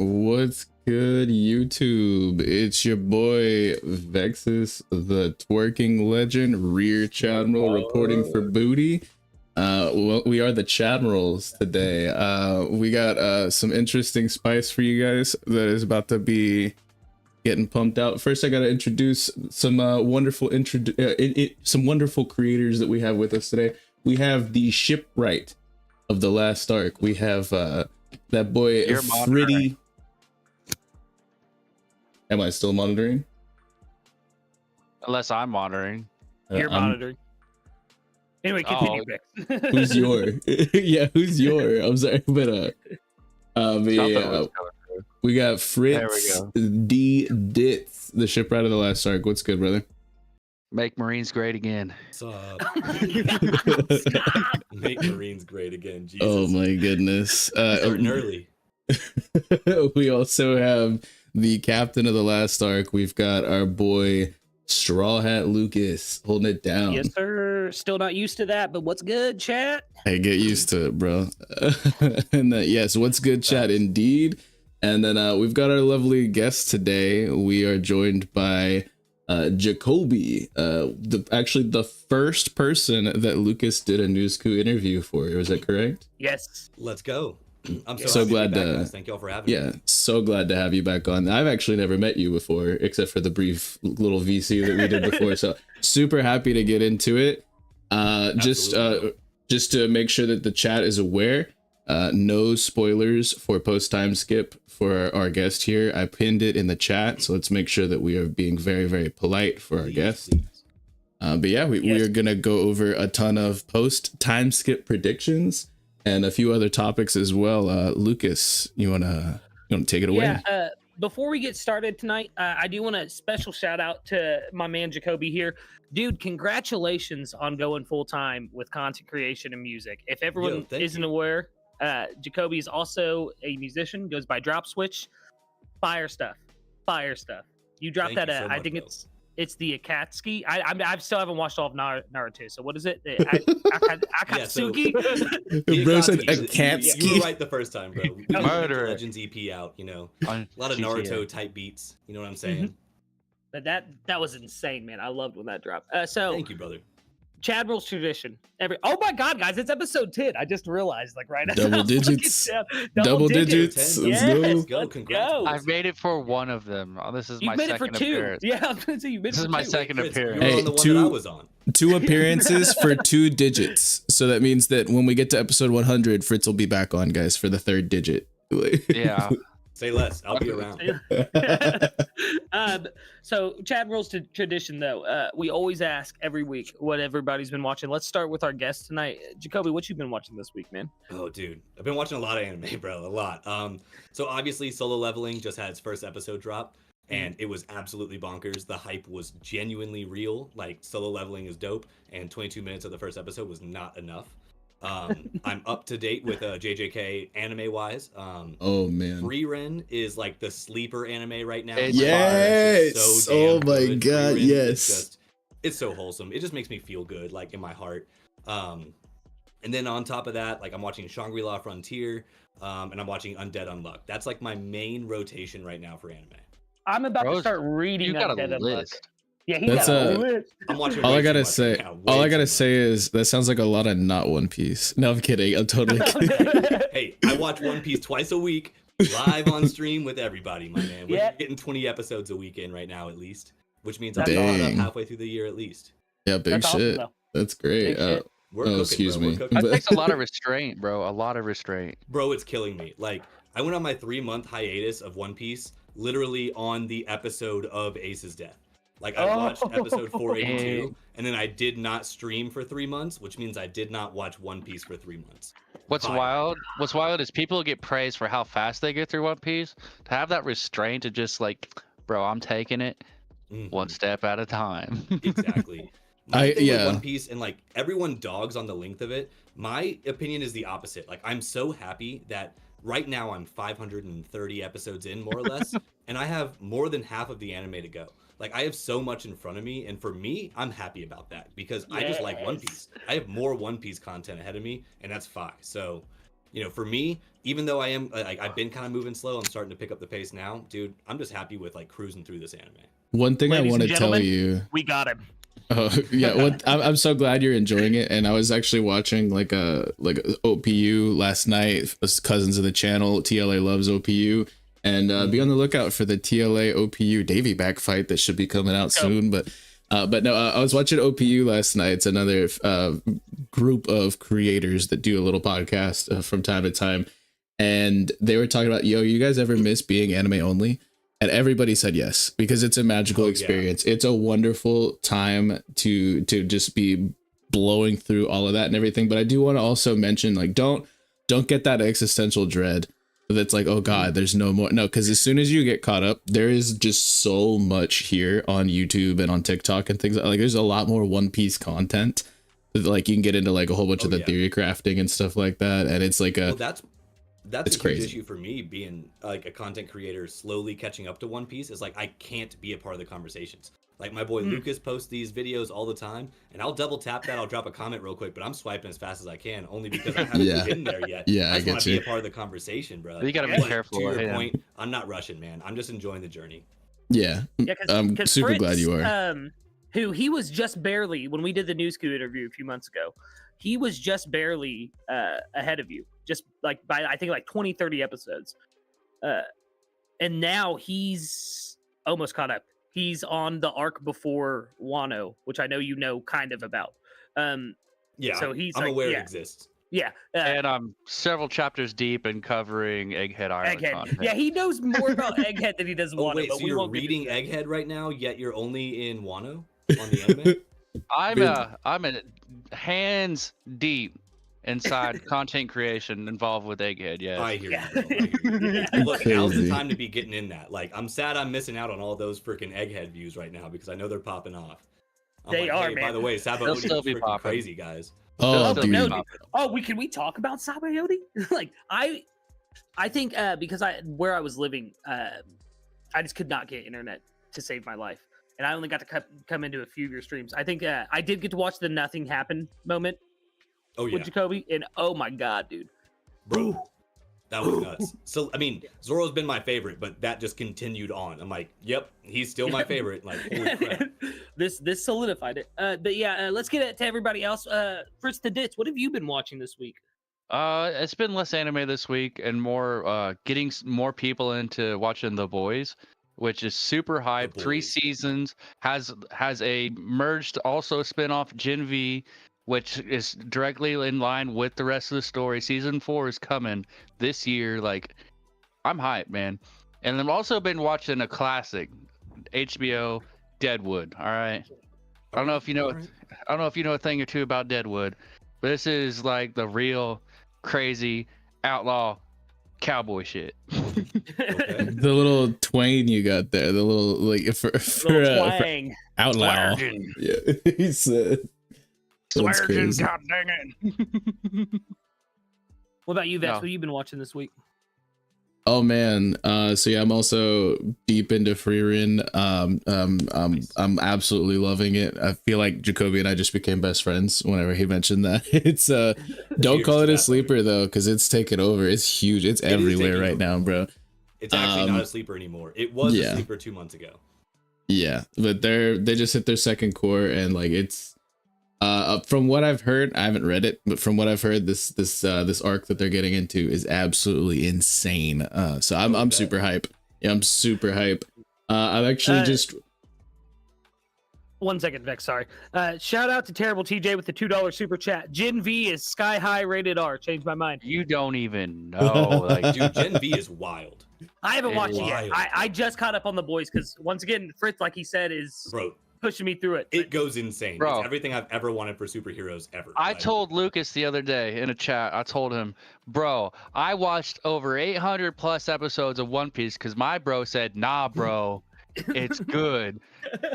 What's good, YouTube? It's your boy vexyz, the twerking legend, rear Chadmiral reporting for booty. Well, we are the Chadmirals today. We got some interesting spice for you guys that is about to be getting pumped out. First, I gotta introduce some wonderful creators that we have with us today. We have the shipwright of the last arc. We have that boy Fritty. Am I still monitoring? Unless I'm monitoring. You're monitoring. Anyway, continue, Rick. Who's your? Yeah, who's your? I'm sorry, but yeah, we got Fritz D. Ditz, the shipwright of the last arc. What's good, brother? Make Marines great again. What's up? Make Marines great again. Jesus. Oh my goodness. Starting early. We also have the captain of the last arc. We've got our boy Straw Hat Lucas holding it down. Yes, sir. Still not used to that, but what's good, chat? Hey, get used to it, bro. And yes, what's good, chat? Indeed. And then we've got our lovely guest today. We are joined by Jacoby, actually the first person that Lucas did a News Coup interview for. Was that correct? Yes. Let's go. I'm so glad to guys. Thank y'all for having me. Yeah, so glad to have you back on. I've actually never met you before, except for the brief little VC that we did before. So super happy to get into it. Just to make sure that the chat is aware, no spoilers for post time skip for our guest here. I pinned it in the chat, so let's make sure that we are being very, very polite for our guest. But yeah, we are gonna go over a ton of post time skip predictions and a few other topics as well. Lucas, you wanna take it away? Yeah. Before we get started tonight, I do want a special shout out to my man Jacoby here. Dude, congratulations on going full time with content creation and music. If everyone isn't aware, Jacoby is also a musician, goes by Drop Switch. Fire stuff. You dropped that. I think it's the Akatsuki. I still haven't watched all of Naruto. So what is it? Akatsuki. Bro said Akatsuki. You were right the first time, bro. We got the Legends EP out. You know, a lot of Naruto type beats. You know what I'm saying? But that was insane, man. I loved when that dropped. So thank you, brother. Chadmirals tradition. Oh my God, guys, it's episode 10. I just realized, like, right now. Double digits. Double digits. Let's go. Congrats. I've made it for one of them. Oh, this is my second appearance. Appearance. Yeah, I was gonna say you made it for two. This is my second appearance. Hey, on the one that I was on. 2 appearances for 2 digits. So that means that when we get to episode 100, Fritz will be back on, guys, for the 3rd digit. Yeah. Say less. I'll be around. So Chadmirals tradition, though, we always ask every week what everybody's been watching. Let's start with our guest tonight. Jacoby, what you been watching this week, man? Oh, dude, I've been watching a lot of anime, bro. A lot. So obviously, Solo Leveling just had its first episode drop, and it was absolutely bonkers. The hype was genuinely real. Like, Solo Leveling is dope, and 22 minutes of the first episode was not enough. I'm up to date with JJK anime wise. Oh man, Frieren is like the sleeper anime right now. Yes. So my God. Frieren yes. It's so wholesome. It just makes me feel good, like in my heart. And then on top of that, like I'm watching Shangri-La Frontier, and I'm watching Undead Unluck. That's like my main rotation right now for anime. I'm about to start reading Undead Unluck. Yeah, that's I'm watching. All I gotta say is that sounds like a lot of not One Piece. No, I'm kidding. I'm totally kidding. Hey, I watch One Piece twice a week, live on stream with everybody, my man. We're getting 20 episodes a weekend right now, at least, which means I'm caught up halfway through the year at least. Yeah, big shit. Awesome, that's great. Excuse me. That takes a lot of restraint, bro. A lot of restraint. Bro, it's killing me. Like, I went on my 3-month hiatus of One Piece, literally on the episode of Ace's death. Like, I watched episode 482, and then I did not stream for 3 months, which means I did not watch One Piece for 3 months. What's wild is people get praised for how fast they get through One Piece. To have that restraint to just like, bro, I'm taking it one step at a time. Exactly. My thing with One Piece, and like everyone dogs on the length of it, my opinion is the opposite. Like, I'm so happy that right now I'm 530 episodes in, more or less, and I have more than half of the anime to go. Like, I have so much in front of me, and for me, I'm happy about that because I just like One Piece. I have more One Piece content ahead of me, and that's fine. So you know, for me, even though I am like I've been kind of moving slow, I'm starting to pick up the pace now, dude. I'm just happy with like cruising through this anime. One thing Ladies I want and to tell gentlemen, you. we got him. Oh yeah, I'm so glad you're enjoying it. And I was actually watching like a OPU last night. Cousins of the channel, TLA loves OPU, and be on the lookout for the TLA OPU Davy back fight that should be coming out soon. But no, I was watching OPU last night. It's another group of creators that do a little podcast from time to time, and they were talking about, yo, you guys ever miss being anime only? And everybody said yes, because it's a magical experience. It's a wonderful time to just be blowing through all of that and everything. But I do want to also mention, like, don't get that existential dread that's like, oh God, there's no more. No, because as soon as you get caught up, there is just so much here on YouTube and on TikTok and things like there's a lot more One Piece content. Like you can get into like a whole bunch of the theory crafting and stuff like that. And it's like that's a crazy. huge issue for me, being like a content creator slowly catching up to One Piece. Is like I can't be a part of the conversations. Like my boy Lucas posts these videos all the time, and I'll double tap that, I'll drop a comment real quick, but I'm swiping as fast as I can, only because I haven't been there yet. Yeah, I just want to be a part of the conversation, bro. You gotta be careful. To your point, I'm not rushing, man. I'm just enjoying the journey. Yeah, I'm super Fritz, glad you are. Who he was just barely, when we did the News Scoop interview a few months ago, he was just barely ahead of you, just like by I think like 20, 30 episodes. And now he's almost caught up. He's on the arc before Wano, which I know you know kind of about. Yeah, so he's I'm like, aware it exists. Yeah. And I'm several chapters deep and covering Egghead Island. Egghead. Yeah, he knows more about Egghead than he does Wano. Wait, but so we you're won't reading Egghead right now, yet you're only in Wano on the anime? I'm in hands deep inside content creation involved with Egghead. Yes. I hear you, bro. I hear you. Look, now's the time to be getting in that. Like, I'm sad I'm missing out on all those freaking Egghead views right now because I know they're popping off. They are, hey, man. By the way, Saba They'll Odie still is be freaking popping. crazy, guys. Oh, dude. No, can we talk about Sabayoti? Like I think because where I was living, I just could not get internet to save my life, and I only got to come into a few of your streams. I think I did get to watch the nothing happened moment. Oh yeah, with Jacoby, and oh my god, dude, bro, that was nuts. So I mean, Zoro's been my favorite, but that just continued on. I'm like, yep, he's still my favorite. Like, holy crap. This solidified it. But yeah, let's get it to everybody else. Fritz the Ditz, what have you been watching this week? It's been less anime this week and more getting more people into watching The Boys, which is super hype. 3 seasons, has a merged also spin-off Gen V, which is directly in line with the rest of the story. Season 4 is coming this year. Like, I'm hyped, man. And I've also been watching a classic, HBO Deadwood. All right. I don't know if you know. I don't know if you know a thing or two about Deadwood, but this is like the real crazy outlaw cowboy shit. Okay. The little twang you got there, the little like for outlaw. Yeah, he said. Sweargin', god dang it. What about you, Vex? What have you been watching this week? Oh man, so yeah, I'm also deep into Freerin. I'm absolutely loving it. I feel like Jacoby and I just became best friends whenever he mentioned that. It's don't call it a sleeper though, because it's taken over. It's huge. It's everywhere right now, bro. It's actually not a sleeper anymore. It was a sleeper 2 months ago. Yeah, but they just hit their second core, and like it's from what I've heard, I haven't read it, but from what I've heard, this arc that they're getting into is absolutely insane. So I'm super hype. Yeah, I'm super hype. I've actually just 1 second, Vex. Sorry. Shout out to Terrible TJ with the $2 super chat. Gen V is sky high rated R. Changed my mind. You don't even know, like, dude. Gen V is wild. I haven't watched it yet. I just caught up on The Boys because once again, Fritz, like he said, is pushing me through it. It goes insane. Bro, it's everything I've ever wanted for superheroes ever. I told Lucas the other day in a chat, I told him, bro, I watched over 800 plus episodes of One Piece because my bro said, nah, bro, it's good.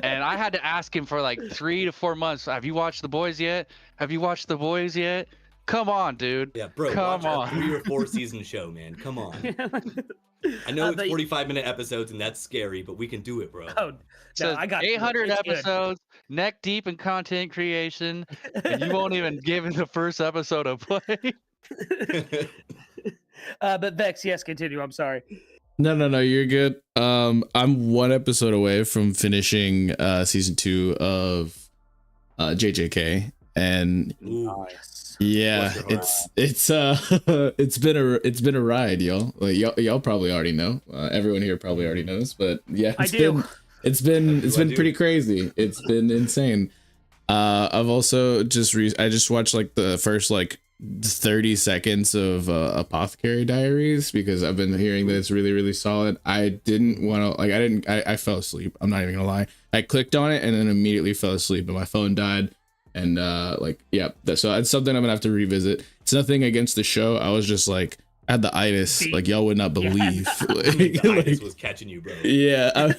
And I had to ask him for like 3 to 4 months. Have you watched The Boys yet? Have you watched The Boys yet? Come on, dude. Yeah, bro. Come on. 3 or 4 season show, man. Come on. I know it's 45-minute episodes and that's scary, but we can do it, bro. Oh, no, I got 800 episodes, neck deep in content creation, and you won't even give it the first episode a play. But Vex, yes, continue. I'm sorry. No, you're good. I'm one episode away from finishing season 2 of JJK, and Nice. yeah, it's it's been a ride, y'all. Like, y'all probably already know. Everyone here probably already knows, but yeah, it's been pretty crazy. It's been insane. I've also I just watched like the first like 30 seconds of Apothecary Diaries because I've been hearing that it's really, really solid. I didn't want to I fell asleep. I'm not even gonna lie. I clicked on it and then immediately fell asleep and my phone died. And so it's something I'm gonna have to revisit. It's nothing against the show. I was just like, I had the itis, like y'all would not believe. The itis was catching you, bro. Yeah. I'm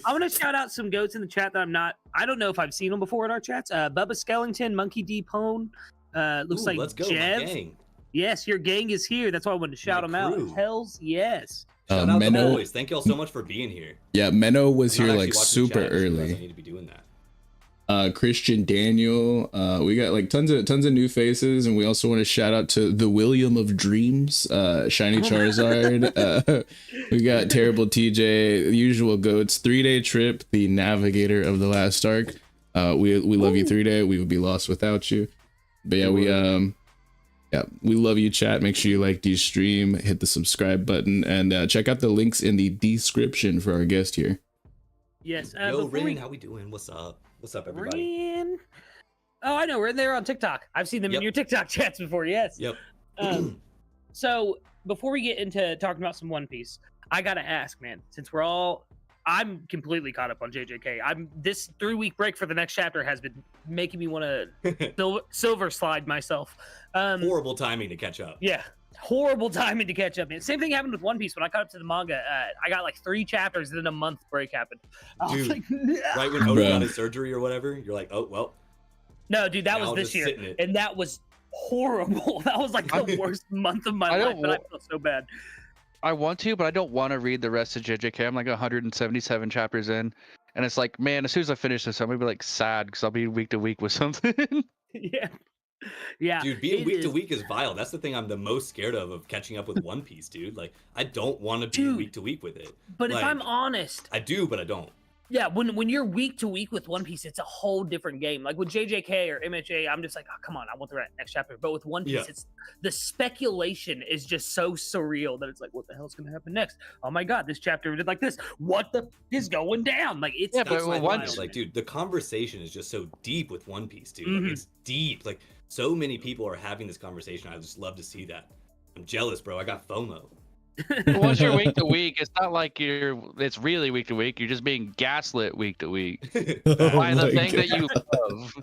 gonna shout out some goats in the chat that I don't know if I've seen them before in our chats. Bubba Skellington, Monkey D Pone, looks like let's go, Jev. gang. Yes, your gang is here. That's why I wanted to shout them out. Hells yes. Shout out to the boys. Thank y'all so much for being here. Yeah, Menno was here like super early. I need to be doing that. Christian Daniel, we got like tons of new faces, and we also want to shout out to the William of Dreams, Shiny Charizard. We got Terrible TJ, the usual goats, 3-day trip, the Navigator of the last arc. We love you, 3-day. We would be lost without you. But yeah, we love you, chat. Make sure you like the stream, hit the subscribe button, and check out the links in the description for our guest here. Yes. Yo, Rin, how we doing? What's up? What's up, everybody? Rin. Oh, I know. We're there on TikTok. I've seen them in your TikTok chats before. Yes. Yep. So before we get into talking about some One Piece, I gotta ask, man. Since I'm completely caught up on JJK. This 3-week break for the next chapter has been making me want to silver slide myself. Horrible timing to catch up. Yeah. Horrible timing to catch up, man. Same thing happened with One Piece when I caught up to the manga. I got like 3 chapters, and then a month break happened. Dude, like, no. Right when Oda got his surgery or whatever, you're like, oh well. No, dude, that was this year, and that was horrible. That was like the worst month of my life, but I felt so bad. I want to, but I don't want to read the rest of JJK. I'm like 177 chapters in, and it's like, man, as soon as I finish this, I'm gonna be like sad because I'll be week to week with something. Yeah. Yeah, dude, being week to week is vile. That's the thing I'm the most scared of catching up with One Piece, dude. Like, I don't want to be week to week with it. But like, if I'm honest, I do, but I don't. Yeah, when you're week to week with One Piece, it's a whole different game. Like with JJK or MHA, I'm just like, oh, come on, I want the next chapter. But with One Piece, it's the speculation is just so surreal that it's like, what the hell's gonna happen next? Oh my god, this chapter did like this. What the is going down? Like it's but like, dude, the conversation is just so deep with One Piece, dude. Like, it's deep. Like so many people are having this conversation. I just love to see that. I'm jealous, bro. I got FOMO. Once you're week to week, it's not like it's really week to week. You're just being gaslit week to week by the thing that you love.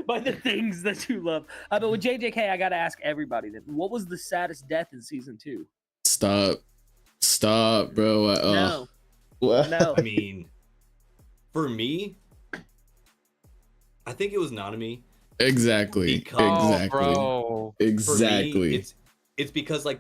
By the things that you love. But with JJK, I gotta ask everybody then, what was the saddest death in season 2? Stop, bro. No. No. I mean, for me, I think it was Nanami. Exactly. Bro. Exactly. Me, it's because like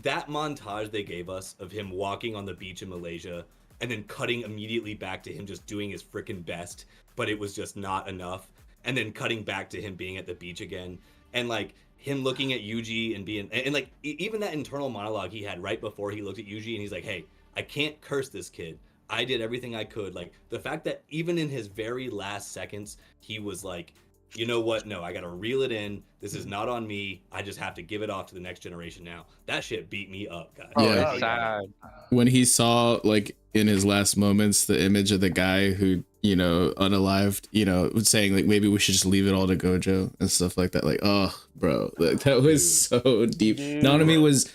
that montage they gave us of him walking on the beach in Malaysia and then cutting immediately back to him just doing his freaking best, but it was just not enough, and then cutting back to him being at the beach again, and like him looking at Yuji and being and like even that internal monologue he had right before he looked at Yuji and he's like, hey, I can't curse this kid, I did everything I could. Like the fact that even in his very last seconds he was like, you know what? No, I gotta reel it in. This is not on me. I just have to give it off to the next generation now. That shit beat me up, guys. Yeah. Sad. When he saw, like, in his last moments, the image of the guy who, you know, unalived, you know, saying, like, maybe we should just leave it all to Gojo and stuff like that. Like, oh, bro, that was so deep. Nanami was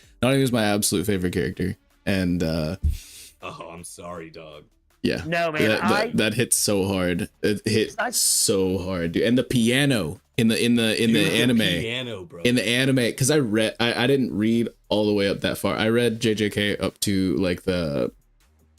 my absolute favorite character. And, oh, I'm sorry, dog. Yeah. No, man. That hit so hard. It hit so hard, dude. And the piano in the anime. Piano, bro. In the anime, because I didn't read all the way up that far. I read JJK up to like the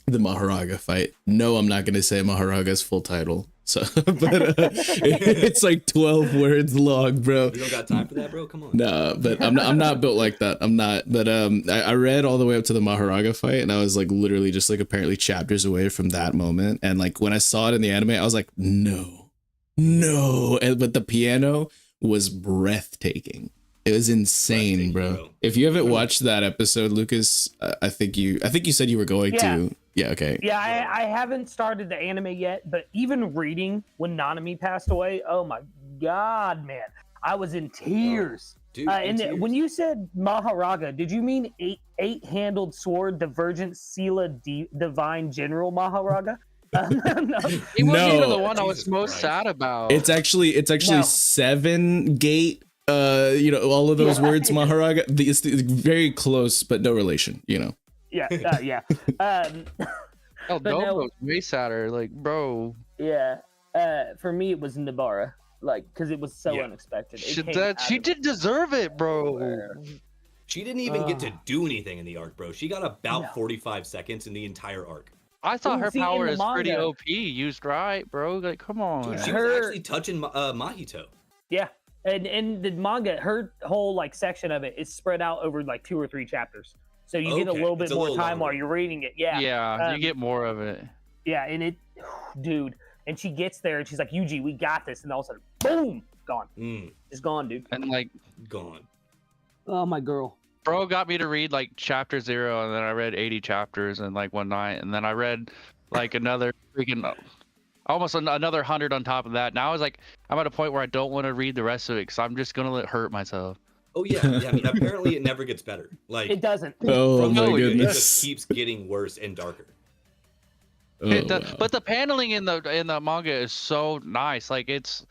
Maharaga fight. No, I'm not gonna say Maharaga's full title. So, but it's like 12 words long, bro. You don't got time for that, bro? Come on. No, but I'm not built like that. I'm not. But I read all the way up to the Maharaga fight, and I was like literally just like apparently chapters away from that moment. And like when I saw it in the anime, I was like, no. But the piano was breathtaking. It was insane, bro. If you haven't watched that episode, Lucas, I think you said you were going to. Yeah, okay. Yeah, I haven't started the anime yet, but even reading when Nanami passed away, oh my god, man, I was in tears. Dude, and when you said Maharaga, did you mean eight-handled sword, divergent Sela divine general Maharaga? No. He wasn't even the one I was most sad about. It's actually 7-gate. All of those words, Maharaga. It's very close, but no relation. Yeah. Was way sadder. Like, bro. Yeah. For me, it was Nabara. Like, because it was so unexpected. She did deserve it, bro. She didn't even get to do anything in the arc, bro. She got about 45 seconds in the entire arc. I thought her power is pretty OP used right, bro. Like, come on. Dude, she was actually touching Mahito. Yeah. And in the manga, her whole like section of it is spread out over like 2 or 3 chapters. So you get a little bit more time while you're reading it. Yeah. Yeah, you get more of it. Yeah, and dude. And she gets there and she's like, Yuji, we got this. And all of a sudden, boom, gone. It's gone, dude. And like, gone. Oh, my girl. Bro got me to read like chapter 0, and then I read 80 chapters in like one night. And then I read like another freaking, almost another 100 on top of that. Now I was like, I'm at a point where I don't want to read the rest of it because I'm just going to hurt myself. Oh, yeah. I mean, apparently it never gets better. Like, it doesn't. Oh, my goodness. It just keeps getting worse and darker. But the paneling in the manga is so nice. Like, it's,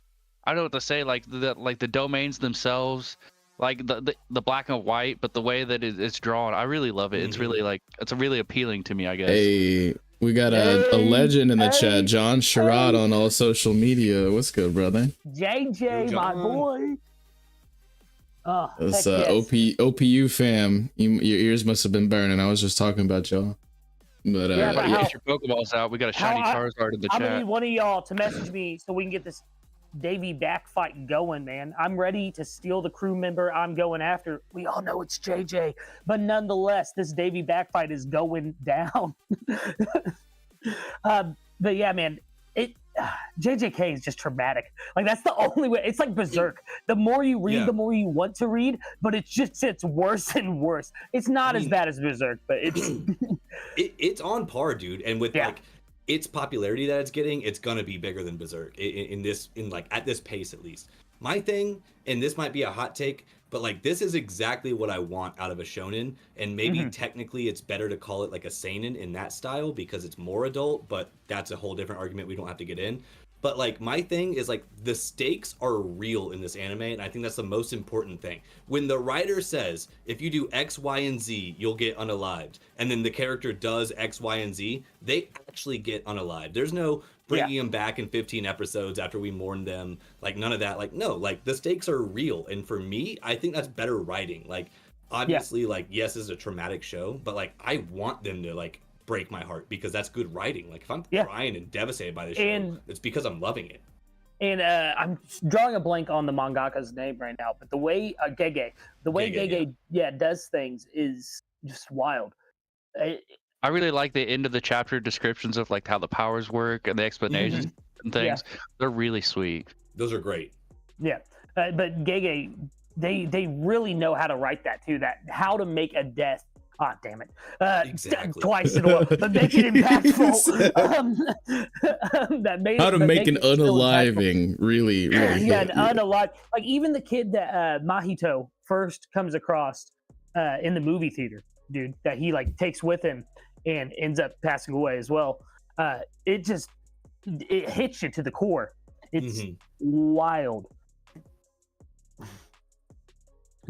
I don't know what to say. Like the domains themselves, like the black and white, but the way that it's drawn, I really love it. It's really like, it's really appealing to me, I guess. Hey, we got a legend in the chat, John Sherrod on all social media. What's good, brother? JJ, my boy. Oh, it's OPU fam. Your ears must have been burning. I was just talking about y'all. But get your Pokeballs out. We got a shiny Charizard in the chat. I'm gonna need one of y'all to message me so we can get this Davy back fight going, man. I'm ready to steal the crew member I'm going after. We all know it's JJ, but nonetheless, this Davy back fight is going down. But yeah, man, JJK is just traumatic. Like, that's the only way. It's like Berserk. The more you read, the more you want to read, but it's worse and worse. It's not as bad as Berserk, but it's it's on par, dude. And with like its popularity that it's getting, it's gonna be bigger than Berserk in at this pace at least. My thing, and this might be a hot take, but like this is exactly what I want out of a shonen, and maybe technically it's better to call it like a seinen in that style because it's more adult, but that's a whole different argument we don't have to get in. But like my thing is like the stakes are real in this anime, and I think that's the most important thing. When the writer says if you do X, Y, and Z, you'll get unalived, and then the character does X, Y, and Z, they actually get unalived. There's no bringing them back in 15 episodes after we mourn them, like none of that. Like, no, like the stakes are real, and for me, I think that's better writing. Like, obviously, like, yes, this is a traumatic show, but like I want them to like break my heart because that's good writing. Like, if I'm crying and devastated by this show, it's because I'm loving it. And I'm drawing a blank on the mangaka's name right now, but the way Gege does things is just wild. I really like the end of the chapter descriptions of like how the powers work and the explanations and things. They're really sweet. Those are great. Yeah, but Gege, they really know how to write that too. That how to make a death. Ah, damn it! Exactly. Twice in a row, but make it impactful. How to make an unaliving really an unalive. Like even the kid that Mahito first comes across in the movie theater, dude, that he like takes with him and ends up passing away as well. It hits you to the core. It's wild.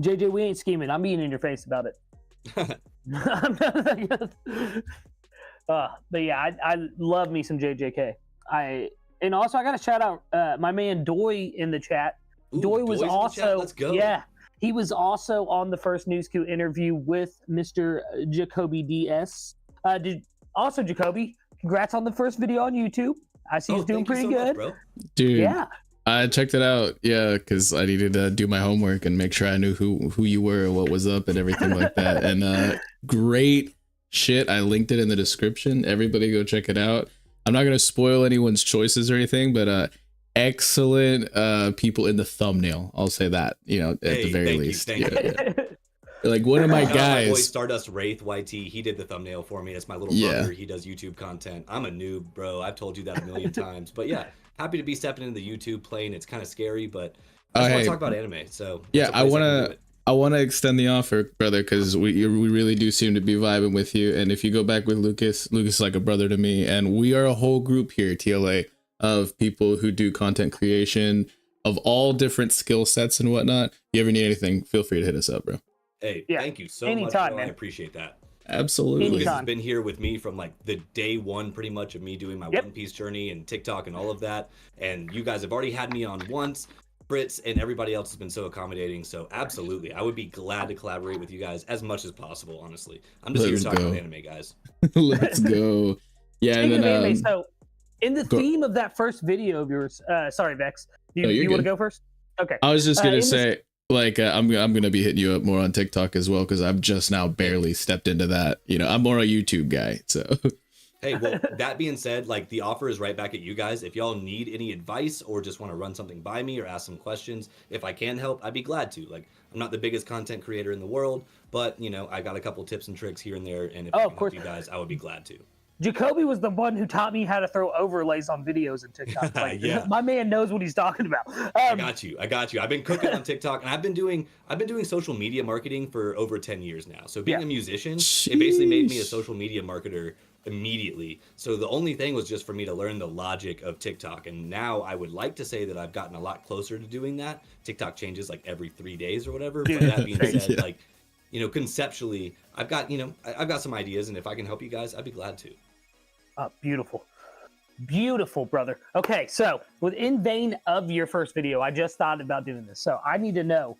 JJ, we ain't scheming. I'm being in your face about it. But yeah, I love me some JJK. And also I gotta shout out my man Doi in the chat. Doi was also let's go. He was also on the first NewsQ interview with Mr. Jacoby DS. Jacoby, congrats on the first video on YouTube. I see he's doing pretty good, bro. Dude. Yeah. I checked it out, because I needed to do my homework and make sure I knew who you were, what was up, and everything like that. And great shit. I linked it in the description. Everybody go check it out. I'm not gonna spoil anyone's choices or anything, but excellent people in the thumbnail. I'll say that, you know, at the very least. Thank you. Like one of my guys, my boy Stardust Wraith YT, he did the thumbnail for me. That's my little brother. He does YouTube content. I'm a noob, bro. I've told you that a million times. But yeah, happy to be stepping into the YouTube plane. It's kind of scary, but I just want to talk about anime. So yeah, I want to extend the offer, brother, because we really do seem to be vibing with you. And if you go back with Lucas is like a brother to me, and we are a whole group here, TLA, of people who do content creation of all different skill sets and whatnot. If you ever need anything, feel free to hit us up, bro. Hey, thank you so much, bro. I appreciate that. Absolutely. Lucas has been here with me from like the day one, pretty much, of me doing my One Piece journey and TikTok and all of that. And you guys have already had me on once. Fritz and everybody else has been so accommodating. So absolutely, I would be glad to collaborate with you guys as much as possible. Honestly, I'm just here to talk about anime, guys. Let's go. Yeah, and then anime, so in the theme of that first video of yours, sorry, Vex, you want to go first? Okay. I was just gonna say. Like I'm gonna be hitting you up more on TikTok as well, because I've just now barely stepped into that. You know, I'm more a YouTube guy. So hey, well, that being said, like the offer is right back at you guys. If y'all need any advice or just want to run something by me or ask some questions, if I can help, I'd be glad to. Like, I'm not the biggest content creator in the world, but you know, I got a couple tips and tricks here and there, and if I can help you guys, I would be glad to. Jacoby was the one who taught me how to throw overlays on videos and TikTok. Like, my man knows what he's talking about. I got you. I've been cooking on TikTok, and I've been doing social media marketing for over 10 years now. So being a musician, it basically made me a social media marketer immediately. So the only thing was just for me to learn the logic of TikTok. And now I would like to say that I've gotten a lot closer to doing that. TikTok changes like every 3 days or whatever. But that being said, like, you know, conceptually, I've got some ideas, and if I can help you guys, I'd be glad to. Beautiful. Beautiful, brother. Okay, so within vein of your first video, I just thought about doing this. So I need to know,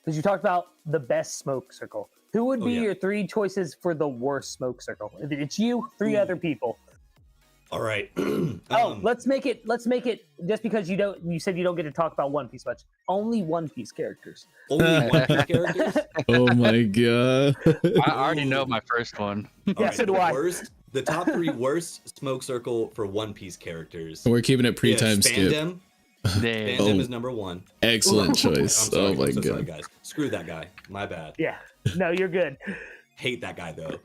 because you talked about the best smoke circle. Who would be your 3 choices for the worst smoke circle? If it's you, 3 other people. All right. Let's make it just because you said you don't get to talk about One Piece much. Only One Piece characters. Only One Piece characters? Oh my god. I already know my first one. Yeah, so do I. The top 3 worst smoke circle for One Piece characters. We're keeping it pre-time skip. Spandem. Spandem is number 1. Excellent choice. Oh my god. Sorry, guys. Screw that guy. My bad. Yeah. No, you're good. Hate that guy though.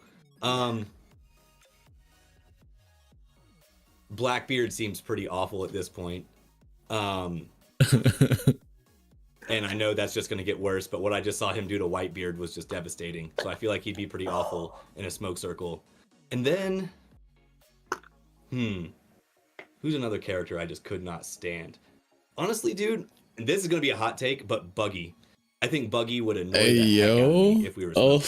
Blackbeard seems pretty awful at this point. And I know that's just going to get worse, but what I just saw him do to Whitebeard was just devastating. So I feel like he'd be pretty awful in a smoke circle. And then, who's another character I just could not stand? Honestly, dude, and this is going to be a hot take, but Buggy. I think Buggy would annoy the heck out of me if we were Oh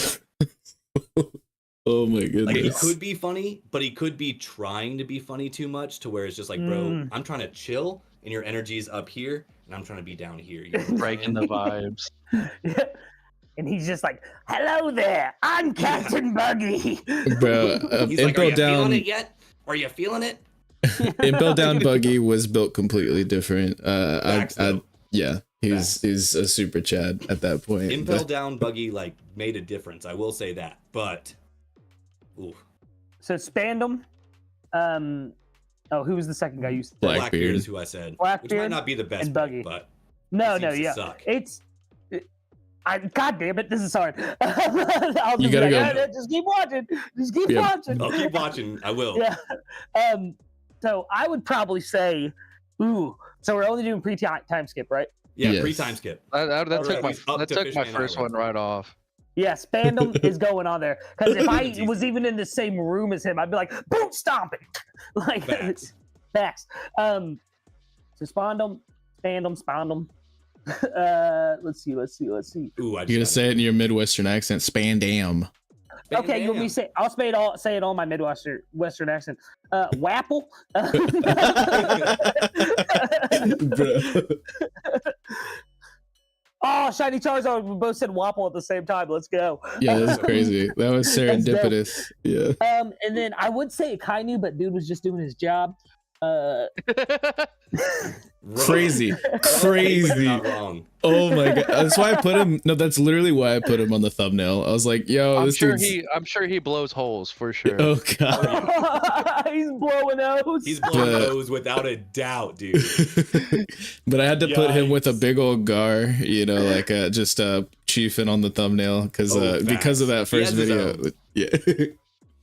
my goodness. Like, it could be funny, but he could be trying to be funny too much to where it's just like, bro, I'm trying to chill, and your energy's up here, and I'm trying to be down here. You know? Breaking the vibes. And he's just like, "Hello there, I'm Captain Buggy." Bro, he's like, "Are you feeling it yet? Are you feeling it?" Impel Down Buggy was built completely different. He's a super Chad at that point. Impel Down Buggy like made a difference. I will say that, but So Spandem. Who was the second guy you said? Blackbeard is who I said. Blackbeard, which might not be the best and Buggy. pick, but suck. God damn it, this is hard. You gotta go. Just keep watching. I'll keep watching. I will. Yeah. So I would probably say, so we're only doing pre-time skip, right? Yeah, yes. Pre-time skip. That took my first one right off. Yeah, Spandem is going on there. Because if I was even in the same room as him, I'd be like, boot stomping. Like, facts. So Spandem. Let's see. Ooh, you're gonna say it in your Midwestern accent. Spandam. Okay, you want me to say? I'll say it all my Midwestern accent. Wapple. Oh, Shiny Charizard! We both said Wapple at the same time. Let's go. Yeah, that's crazy. That was serendipitous. Yeah. And then I would say Kainu, but dude was just doing his job. Crazy. You're not wrong. Oh my god, that's why I put him. No, that's literally why I put him on the thumbnail. I was like, yo, I'm this sure dude's... I'm sure he blows holes for sure. Oh god. He's blowing O's. He's blowing those without a doubt, dude. But I had to put him with a big old gar, you know, like just chiefing on the thumbnail because of that first video. Yeah.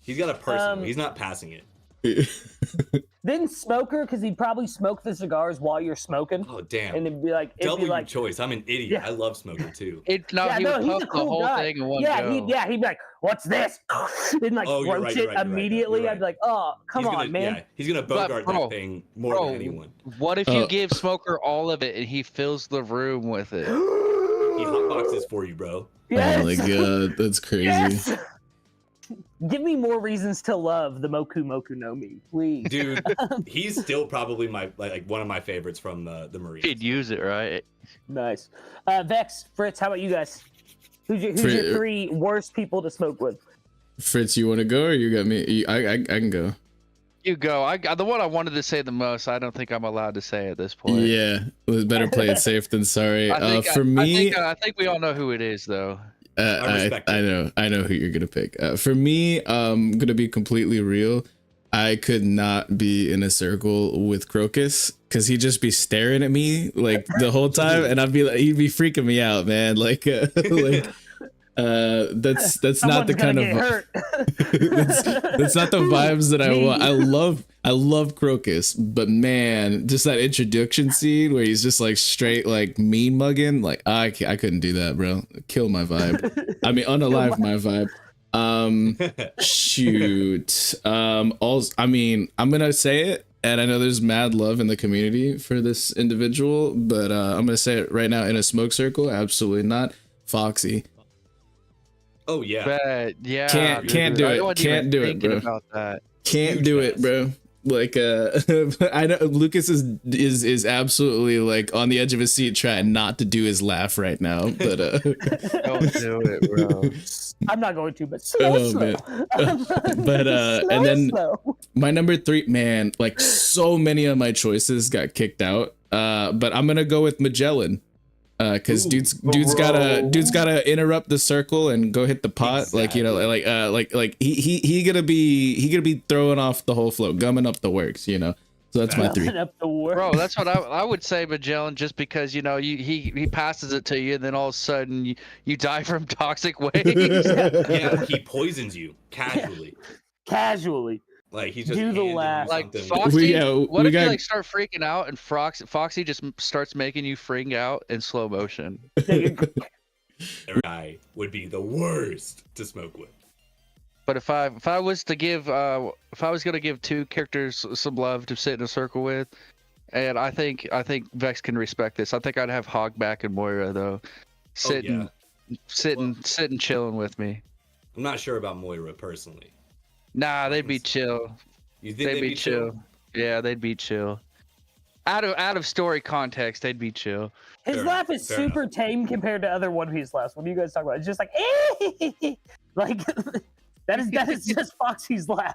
He's got a personal. He's not passing it. Then smoker, because he'd probably smoke the cigars while you're smoking. Oh damn! And it'd be like, double choice. I'm an idiot. Yeah. I love smoker too. He would puff the whole thing in one go. He'd be like, "What's this?" And like roach it immediately. I'd be like, "Oh, come on, man!" Yeah, he's gonna bogart that thing more than anyone. What if you give Smoker all of it and he fills the room with it? He hotboxes for you, bro. Yes. Oh my god, that's crazy. Yes. Give me more reasons to love the Moku no Mi, please. Dude, he's still probably my like one of my favorites from the Marines. He'd use it, right? Nice. Vex, Fritz, how about you guys? Who's your 3 worst people to smoke with? Fritz, you want to go or you got me? I can go. You go. The one I wanted to say the most. I don't think I'm allowed to say at this point. Yeah, it was better play it safe than sorry. I think we all know who it is, though. I know who you're gonna pick. For me, I'm gonna be completely real. I could not be in a circle with Crocus because he'd just be staring at me like the whole time, and I'd be like, he'd be freaking me out, man. Like that's not the kind of that's not the vibes that I want. I love Crocus, but man, just that introduction scene where he's just like straight like mean mugging, like I couldn't do that, bro. Kill my vibe. I mean, unalive my vibe. Shoot. I mean, I'm gonna say it, and I know there's mad love in the community for this individual, but I'm gonna say it right now in a smoke circle. Absolutely not. Foxy. Oh yeah. But, yeah. Can't do it. Can't do it, bro. About that. Can't do it, bro. Like I know Lucas is absolutely like on the edge of his seat trying not to do his laugh right now, but don't do it, bro. I'm not going to, but slow. But and then my number 3, man, like so many of my choices got kicked out. But I'm gonna go with Magellan. Cause dude's gotta interrupt the circle and go hit the pot. Exactly. Like, you know, like he gonna be throwing off the whole flow, gumming up the works, you know. So that's my 3. Bro, that's what I would say, Magellan, just because, you know, he passes it to you and then all of a sudden you die from toxic waves. Yeah, he poisons you casually. Casually. Like he's just do the laugh. Like Foxy, what if you like start freaking out and Foxy just starts making you freak out in slow motion? I would be the worst to smoke with. But if I was to give if I was gonna give 2 characters some love to sit in a circle with, and I think Vex can respect this. I think I'd have Hogback and Moira though, sitting chilling with me. I'm not sure about Moira personally. Nah, they'd be chill. You think they'd be chill? Yeah, they'd be chill. Out of story context, they'd be chill. His laugh is super tame compared to other One Piece laughs. What do you guys talk about? It's just like, like that is just Foxy's laugh.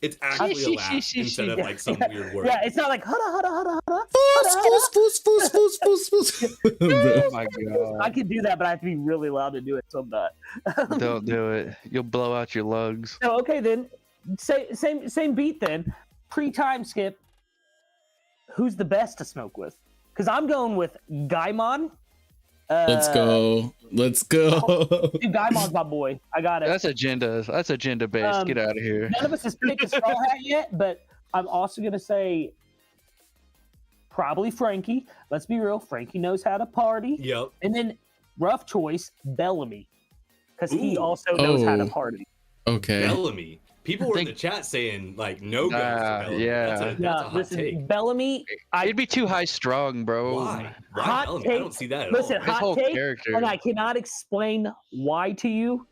It's actually a laugh instead of like some weird word. Yeah, it's not like hada. Oh my god! I can do that, but I have to be really loud to do it, so I'm not. Don't do it. You'll blow out your lungs. So okay then, same beat then. Pre-time skip. Who's the best to smoke with? Because I'm going with Gaimon. Let's go. Dude, Gaimon's my boy. I got it. That's agenda based. Get out of here. None of us has picked a straw hat yet, but I'm also gonna say probably Frankie. Let's be real. Frankie knows how to party. Yep. And then rough choice, Bellamy, because he also knows how to party. Okay. Bellamy. People were in the chat saying like no goes to Bellamy. Yeah. That's a hot take. Bellamy. It'd be too high strung, bro. Why hot Bellamy? take. I don't see that at Listen, all. His whole hot take, character. and I cannot explain why to you.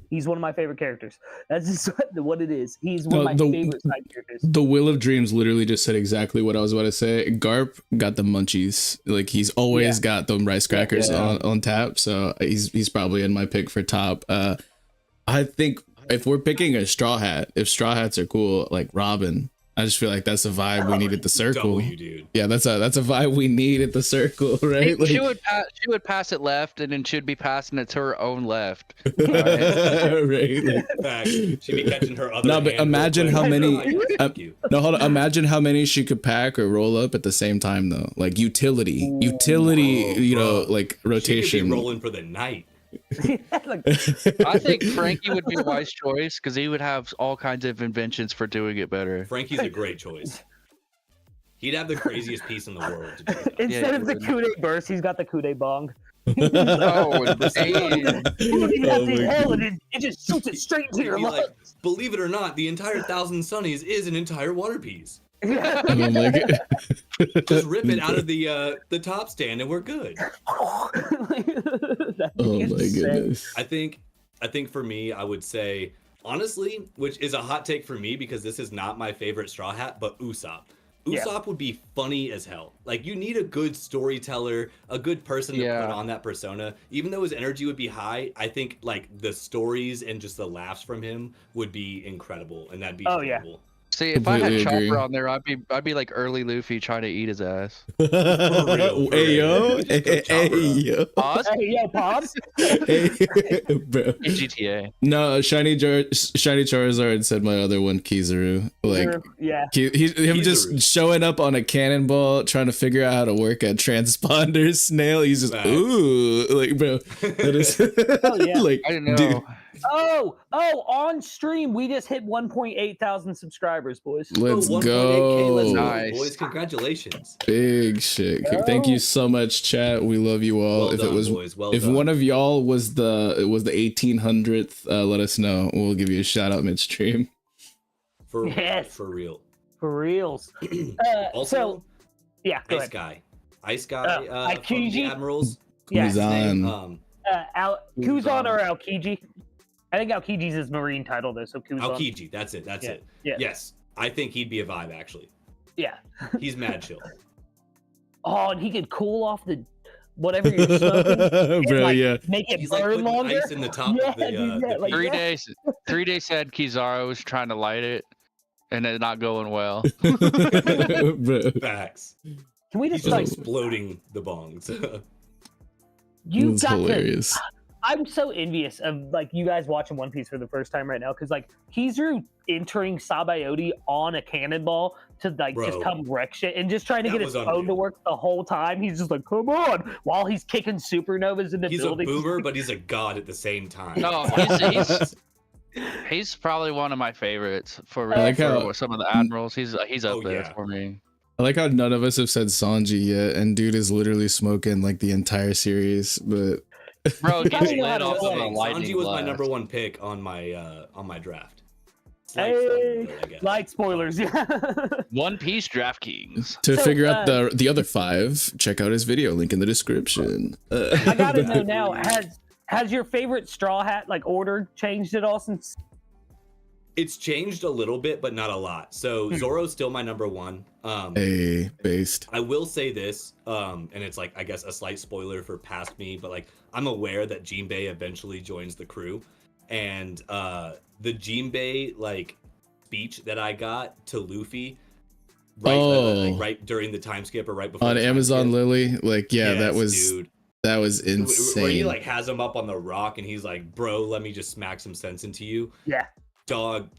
He's one of my favorite characters. That's just what it is. He's one of my favorite side characters. The Will of Dreams literally just said exactly what I was about to say. Garp got the munchies. Like he's always got them rice crackers on tap. So he's probably in my pick for top. I think if we're picking a straw hat, if straw hats are cool, like Robin, I just feel like that's a vibe we need at the circle. W, dude. Yeah, that's a vibe we need at the circle, right? She would pass it left, and then she would be passing it to her own left. Right? She'd be catching her other. No, but imagine how many. No, hold on. Imagine how many she could pack or roll up at the same time, though. Like utility, you know, like rotation. She could be rolling for the night. I think Frankie would be a wise choice because he would have all kinds of inventions for doing it better. Frankie's a great choice. He'd have the craziest piece in the world to do that. Instead of the Kube burst, he's got the Kube bong. Oh, it just shoots it straight into your lungs. Like, believe it or not, the entire 1,000 Sunnies is an entire water piece. Oh my God. Just rip it out of the top stand and we're good. Oh my goodness. I think for me, I would say honestly, which is a hot take for me because this is not my favorite Straw Hat, but Usopp. Usopp would be funny as hell. Like, you need a good storyteller, a good person to put on that persona. Even though his energy would be high, I think like the stories and just the laughs from him would be incredible, and that'd be incredible. See, if I had Completely agree. Chopper on there, I'd be like early Luffy trying to eat his ass. For real. Hey yo, hey Pause. Hey, yo, Pops. bro. In GTA. No, Shiny Charizard said my other one, Kizaru. Like, yeah. Him just Kizaru. showing up on a cannonball, trying to figure out how to work a transponder snail. He's just ooh, like, bro. That is yeah. like, I didn't know. dude, Oh, on stream, we just hit 1.8 thousand subscribers, boys. let's 1.8K, go. let's go, Nice. boys. Congratulations. Big shit. Thank you so much, chat. We love you all. Well if done, it was boys. Well if done. one of y'all was the 1800th, let us know. We'll give you a shout out midstream. For Yes. for real. For reals. Also, So, yeah, go Ice ahead. Guy from Aokiji? the Admirals. Yeah. His name, Kuzan. Kuzan or Aokiji? I think Aokiji's his marine title, though, so Kuzan. Aokiji, that's it. Yeah. Yes, I think he'd be a vibe actually. Yeah. He's mad chill. Oh, and he could cool off the whatever you're smoking. Bro, like, yeah. Make it He's like burn putting longer. ice in the top Yeah, of the, dude, yeah, the like, piece. 3 days said Kizaru was trying to light it and it not going well. Bro. Facts. Can we He's just just like exploding the bongs. you It's got hilarious. to? I'm so envious of like you guys watching One Piece for the first time right now because like Kizaru entering Sabayoti on a cannonball to like Bro, just come wreck shit and just trying to that get his was phone to unreal. work the whole time. He's just like, come on, while he's kicking supernovas in the He's a building. boomer, but he's a god at the same time. No, he's probably one of my favorites for, I like for how- some of the admirals. He's up Oh, there yeah. for me. I like how none of us have said Sanji yet, and dude is literally smoking like the entire series. But Bro, it gets I know how lit to off of play. a lightning Sanji was my blast. #1 pick on my draft. Hey, spoiler, I guess. light spoilers, yeah. One Piece DraftKings. to So, figure out the other 5, check out his video, link in the description. I gotta know now, has your favorite Straw Hat like order changed at all since? It's changed a little bit, but not a lot. So Zoro's still my #1. A based. I will say this, and it's like I guess a slight spoiler for past me, but like I'm aware that Jinbei eventually joins the crew, and the Jinbei like speech that I got to Luffy, right during the time skip or right before On the time Amazon skip. Lily, like yeah, Yes, that was dude. insane. Where he like has him up on the rock and he's like, "Bro, let me just smack some sense into you." Yeah. Dog,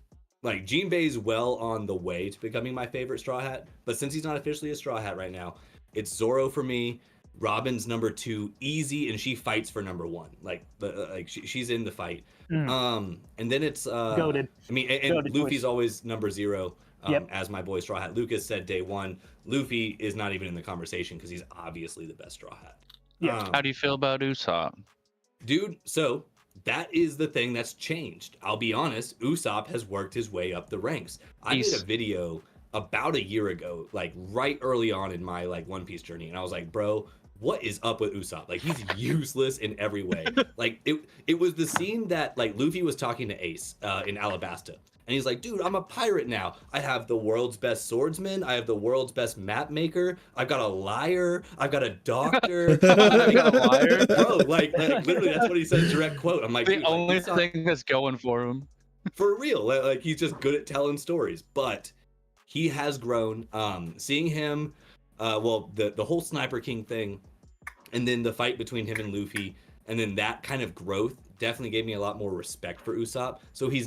like Jinbei's well on the way to becoming my favorite Straw Hat, but since he's not officially a Straw Hat right now, it's Zoro for me. Robin's #2, easy, and she fights for #1. Like she's in the fight. And then it's Goated. I mean, and Goated Luffy's choice. always #0. Yep. As my boy Straw Hat Lucas said day one, Luffy is not even in the conversation because he's obviously the best Straw Hat. Yeah. How do you feel about Usopp? Dude, so that is the thing that's changed. I'll be honest, Usopp has worked his way up the ranks. I made a video about a year ago, like right early on in my like One Piece journey, and I was like, bro, what is up with Usopp? Like he's useless in every way. Like it was the scene that like Luffy was talking to Ace in Alabasta. And he's like, dude, I'm a pirate now. I have the world's best swordsman. I have the world's best map maker. I've got a liar. I've got a doctor. I've got a liar. Bro, like literally, that's what he said, direct quote. I'm like, The dude, only Usopp, thing that's going for him. for real, like he's just good at telling stories. But he has grown. Seeing him, well, the whole Sniper King thing, and then the fight between him and Luffy, and then that kind of growth definitely gave me a lot more respect for Usopp. So he's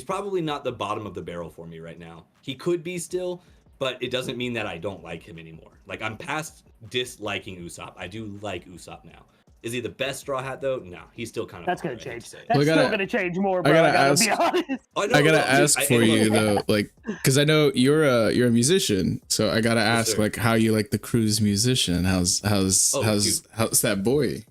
probably not the bottom of the barrel for me right now. He could be still, but it doesn't mean that I don't like him anymore. Like, I'm past disliking Usopp. I do like Usopp now. Is he the best Straw Hat though? No, he's still kind of. That's gonna change. That's still gonna change more, bro. I gotta be honest. I gotta ask for you though, like, because I know you're a musician, so I gotta ask, like, how you like the crew's musician? How's that boy?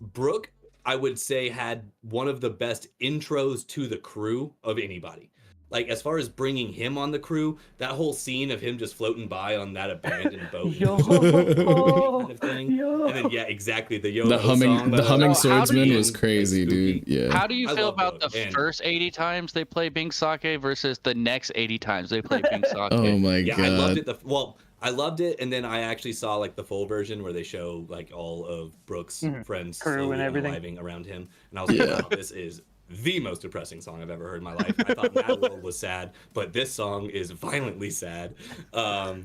Brook, I would say, had one of the best intros to the crew of anybody. Like, as far as bringing him on the crew, that whole scene of him just floating by on that abandoned boat kind of thing. And then, yeah, exactly, the humming swordsman was crazy, dude. Yeah. How do you feel about the first 80 times they play Pink Sake versus the next 80 times they play Pink Sake? Oh my god. I loved it. I loved it, and then I actually saw like the full version where they show like all of Brook's friends crew and everything arriving around him, and I was like, wow, this is the most depressing song I've ever heard in my life. I thought Mad World was sad, but this song is violently sad. But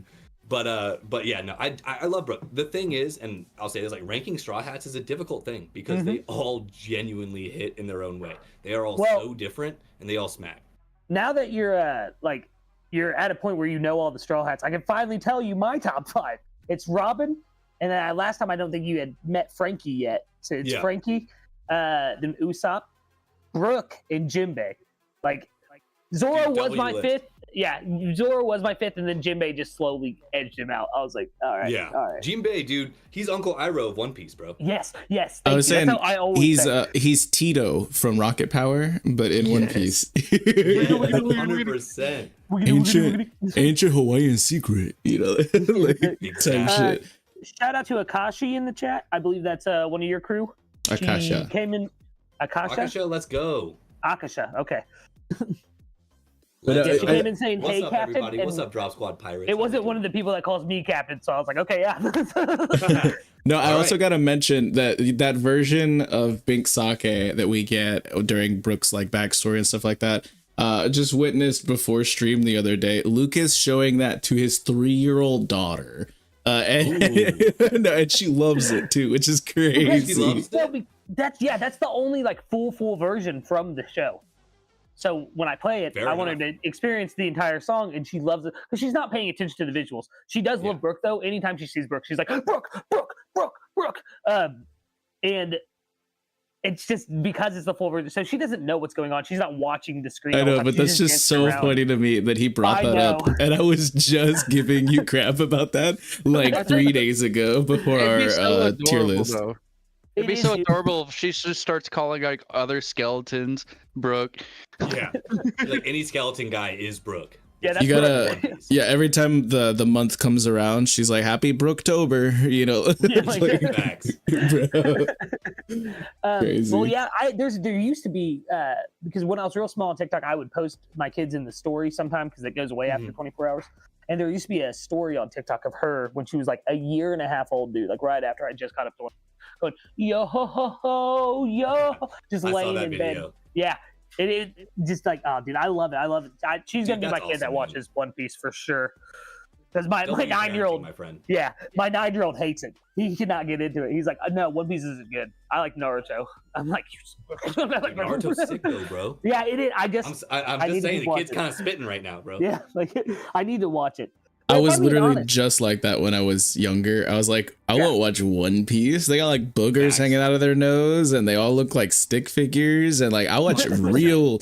yeah, no, I love Brook. The thing is, and I'll say this, like, ranking Straw Hats is a difficult thing because they all genuinely hit in their own way. They are all so different, and they all smack. Now that you're you're at a point where you know all the Straw Hats, I can finally tell you my top 5. It's Robin, and then last time I don't think you had met Frankie yet, so it's Frankie, then Usopp, Brook, and Jinbei. Like Zoro was my 5th. Yeah, Zoro was my 5th, and then Jinbei just slowly edged him out. I was like, all right, all right. Jinbei, dude, he's Uncle Iroh of One Piece, bro. Yes. I was saying he's Tito from Rocket Power, but in One Piece. 100%. Ancient Hawaiian secret, you know, like type shit. Shout out to Akashi in the chat. I believe that's one of your crew. Akasha. She came in. Akasha, let's go. Akasha, okay. But she came in saying, "Hey, up, Captain." Everybody? What's up, Drop Squad Pirates? It wasn't one of the people that calls me Captain, so I was like, okay, yeah. No, I also got to mention that version of Pink Sake that we get during Brook's like backstory and stuff like that. Just witnessed before stream the other day, Lucas showing that to his 3-year-old daughter. And she loves it too, which is crazy. That's the only like full version from the show. So when I play it, I want her to experience the entire song, and she loves it because she's not paying attention to the visuals. She does love Brook though. Anytime she sees Brook, she's like, Brook. And it's just because it's the full version, so she doesn't know what's going on. She's not watching the screen. I know, but that's just so funny to me that he brought that up, and I was just giving you crap about that like 3 days ago before our tier list. Though. It'd be so adorable if she just starts calling like other skeletons Brook. Yeah, like any skeleton guy is Brook. Yeah, that's you gotta. Yeah, every time the month comes around, she's like, "Happy Brooktober," you know. Yeah, like, facts. Crazy. Well, yeah, there used to be because when I was real small on TikTok, I would post my kids in the story sometime because it goes away after 24 hours. And there used to be a story on TikTok of her when she was like a year and a half old, dude, like right after I just got up to going, yo ho ho ho yo, just laying in bed. Yeah. It just like, oh, dude, I love it. She's gonna be my kid that watches One Piece for sure. Because my 9-year-old, my friend. Yeah, my 9-year-old hates it. He cannot get into it. He's like, no, One Piece isn't good. I like Naruto. I'm like, Naruto's sick though, bro. Yeah, it is. I'm just saying, the kid's kind of spitting right now, bro. Yeah, like I need to watch it. I was literally just like that when I was younger. I was like, I won't watch One Piece. They got like boogers hanging out of their nose, and they all look like stick figures. And like, I watch a real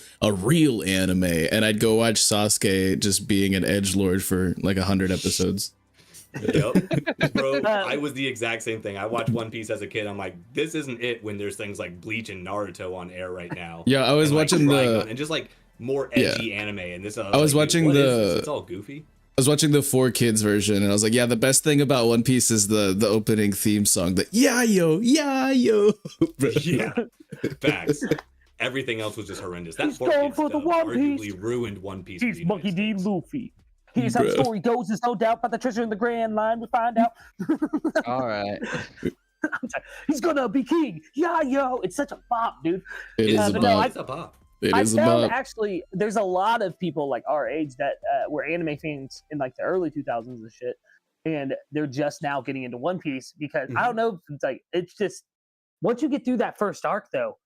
anime, and I'd go watch Sasuke just being an edgelord for like 100 episodes. Yep, bro. I was the exact same thing. I watched One Piece as a kid. I'm like, this isn't it when there's things like Bleach and Naruto on air right now. Yeah, I was watching and just like more edgy anime. And this, I was watching it's all goofy. I was watching the 4Kids version, and I was like, yeah, the best thing about One Piece is the opening theme song, the yeah-yo. Yeah, facts. Everything else was just horrendous. That 4Kids stuff arguably ruined One Piece. He's Monkey D. Luffy. Here's how the story goes. There's no doubt about the treasure in the Grand Line. We find out. All right. He's gonna be king. Yeah, yo. It's such a bop, dude. It is a bop. It's a bop. I found actually there's a lot of people like our age that were anime fans in like the early 2000s and shit, and they're just now getting into One Piece because I don't know. It's like it's just once you get through that first arc, though,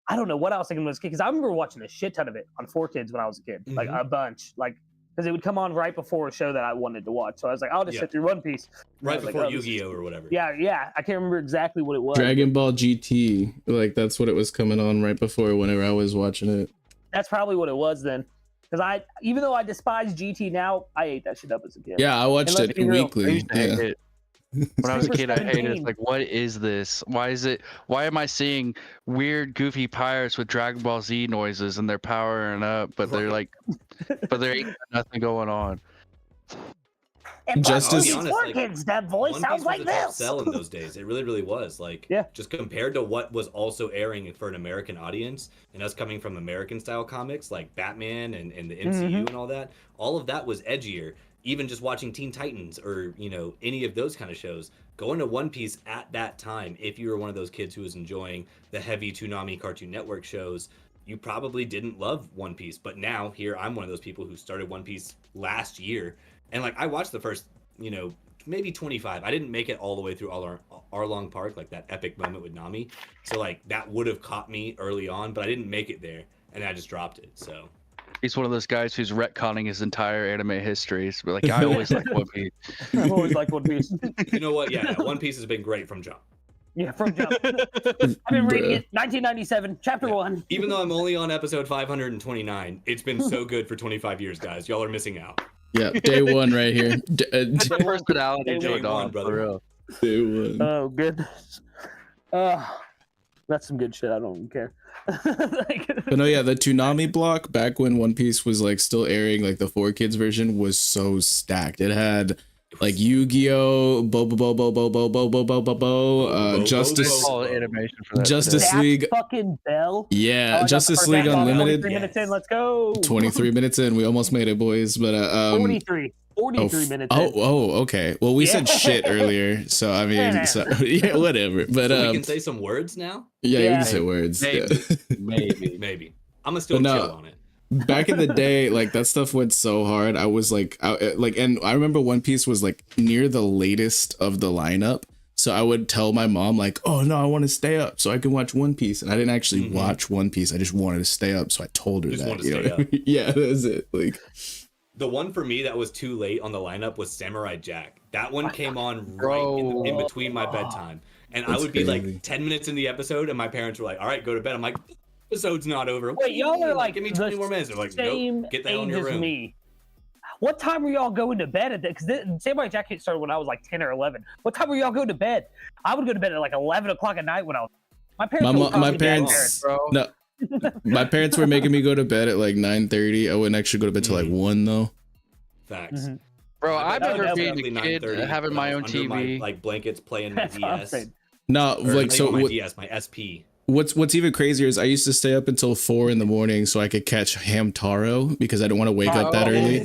I don't know what I was thinking when I was a kid because I remember watching a shit ton of it on 4Kids when I was a kid, like a bunch, like because it would come on right before a show that I wanted to watch. So I was like, I'll just sit through One Piece. Right before like, Yu-Gi-Oh or whatever. Yeah. I can't remember exactly what it was. Dragon Ball GT, like that's what it was coming on right before whenever I was watching it. That's probably what it was then. Because even though I despise GT now, I ate that shit up as a kid. Yeah, I watched it weekly. When I was a kid, I hated it. It's like, what is this? Why am I seeing weird, goofy pirates with Dragon Ball Z noises and they're powering up, but they're like, but there ain't nothing going on. Justice. Kids, that voice sounds like this. Sell in those days, it really, really was. Like, just compared to what was also airing for an American audience, and us coming from American style comics like Batman and the MCU and all of that was edgier. Even just watching Teen Titans or, you know, any of those kind of shows, going to One Piece at that time, if you were one of those kids who was enjoying the heavy Toonami Cartoon Network shows, you probably didn't love One Piece. But now, here, I'm one of those people who started One Piece last year. And, like, I watched the first, you know, maybe 25. I didn't make it all the way through Arlong Park, like that epic moment with Nami. So, like, that would have caught me early on, but I didn't make it there. And I just dropped it, so... He's one of those guys who's retconning his entire anime history. So like, I always like One Piece. I've always liked One Piece. You know what? Yeah, One Piece has been great from jump. Yeah, from jump. I've been reading it. 1997, chapter 1. Even though I'm only on episode 529, it's been so good for 25 years, guys. Y'all are missing out. Yeah, day one right here. That's my personality. Day one, brother. Day one. Oh, goodness. That's some good shit. I don't even care. But no, yeah, the Toonami block back when One Piece was like still airing, like the 4Kids version was so stacked. It had like Yu-Gi-Oh, Justice League, fucking Bell. Yeah, Justice League Unlimited. 23 minutes in, let's go. 23 minutes in, we almost made it, boys. But 43 minutes in. Okay. Well, we said shit earlier, so I mean, yeah, whatever. But so we can say some words now. Yeah, we can say words. Maybe. I'm gonna still chill on it. Back in the day, like that stuff went so hard. I was like, and I remember One Piece was like near the latest of the lineup. So I would tell my mom like, oh no, I want to stay up so I can watch One Piece. And I didn't actually watch One Piece. I just wanted to stay up. So I told her that. You know what I mean? Yeah, that's it. Like. The one for me that was too late on the lineup was Samurai Jack. That one came on right in between my bedtime. And I would be like 10 minutes in the episode and my parents were like, all right, go to bed. I'm like, episode's not over. Wait, y'all are like, give me 20 more minutes. They're like, nope, get that on your room. Me. What time were y'all going to bed at that? Because Samurai Jack started when I was like 10 or 11. What time were y'all going to bed? I would go to bed at like 11 o'clock at night when I was. My parents. No. My parents were making me go to bed at like 9:30. I wouldn't actually go to bed till like 1 though. Facts. Bro, I remember being a kid having my own TV. My, like blankets playing my DS. No, like so my DS, my SP. What's even crazier is I used to stay up until 4 a.m. so I could catch Hamtaro because I didn't want to wake up that early.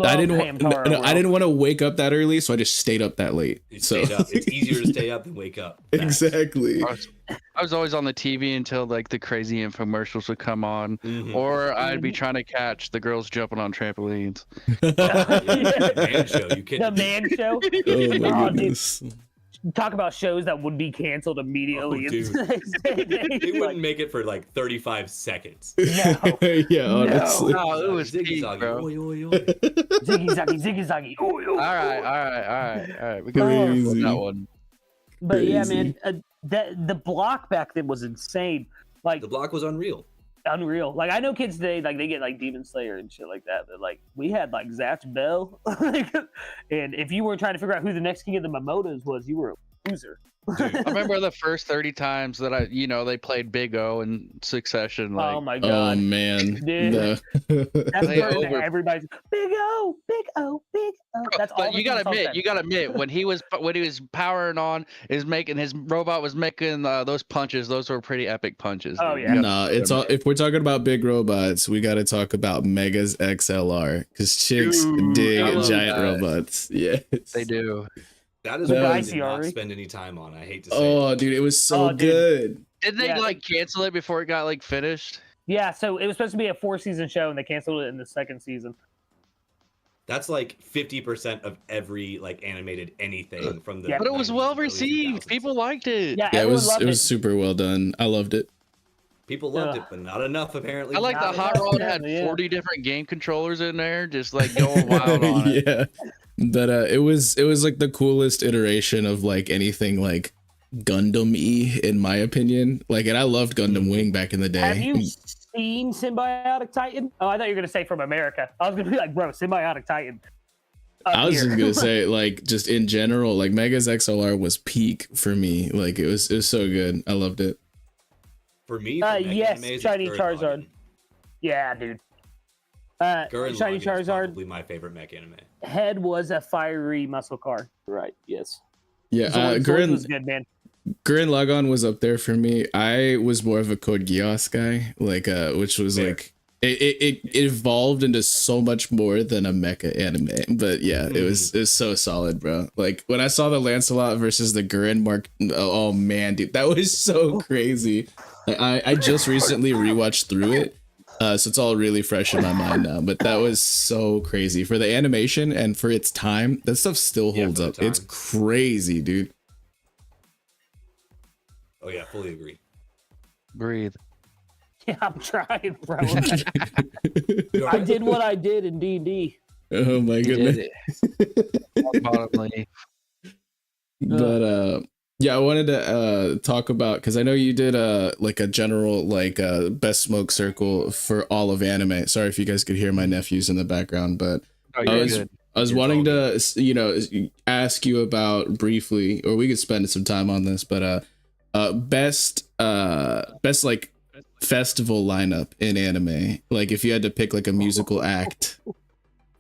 I didn't want to wake up that early, so I just stayed up that late. It's easier to stay up than wake up. Exactly. I was always on the TV until like the crazy infomercials would come on, or I'd be trying to catch the girls jumping on trampolines. The man show, you kidding? The man show. Oh my goodness. Talk about shows that would be canceled immediately. They wouldn't make it for like 35 seconds. Yeah, honestly. No, it was Ziggy deep, bro. Ziggy zaggy. All right. We got that one. But crazy. Yeah, man, the block back then was insane. Like the block was unreal. Like I know kids today, like they get like Demon Slayer and shit like that, but like we had like Zatch Bell, and if you weren't trying to figure out who the next king of the Mamotas was, you were a loser. I remember the first 30 times that they played Big O in succession. Like, oh my god! Oh man, dude, that's everybody's Big O, Big O, Big O. That's all. But you gotta admit, when he was powering on, his robot was making those punches. Those were pretty epic punches. Oh yeah. Nah, it's all. If we're talking about big robots, we got to talk about Mega's XLR because chicks dig giant robots. Yes, they do. That is what I did not spend any time on. I hate to say. Oh, dude, it was so good. Did they like cancel it before it got like finished? Yeah, so it was supposed to be a 4-season show, and they canceled it in the 2nd season. That's like 50% of every like animated anything from the. But it was 90s, well early received. 2000s. People liked it. Yeah, Yeah, it everyone was loved super well done. I loved it. People loved it, but not enough apparently. I like the Not hot enough, rod had yeah. 40 different game controllers in there, just like going wild on it. Yeah, but it was like the coolest iteration of like anything like Gundam-y in my opinion. Like, and I loved Gundam Wing back in the day. Have you seen Symbiotic Titan? Oh, I thought you were gonna say from America. I was gonna be like, bro, Symbiotic Titan. I was just gonna say, like, just in general, like Mega's XLR was peak for me. Like, it was so good. I loved it. For me, yes, animes, Shiny it's Charizard. Gurren Lagann. Yeah, dude. Gurren Shiny Lagann is Charizard probably my favorite mech anime. head was a fiery muscle car. Right. Yes. Yeah, Sword was good, man. Gurren Lagann was up there for me. I was more of a Code Geass guy, like which was Fair. like it evolved into so much more than a mecha anime. But yeah, it was so solid, bro. Like when I saw the Lancelot versus the Gurren Mark, oh man, dude, that was so crazy. Like, I just recently rewatched through it. So it's all really fresh in my mind now, but that was so crazy for the animation and for its time. That stuff still holds up. It's crazy, dude. Oh yeah, fully agree. Breathe. Yeah, I'm trying, bro. I did what I did in D&D. Oh my goodness. Bottomly. But yeah, I wanted to talk about, because I know you did like a general like best smoke circle for all of anime. Sorry if you guys could hear my nephews in the background, but I was wanting to, you know, ask you about briefly, or we could spend some time on this, but best like festival lineup in anime. Like if you had to pick like a musical act,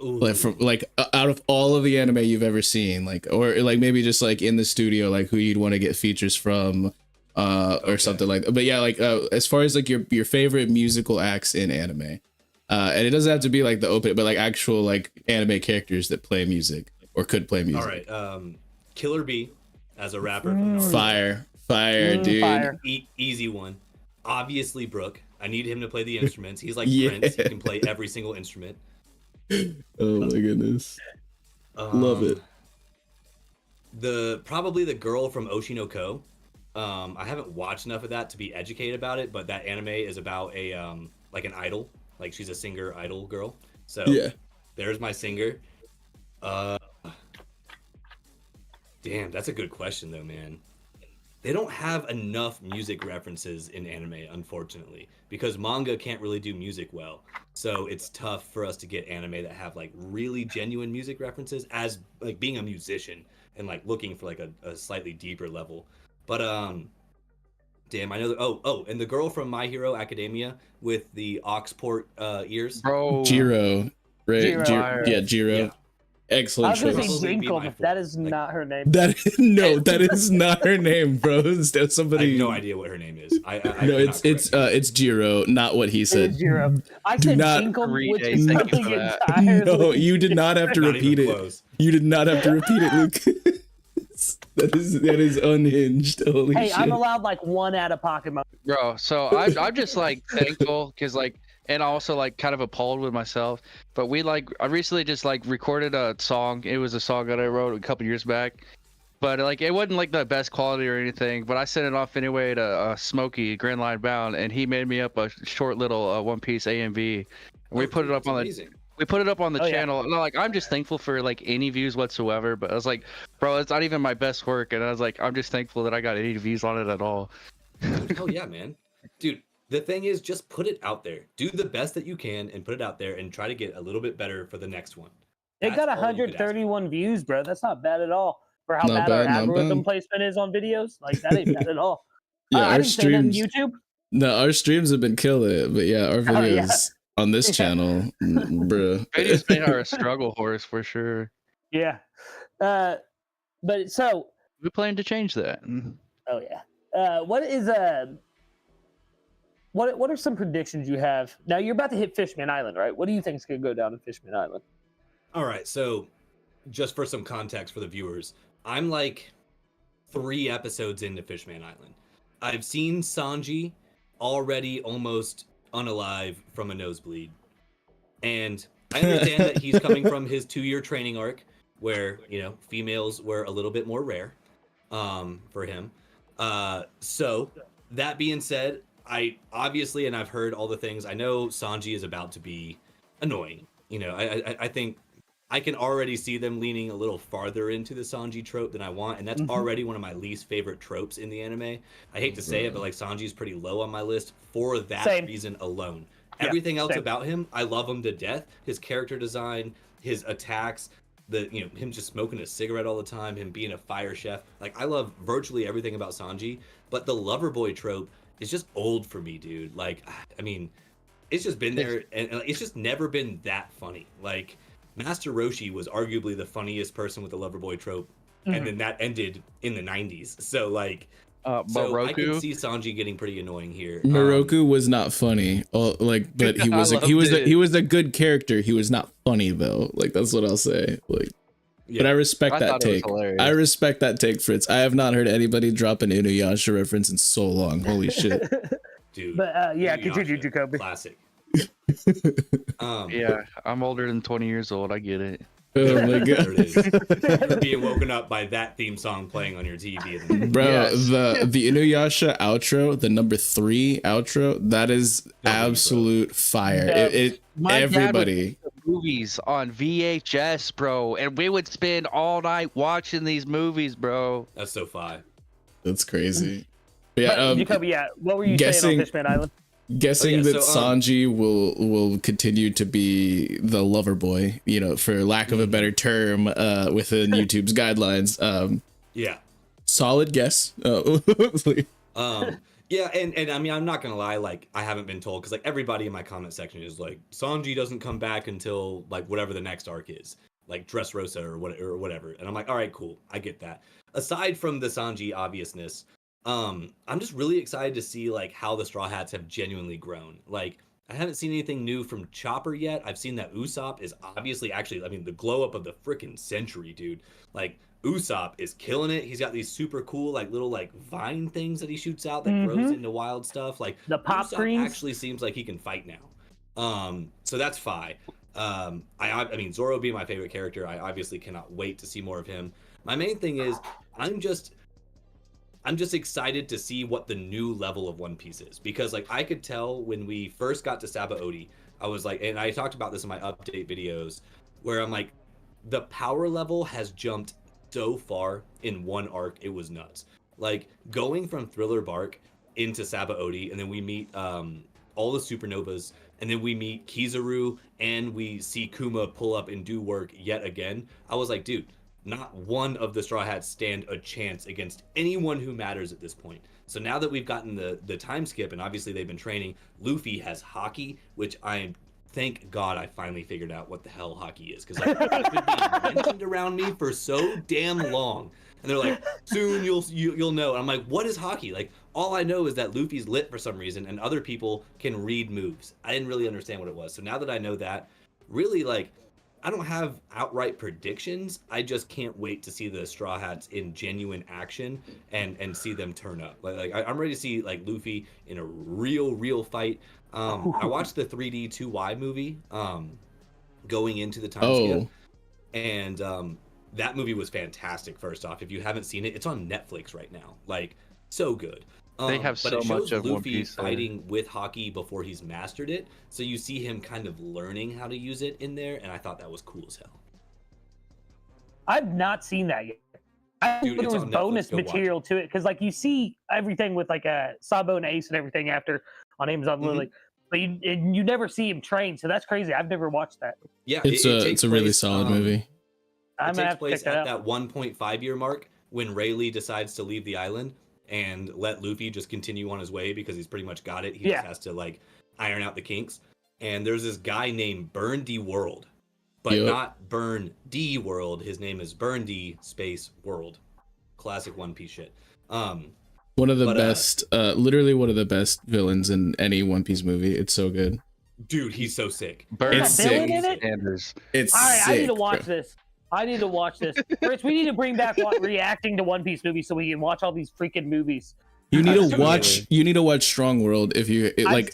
like from like out of all of the anime you've ever seen, like, or like maybe just like in the studio, like who you'd want to get features from, or something like that. But yeah, like as far as like your favorite musical acts in anime, and it doesn't have to be like the open, but like actual like anime characters that play music or could play music. All right, Killer Bee as a rapper from Naruto. Fire, dude. Fire. Easy one. Obviously Brook. I need him to play the instruments. He's like Yeah. Prince. He can play every single instrument. Oh my goodness. Love it. Probably the girl from Oshinoko. I haven't watched enough of that to be educated about it, but that anime is about a like an idol. Like she's a singer idol girl. So Yeah. there's my singer. Damn, that's a good question though, man. They don't have enough music references in anime, unfortunately, because manga can't really do music well. So it's tough for us to get anime that have like really genuine music references as like being a musician and like looking for like a slightly deeper level. But damn, I know and the girl from My Hero Academia with the Oxport ears. Bro. Jiro, right? Jiro. Jiro. Yeah. Excellent I was gonna choice. say Probably be Jinkle, my but that fourth. is Like, not her name. That is not her name, bro. That's somebody. I have no idea what her name is. I No, it's Jiro, not what he said. Jiro. I Do said not- Jinkle, which Thank is you something for that. entirely. No, you did not have to Not repeat even it. close. You did not have to repeat it, Luke. that is unhinged. Holy Hey, shit. I'm allowed like one out of pocket moment. Bro, so I'm just like thankful because like, and also like kind of appalled with myself. But I recently just like recorded a song. It was a song that I wrote a couple years back, but like it wasn't like the best quality or anything. But I sent it off anyway to Smokey Grand Line Bound, and he made me up a short little One Piece AMV. And we put it up on the Oh, yeah. channel. And I'm just thankful for like any views whatsoever. But I was like, bro, it's not even my best work, and I was like, I'm just thankful that I got any views on it at all. Hell yeah, man. Dude, the thing is, just put it out there. Do the best that you can and put it out there and try to get a little bit better for the next one. It got That's all you could ask 131 views, bro. That's not bad at all for how Not bad our bad, not algorithm bad. placement is on videos. Like that ain't bad at all. Yeah, I our didn't say that on streams. YouTube. No, our streams have been killing it, but yeah, our Oh, yeah. videos on this channel, bruh. Videos made her a struggle horse for sure. Yeah. But so, We plan to change that. oh yeah. What is what are some predictions you have? Now you're about to hit Fishman Island, right? What do you think is going to go down in Fishman Island? All right, so just for some context for the viewers, I'm like 3 episodes into Fishman Island. I've seen Sanji already almost unalive from a nosebleed. And I understand that he's coming from his 2-year training arc where, you know, females were a little bit more rare for him. So that being said, I obviously, and I've heard all the things, I know Sanji is about to be annoying. You know, I think I can already see them leaning a little farther into the Sanji trope than I want, and that's already one of my least favorite tropes in the anime. I hate to say it, but like Sanji's pretty low on my list for that reason alone. Everything else about him, I love him to death. His character design, his attacks, him just smoking a cigarette all the time, him being a fire chef. Like, I love virtually everything about Sanji, but the lover boy trope is just old for me, dude. Like, I mean, it's just been there, and it's just never been that funny. Like, Master Roshi was arguably the funniest person with the lover boy trope, and then that ended in the 90s. So, like, so I can see Sanji getting pretty annoying here. Moroku was not funny, but he was a good character. He was not funny though. Like, that's what I'll say. Like, but I respect that take. I respect that take, Fritz. I have not heard anybody drop an Inuyasha reference in so long. Holy shit, dude. But yeah, continue, Jacoby. Classic. Yeah, I'm older than 20 years old. I get it. Oh my god! There it is. You're being woken up by that theme song playing on your TV. Bro, the Inuyasha outro, the number 3 outro, that is absolute fire. Everybody. Dad would movies on VHS, bro, and we would spend all night watching these movies, bro. That's so fire. That's crazy. But yeah, Jacoby, what were you saying on Fishman Island? Guessing that Sanji will continue to be the lover boy, you know, for lack of a better term, within YouTube's guidelines. Yeah. Solid guess. Yeah, and I mean, I'm not gonna lie, like, I haven't been told, because like everybody in my comment section is like, Sanji doesn't come back until like whatever the next arc is, like Dressrosa or whatever. And I'm like, all right, cool, I get that. Aside from the Sanji obviousness, I'm just really excited to see like how the Straw Hats have genuinely grown. Like, I haven't seen anything new from Chopper yet. I've seen that Usopp is obviously actually, I mean, the glow up of the freaking century, dude. Like, Usopp is killing it. He's got these super cool like little like vine things that he shoots out that grows into wild stuff. Like, the pop Usopp greens actually seems like he can fight now. So that's fine. I mean, Zoro being my favorite character, I obviously cannot wait to see more of him. My main thing is I'm just excited to see what the new level of One Piece is, because like I could tell when we first got to Sabaody, I was like, and I talked about this in my update videos, where I'm like, the power level has jumped so far in one arc, it was nuts. Like, going from Thriller Bark into Sabaody, and then we meet all the supernovas, and then we meet Kizaru, and we see Kuma pull up and do work yet again. I was like, dude, not one of the Straw Hats stand a chance against anyone who matters at this point. So now that we've gotten the time skip, and obviously they've been training, Luffy has Haki, which thank God I finally figured out what the hell Haki is, because like, it's been being mentioned around me for so damn long. And they're like, soon you'll know. And I'm like, what is Haki? Like, all I know is that Luffy's lit for some reason, and other people can read moves. I didn't really understand what it was. So now that I know that, really, like, I don't have outright predictions. I just can't wait to see the Straw Hats in genuine action and see them turn up. Like I'm ready to see like Luffy in a real fight. I watched the 3D 2Y movie going into the time skip, and that movie was fantastic. First off, if you haven't seen it, it's on Netflix right now. Like, so good. They have so much of Luffy One Piece fighting with Haki before he's mastered it, so you see him kind of learning how to use it in there, and I thought that was cool as hell. I've not seen that yet. I think there was bonus material to it, because like you see everything with like Sabo and Ace and everything after on Amazon Lily, but you never see him train, so that's crazy. I've never watched that. Yeah, it's a really solid movie. I'm it takes place at that 1.5 year mark when Rayleigh decides to leave the island and let Luffy just continue on his way because he's pretty much got it. He just has to like iron out the kinks. And there's this guy named Burn D World, but not Burn D World. His name is Burn D Space World. Classic One Piece shit. One of the best, literally one of the best villains in any One Piece movie. It's so good. Dude, he's so sick. It's sick. It's all right, sick, I need to watch this. I need to watch this. Rich, we need to bring back reacting to One Piece movies so we can watch all these freaking movies. You need to watch. You need to watch Strong World if you like.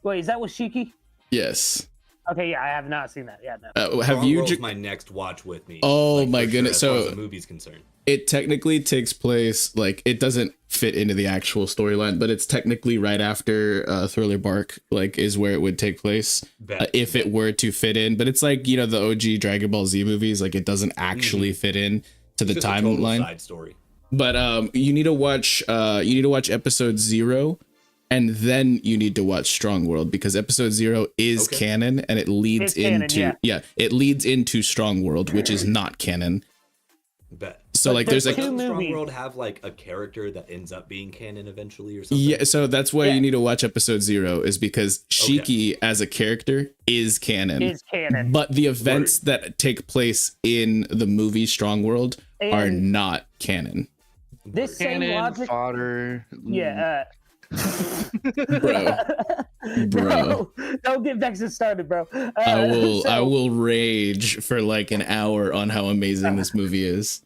Wait, is that with Shiki? Yes. Okay, yeah, I have not seen that. Yeah, no. Have you? My next watch with me. Oh like, my Sure, goodness! as far as So the movie's concerned, it technically takes place like it doesn't fit into the actual storyline, but it's technically right after Thriller Bark, like is where it would take place if it were to fit in. But it's like, you know, the OG Dragon Ball Z movies, like it doesn't actually fit in to the timeline. Side story. But you need to watch episode 0. And then you need to watch Strong World, because episode 0 is canon, and it leads into it leads into Strong World, which is not canon. Bet. So like there's like Strong World have like a character that ends up being canon eventually or something. Yeah, so that's why you need to watch episode 0, is because Shiki as a character is canon. But the events that take place in the movie Strong World are not canon. This same logic fodder. Yeah. Bro, don't get vexyz started, bro. I will rage for like an hour on how amazing this movie is.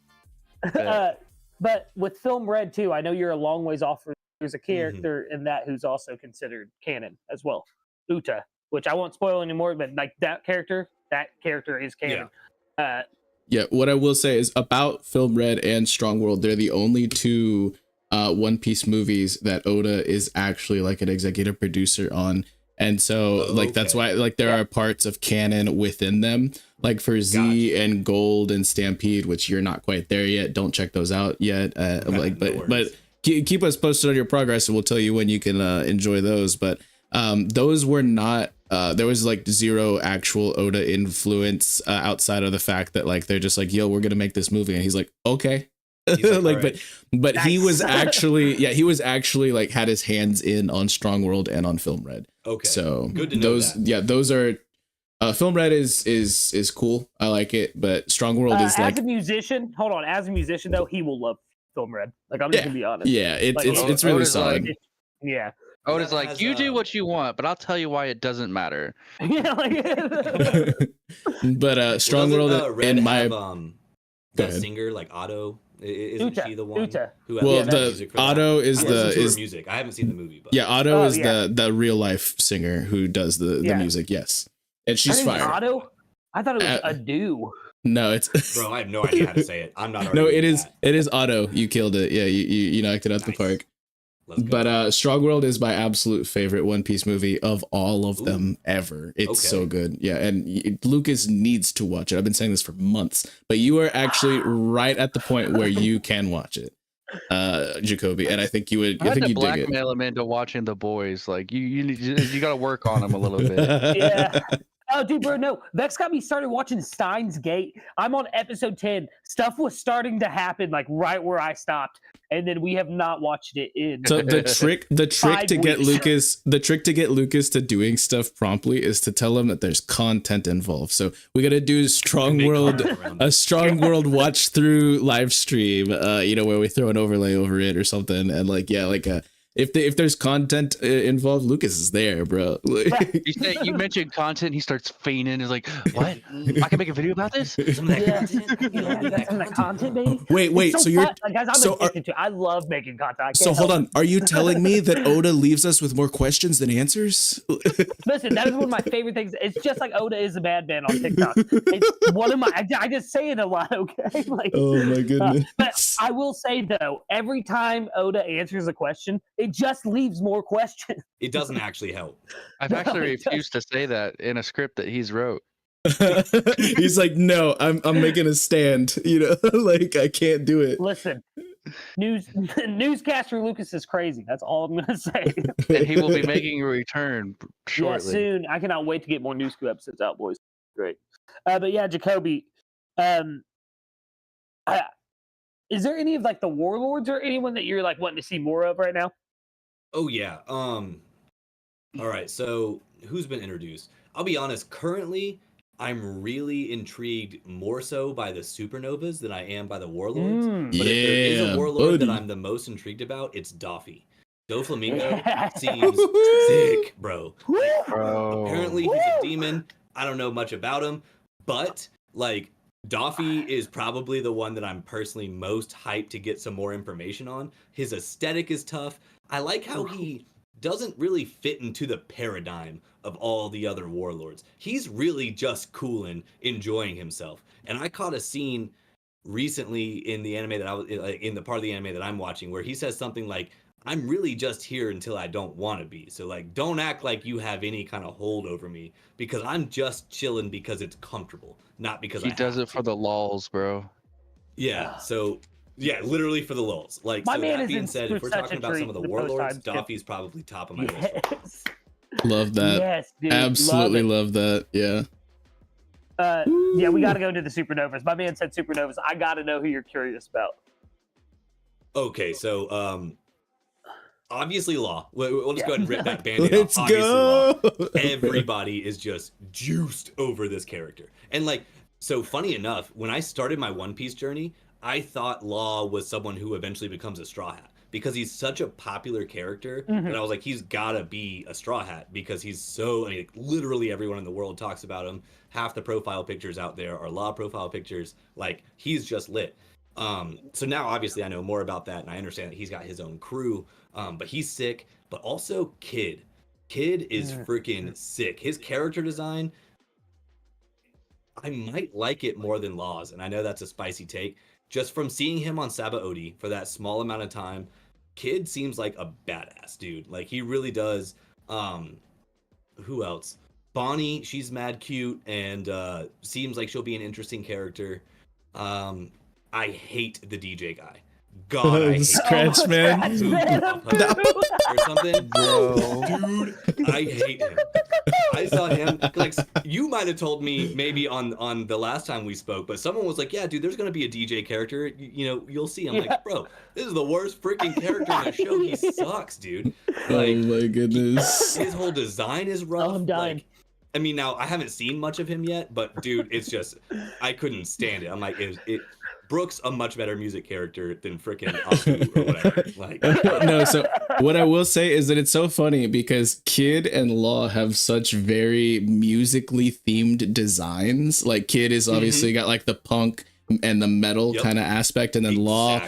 But with Film Red too, I know you're a long ways off. There's a character in that who's also considered canon as well, Uta, which I won't spoil anymore. But like that character is canon. Yeah, what I will say is about Film Red and Strong World, they're the only two One Piece movies that Oda is actually like an executive producer on. And so that's why like there are parts of canon within them, like for Z and Gold and Stampede, which you're not quite there yet. Don't check those out yet. But keep us posted on your progress, and we'll tell you when you can enjoy those. But those were not there was like zero actual Oda influence outside of the fact that like they're just like, yo, we're gonna make this movie, and he's like, okay. Like, but nice. he was actually like had his hands in on Strong World and on Film Red. Okay, so good to know that. Those are Film Red is cool. I like it, but Strong World is like, as a musician. Hold on, as a musician though, he will love Film Red. Like I'm just gonna be honest. Yeah, it's really solid. Yeah. Oda's like, you do what you want, but I'll tell you why it doesn't matter. Yeah, but Strong World in my that singer like Otto. Isn't she the one who has the Otto is music? I haven't seen the movie, but Otto is the real life singer who does the music. Yes, and she's fire. Otto? I thought it was Ado. No, it's bro. I have no idea how to say it. I'm not. No, it is Otto. You killed it. Yeah, you knocked it out the park. But Strong World is my absolute favorite One Piece movie of all of them ever. It's so good. Yeah, and Lucas needs to watch it. I've been saying this for months, but you are actually right at the point where you can watch it, Jacoby, and I think you would. I think you dig it. Blackmail him into watching The Boys. Like you got to work on him a little bit. Yeah. Oh, dude, bro, no. Vex got me started watching Steins Gate. I'm on episode 10. Stuff was starting to happen, like right where I stopped, and then we have not watched it in. So the trick to get Lucas to doing stuff promptly is to tell him that there's content involved. So we got to do a Strong World watch through live stream, where we throw an overlay over it or something, and if there's content involved, Lucas is there, bro. You mentioned content, he starts fainting. He's like, "What? I can make a video about this?" Some of that content, baby. Wait. So you're guys? I'm addicted to. I love making content. So hold on. Are you telling me that Oda leaves us with more questions than answers? Listen, that is one of my favorite things. It's just like Oda is a madman on TikTok. It's one of my. I just say it a lot. Okay. Oh my goodness. But I will say though, every time Oda answers a question, it just leaves more questions. It doesn't actually help. I've actually refused to say that in a script that he's wrote. He's like, no, I'm making a stand. I can't do it. Listen, newscaster Lucas is crazy. That's all I'm gonna say. And he will be making a return shortly. Yeah, soon. I cannot wait to get more News Scoop episodes out, boys. Great. But yeah, Jacoby. Is there any of the warlords or anyone that you're wanting to see more of right now? Oh yeah. All right. So who's been introduced? I'll be honest. Currently, I'm really intrigued more so by the supernovas than I am by the warlords. But if there is a warlord that I'm the most intrigued about, it's Doffy. Doflamingo seems sick, bro. Apparently he's a demon. I don't know much about him, but Doffy is probably the one that I'm personally most hyped to get some more information on. His aesthetic is tough. I like how he doesn't really fit into the paradigm of all the other warlords. He's really just cool and enjoying himself. And I caught a scene recently in the anime that I was in the part of the anime that I'm watching where he says something like, I'm really just here until I don't want to be. So like, don't act like you have any kind of hold over me, because I'm just chilling because it's comfortable, not because he does it for the lulls, bro. Yeah. So yeah, literally for the lulls. Like, My so man that is being in said, if we're such talking a about treat some of the the warlords, post-time Doffy's probably top of my list. Yes. Love that. Yes, dude. Absolutely love love that. Yeah. yeah, we got to go to the supernovas. My man said supernovas. I got to know who you're curious about. Okay, so obviously Law. We'll just go ahead and rip that band-aid Let's off. Obviously Law. go. Everybody is just juiced over this character. And like, so funny enough, when I started my One Piece journey, I thought Law was someone who eventually becomes a Straw Hat, because he's such a popular character that I was like, he's gotta be a Straw Hat, because he's so, I mean, literally everyone in the world talks about him. Half the profile pictures out there are Law profile pictures. Like, he's just lit. So now obviously I know more about that, and I understand that he's got his own crew, but he's sick. But also Kid is freaking sick. His character design, I might like it more than Law's, and I know that's a spicy take. Just from seeing him on Sabaody for that small amount of time, Kid seems like a badass dude. Like, he really does. Who else? Bonnie, she's mad cute and seems like she'll be an interesting character. I hate the DJ guy. God, I hate Scratch him. man. Or something. Bro. Dude, I hate him. I saw him, like, you might have told me maybe on the last time we spoke, but someone was like, yeah, dude, there's gonna be a DJ character, you know, you'll see. I'm like, bro, this is the worst freaking character in the show. He sucks, dude. Like, Oh my goodness. his whole design is rough. I'm dying. Like, I mean, now I haven't seen much of him yet, but dude, it's just, I couldn't stand it. I'm like, Brooks a much better music character than freaking Aku or whatever. Like, No, so what I will say is that it's so funny because Kid and Law have such very musically themed designs. Like, Kid is obviously got like the punk and the metal kind of aspect, and then Law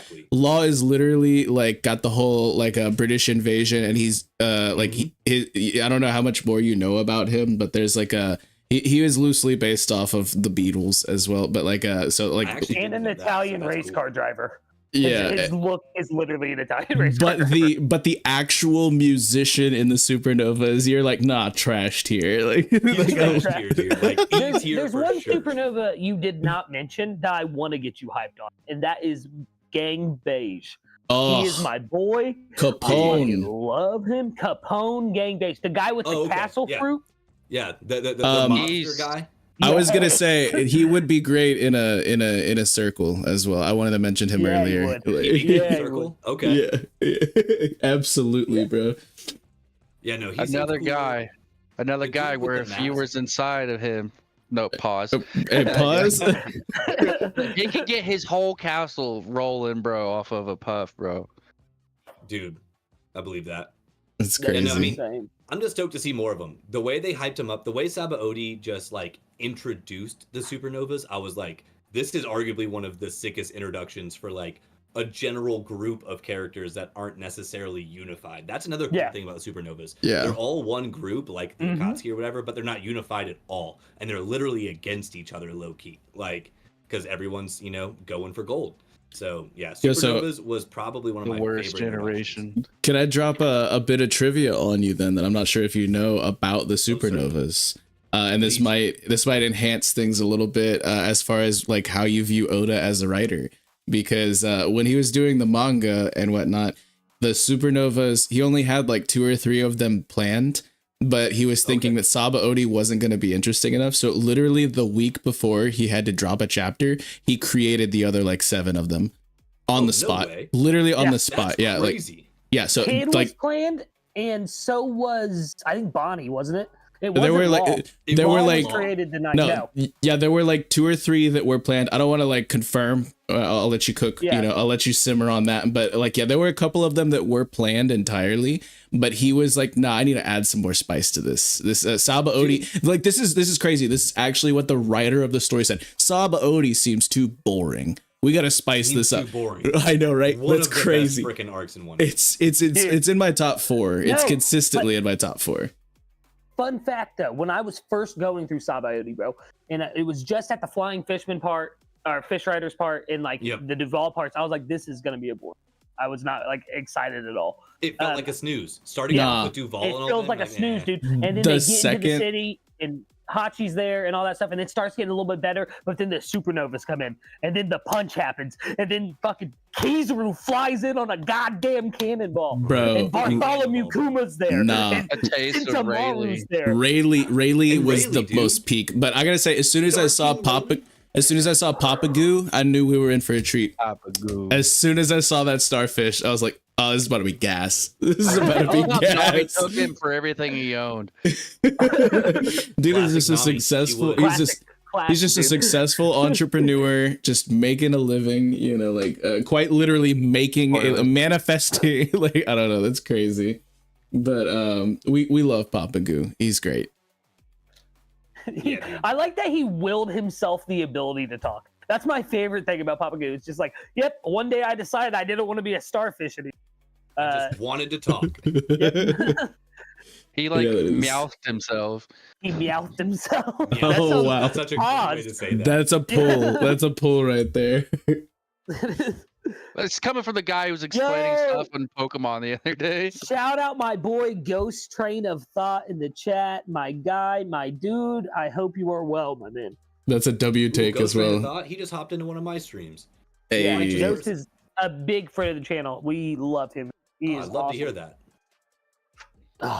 is literally like got the whole like a British invasion, and he's like I don't know how much more you know about him, but there's like a he was loosely based off of the Beatles as well, but like so like and an Italian race car driver. Yeah, his look is literally an Italian race car driver. But the actual musician in the Supernovas, you're like, nah, trashed here. Like, trashed here, dude. Like, there's one Supernova you did not mention that I want to get you hyped on, and that is Gang Beige. Oh, he is my boy. Capone. I love him. Capone, Gang Beige, the guy with the castle fruit. Yeah, the monster guy. I was gonna say he would be great in a circle as well. I wanted to mention him earlier. Circle? Okay. Yeah. Absolutely, bro. Yeah, no, he's another guy where if you was inside of him. No, pause. Hey, pause. He could get his whole castle rolling, bro, off of a puff, bro. Dude, I believe that. That's crazy. And, I mean, I'm just stoked to see more of them. The way they hyped him up, the way Sabaody just like introduced the Supernovas, I was like, this is arguably one of the sickest introductions for like a general group of characters that aren't necessarily unified. That's another cool thing about the Supernovas. Yeah. They're all one group, like the Akatsuki or whatever, but they're not unified at all. And they're literally against each other low key. Like, because everyone's, you know, going for gold. So yeah, Supernovas was probably one of my worst favorite generation. Can I drop a bit of trivia on you then that I'm not sure if you know about the Supernovas? And this might enhance things a little bit as far as like how you view Oda as a writer, because when he was doing the manga and whatnot, the Supernovas, he only had like 2 or 3 of them planned, but he was thinking that Sabaody wasn't going to be interesting enough. So literally the week before he had to drop a chapter, he created the other like 7 of them on the spot, literally on the spot. That's crazy. Like, yeah. So Kid like was planned, and so was, I think, Bonnie, wasn't it? There were like created the night. No. Yeah, there were like 2 or 3 that were planned. I don't want to like confirm. I'll let you cook. You know, I'll let you simmer on that. But like, yeah, there were a couple of them that were planned entirely. But he was like, nah, I need to add some more spice to this. This Sabaody, like this is crazy. This is actually what the writer of the story said. Sabaody seems too boring. we gotta spice this up. Boring. I know, right? One That's of the crazy. best freaking arcs in one. It's in my top 4. It's consistently in my top 4. Fun fact though, when I was first going through Sabaody, bro, and it was just at the Flying Fishman part or Fish Riders part and like the Duval parts, I was like, this is gonna be a bore. I was not like excited at all. It felt like a snooze. Starting out with Duval and all that. It feels like a snooze, dude. And then they get into the city and Hachi's there and all that stuff, and it starts getting a little bit better, but then the supernovas come in, and then the punch happens, and then fucking Kizaru flies in on a goddamn cannonball. Bro. And Bartholomew Kuma's there. Nah. And A taste of Rayleigh. there. Rayleigh was the dude. most peak. But I gotta say, as soon as I saw Papa Goo, I knew we were in for a treat. Papa Goo. As soon as I saw that starfish, I was like, oh, this is about to be gas. This is about to be gas. He took him for everything he owned. Dude is just a successful. He's just a successful entrepreneur, just making a living. You know, like quite literally making a manifesting. Like I don't know, that's crazy. But we love Papa Goo. He's great. I like that he willed himself the ability to talk. That's my favorite thing about Papa Goo. It's just like, yep, one day I decided I didn't want to be a starfish anymore. I just wanted to talk. He like meowthed himself. He meowthed himself. Yeah, Oh wow, that's such a good way to say that. That's a pull. That's a pull right there. It's coming from the guy who was explaining stuff on Pokemon the other day. Shout out my boy Ghost Train of Thought in the chat. My guy, my dude. I hope you are well, my man. That's a W take as well. He just hopped into one of my streams. Hey. Yeah, Ghost is a big friend of the channel. We love him. I'd love to hear that.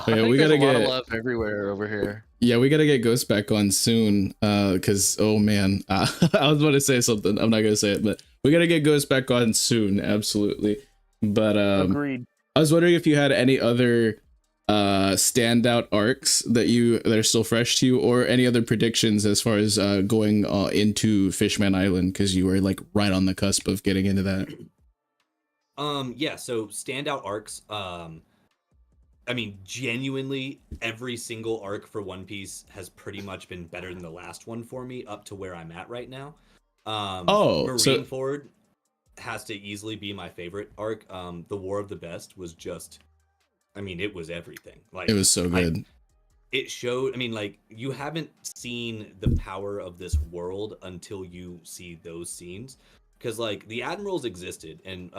Yeah, we gotta get a lot of love everywhere over here. Yeah, we gotta get Ghost back on soon. Cause oh man, I was about to say something. I'm not gonna say it, but we gotta get Ghost back on soon. Absolutely. But agreed. I was wondering if you had any other standout arcs that are still fresh to you, or any other predictions as far as going into Fishman Island, because you were like right on the cusp of getting into that. Yeah, so standout arcs. I mean, genuinely, every single arc for One Piece has pretty much been better than the last one for me, up to where I'm at right now. Marineford has to easily be my favorite arc. The War of the Best was just, I mean, it was everything. Like, it was so good. It showed, I mean, like, you haven't seen the power of this world until you see those scenes. Because, like, the Admirals existed, and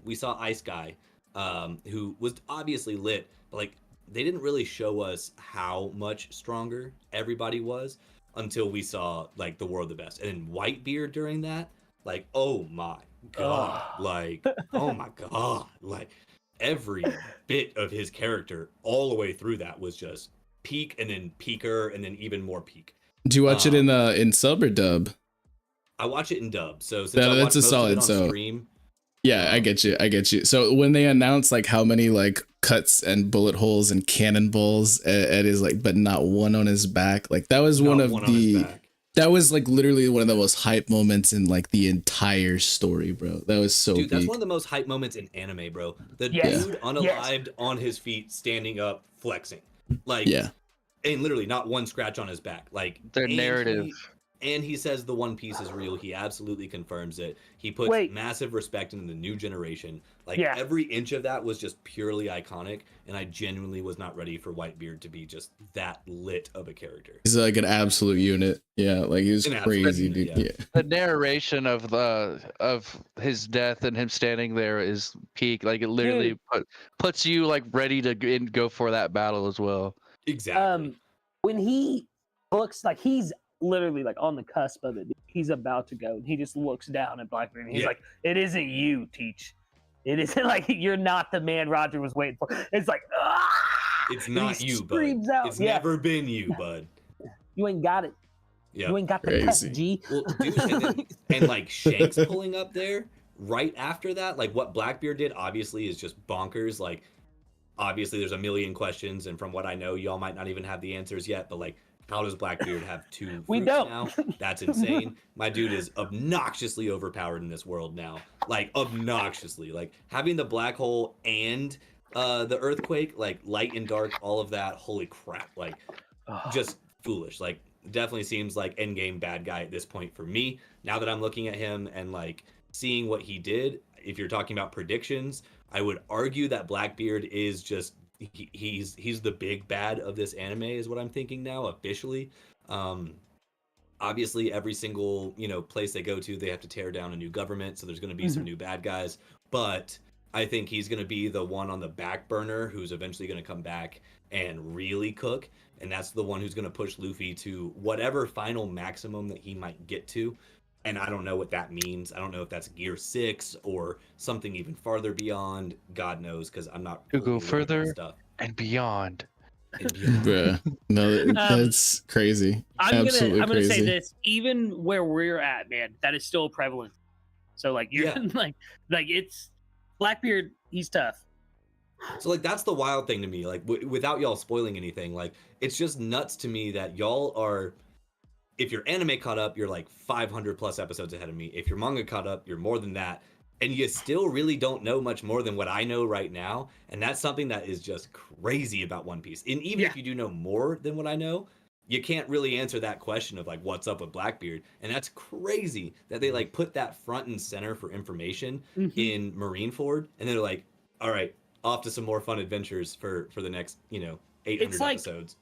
we saw Ice Guy, who was obviously lit, but, like, they didn't really show us how much stronger everybody was until we saw, like, the War of the Best. And then Whitebeard during that, like, oh my god, like, oh my god, like, every bit of his character all the way through that was just peak, and then peaker, and then even more peak. Do you watch it in sub or dub? I watch it in dub, so since that's a solid. So stream, yeah, I get you. So when they announce like how many like cuts and bullet holes and cannonballs at his like, but not one on his back, like that was that was like literally one of the most hype moments in like the entire story, bro. That was so dude, that's big. one of the most hype moments in anime, bro. The dude unalived on his feet, standing up, flexing, like, and literally not one scratch on his back, like their narrative. And he says the One Piece is real. He absolutely confirms it. He puts massive respect into the new generation. Like, every inch of that was just purely iconic, and I genuinely was not ready for Whitebeard to be just that lit of a character. He's like an absolute unit. Yeah, like he was crazy, dude. Yeah. The narration of his death and him standing there is peak. Like, it literally puts you like ready to go for that battle as well. Exactly. When he looks like he's literally like on the cusp of it, he's about to go, and he just looks down at Blackbeard, and he's like, "It isn't you, Teach. It isn't like you're not the man Roger was waiting for." It's like, it's not you, bud. Out. It's never been you, bud. You ain't got it. Yeah, you ain't got the cut, G. Well, dude, and like Shanks pulling up there right after that, like what Blackbeard did, obviously is just bonkers. Like, obviously, there's a million questions, and from what I know, y'all might not even have the answers yet, but like, how does Blackbeard have two fruits now? That's insane. My dude is obnoxiously overpowered in this world now. Like, obnoxiously. Like, having the black hole and the earthquake, like, light and dark, all of that, holy crap. Like, just foolish. Like, definitely seems like endgame bad guy at this point for me. Now that I'm looking at him and, like, seeing what he did, if you're talking about predictions, I would argue that Blackbeard is just he's the big bad of this anime, is what I'm thinking now officially. Obviously, every single place they go to, they have to tear down a new government, so there's going to be some new bad guys. But I think he's going to be the one on the back burner who's eventually going to come back and really cook, and that's the one who's going to push Luffy to whatever final maximum that he might get to. And I don't know what that means. I don't know if that's Gear 6 or something even farther beyond. God knows, because I'm not to go further and beyond. Bruh. No, that's crazy. I'm gonna say this. Even where we're at, man, that is still prevalent. So like you're like it's Blackbeard. He's tough. So like that's the wild thing to me. Like without y'all spoiling anything, like it's just nuts to me that y'all are. If you're anime caught up, you're like 500 plus episodes ahead of me. If you're manga caught up, you're more than that. And you still really don't know much more than what I know right now. And that's something that is just crazy about One Piece. And even if you do know more than what I know, you can't really answer that question of like, what's up with Blackbeard? And that's crazy that they like put that front and center for information in Marineford. And they're like, all right, off to some more fun adventures for the next, 800 episodes.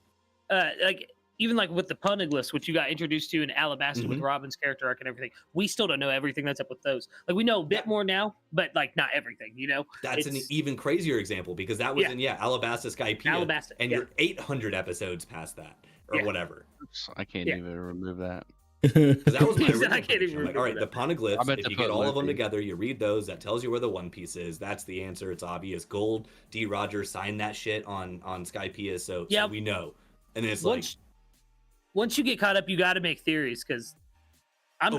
Like, even like with the Poneglyphs, which you got introduced to in Alabasta with Robin's character arc and everything, we still don't know everything that's up with those. Like we know a bit more now, but like not everything, That's an even crazier example because that was in Alabasta Skypiea, and you're 800 episodes past that or whatever. I can't even remove that. Because that was my original all right, the Poneglyphs, if you get all of them together, you read those, that tells you where the One Piece is. That's the answer. It's obvious. Gold, D. Rogers signed that shit on Skypiea, so we know. And then it's once you get caught up, you got to make theories because I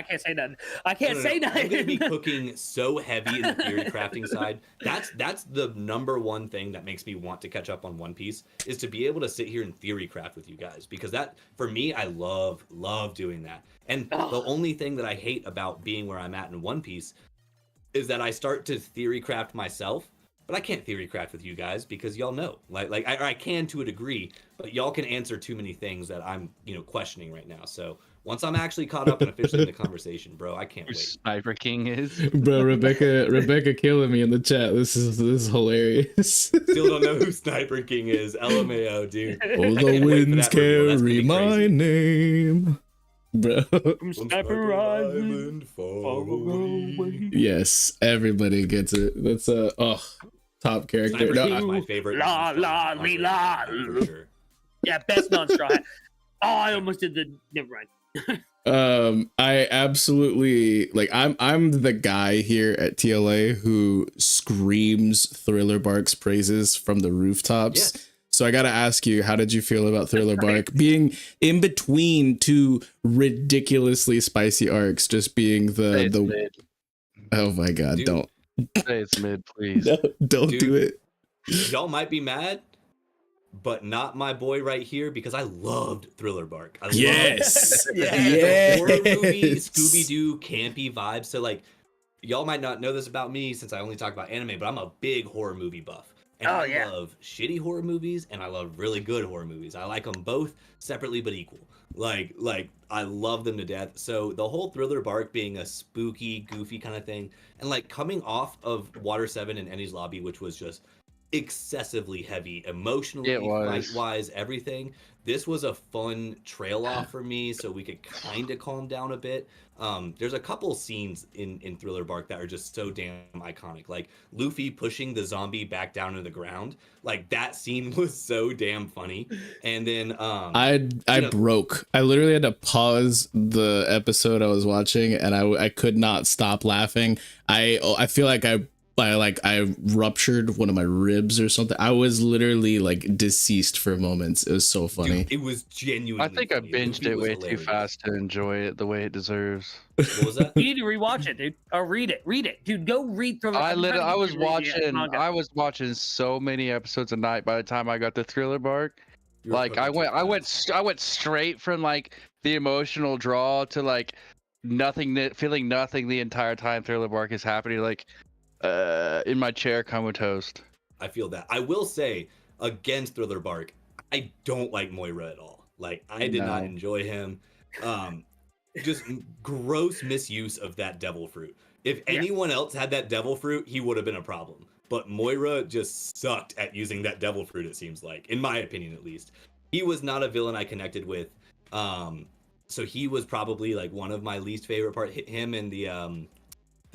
can't say nothing. I can't say nothing. I'm going to be cooking so heavy in the theory crafting side. That's the number one thing that makes me want to catch up on One Piece is to be able to sit here and theory craft with you guys because that, for me, I love doing that. And the only thing that I hate about being where I'm at in One Piece is that I start to theory craft myself. But I can't theory craft with you guys because y'all know. Like I can to a degree, but y'all can answer too many things that I'm, questioning right now. So once I'm actually caught up and officially in the conversation, bro, I can't wait. Sniper King is. Bro, Rebecca killing me in the chat. This is hilarious. Still don't know who Sniper King is. LMAO, dude. All the winds carry my name. Bro. From Sniper Island, far away. Yes, everybody gets it. That's top character. No, my favorite. For sure. Yeah, best non-straw hat. Oh, I almost did the. Never mind. I absolutely I'm the guy here at TLA who screams Thriller Bark's praises from the rooftops. Yes. So I gotta ask you, how did you feel about Thriller Bark being in between two ridiculously spicy arcs, just being the mid. Oh my god, Dude. don't Say it's mid, please. no, don't do it. Y'all might be mad, but not my boy right here because I loved Thriller Bark. Yes. The horror movie, Scooby-Doo, campy vibes. So like, y'all might not know this about me since I only talk about anime, but I'm a big horror movie buff. And I love shitty horror movies and I love really good horror movies. I like them both separately but equal. Like I love them to death. So the whole Thriller Bark being a spooky, goofy kind of thing, and like coming off of Water 7 and Enies Lobby, which was just excessively heavy emotionally, fight-wise, everything. This was a fun trail off for me, so we could kind of calm down a bit. There's a couple scenes in Thriller Bark that are just so damn iconic. Like Luffy pushing the zombie back down to the ground. Like that scene was so damn funny. And then I broke. I literally had to pause the episode I was watching, and I could not stop laughing. I feel like I ruptured one of my ribs or something. I was literally like deceased for moments. It was so funny. Dude, it was genuinely I think funny. I binged it way too fast to enjoy it the way it deserves. What was that? You need to rewatch it, dude. Or read it, dude. Go read Thriller. I was watching so many episodes a night by the time I got to Thriller Bark. Like I went straight from like the emotional draw to like feeling nothing the entire time Thriller Bark is happening. Like in my chair comatose. I feel that. I will say against Thriller Bark, I don't like Moira at all. Like I did not enjoy him. Just gross misuse of that devil fruit. If anyone else had that devil fruit, he would have been a problem. But Moira just sucked at using that devil fruit, it seems like, in my opinion at least. He was not a villain I connected with. So he was probably like one of my least favorite part. Him and the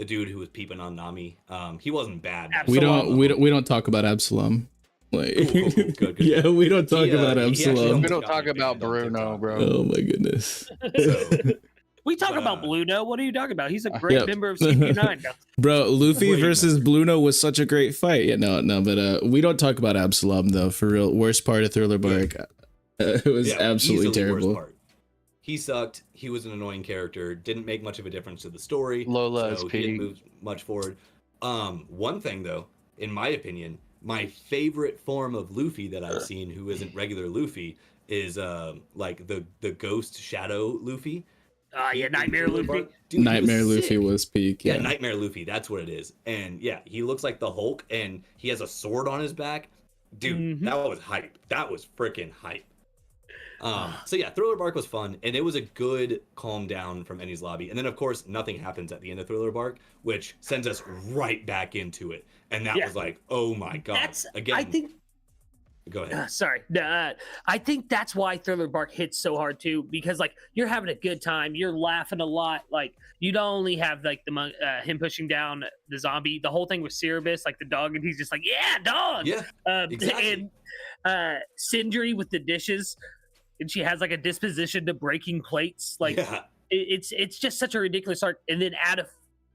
dude who was peeping on Nami. He wasn't bad. We don't talk about Absalom. Like, good. Yeah, we don't talk about Absalom. We don't talk about Bruno, bro. Oh my goodness. We talk about Bluno. What are you talking about? He's a great member of CP9. Bro, Luffy versus Bluno was such a great fight. Yeah, no, but we don't talk about Absalom though. For real, worst part of Thriller Bark. It was absolutely terrible. He sucked. He was an annoying character. Didn't make much of a difference to the story. Lola so he didn't move much forward. One thing though, in my opinion, my favorite form of Luffy that I've seen who isn't regular Luffy is like the ghost shadow Luffy. Yeah, Nightmare Luffy. Dude, Nightmare Luffy was peak. Yeah, Nightmare Luffy. That's what it is. And yeah, he looks like the Hulk, and he has a sword on his back. Dude, that was hype. That was freaking hype. So yeah, Thriller Bark was fun, and it was a good calm down from Enies Lobby. And then of course, nothing happens at the end of Thriller Bark, which sends us right back into it. And that was like, oh my god. Again, I think. Go ahead. Sorry. I think that's why Thriller Bark hits so hard too, because like you're having a good time, you're laughing a lot. Like you don't only have like him pushing down the zombie, the whole thing with Cerebus, like the dog, and he's just like, yeah, dog. Yeah. Exactly. And Sindri with the dishes, and she has like a disposition to breaking plates. Like it's just such a ridiculous arc. And then out of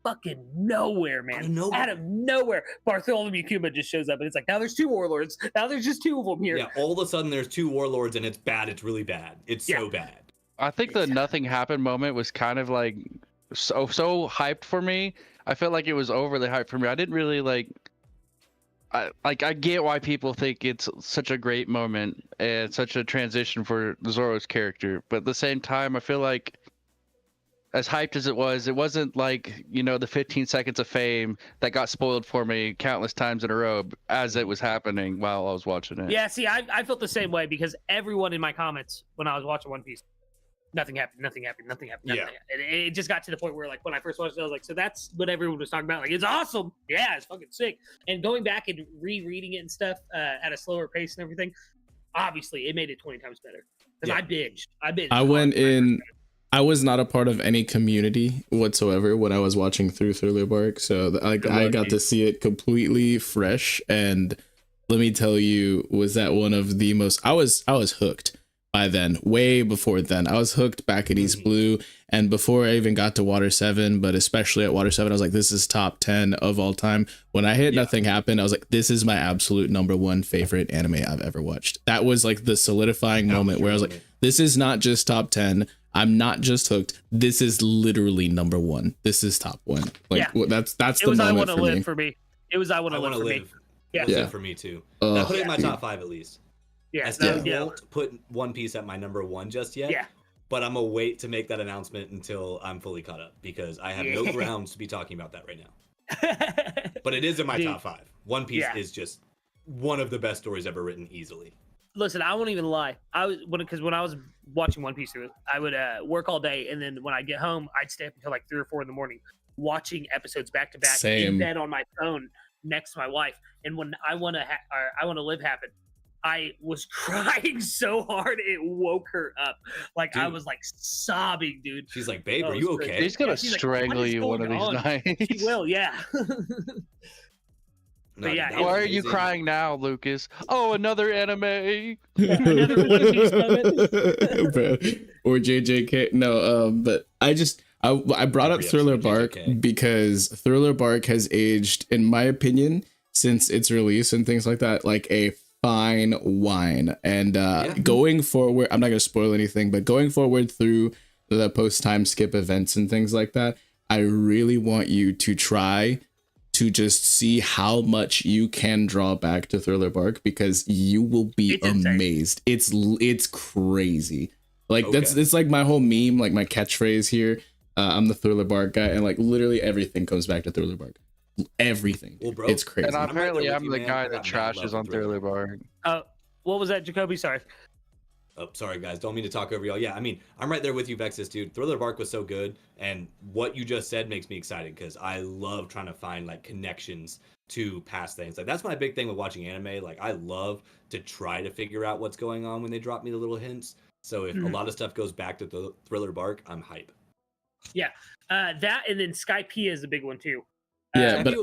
fucking nowhere, man. Out of nowhere, Bartholomew Kube just shows up, and it's like, now there's 2 warlords. Now there's just 2 of them here. Yeah, all of a sudden there's 2 warlords, and it's bad. It's really bad. It's so bad. I think the nothing happened moment was kind of like so hyped for me. I felt like it was overly hyped for me. I didn't really like. I get why people think it's such a great moment and such a transition for Zoro's character, but at the same time, I feel like, as hyped as it wasn't like, you know, the 15 seconds of fame that got spoiled for me countless times in a row as it was happening while I was watching it. Yeah, see, I felt the same way, because everyone in my comments when I was watching One Piece, nothing happened. It just got to the point where, like, when I first watched it, I was like, so that's what everyone was talking about. Like, it's awesome. Yeah, it's fucking sick. And going back and rereading it and stuff at a slower pace and everything, obviously, it made it 20 times better. Because I binged. I went in. I was not a part of any community whatsoever when I was watching through Thriller Bark, so I got to see it completely fresh. And let me tell you, was that one of the most? I was hooked by then. Way before then, I was hooked back at East Blue, and before I even got to Water 7, but especially at Water 7, I was like, this is top 10 of all time. When I hit Nothing Happened, I was like, this is my absolute #1 favorite anime I've ever watched. That was like the solidifying moment where I was like, this is not just top 10. I'm not just hooked. This is literally #1. This is top 1. Like that's the moment for me. It was I want to live for me. Yeah, it for me too. I put it in my top 5 at least. Yeah, I still won't put One Piece at my #1 just yet. Yeah, but I'm gonna wait to make that announcement until I'm fully caught up, because I have no grounds to be talking about that right now. But it is in my top 5. One Piece is just one of the best stories ever written, easily. Listen, I won't even lie. When I was watching One Piece, I would work all day, and then when I get home, I'd stay up until like 3 or 4 in the morning watching episodes back to back in bed on my phone next to my wife. And when I want to live happened, I was crying so hard it woke her up. Like, dude, I was like sobbing, dude. She's like, "Babe, are you okay?" He's gonna strangle you one of these nights. He will, yeah. No, why are you crying now, Lucas? Oh, another anime. Another One Piece moment. Or JJK. No, but I brought up Thriller Bark because Thriller Bark has aged, in my opinion, since its release and things like that, like a fine wine. And going forward, I'm not going to spoil anything, but going forward through the post-time skip events and things like that, I really want you to try to just see how much you can draw back to Thriller Bark, because you will be amazed. It's crazy. Like it's like my whole meme, like my catchphrase here. I'm the Thriller Bark guy, and like literally everything comes back to Thriller Bark. Everything. Well, bro, it's crazy. And apparently I'm the guy that trashes on Thriller Bark. What was that, Jacoby? Sorry. Oh, sorry guys, don't mean to talk over y'all. Yeah, I mean, I'm right there with you, vexyz, dude. Thriller Bark was so good, and what you just said makes me excited because I love trying to find like connections to past things. Like that's my big thing with watching anime. Like I love to try to figure out what's going on when they drop me the little hints. So if a lot of stuff goes back to the Thriller Bark, I'm hype. Yeah, that and then Skypiea is a big one too. Yeah, but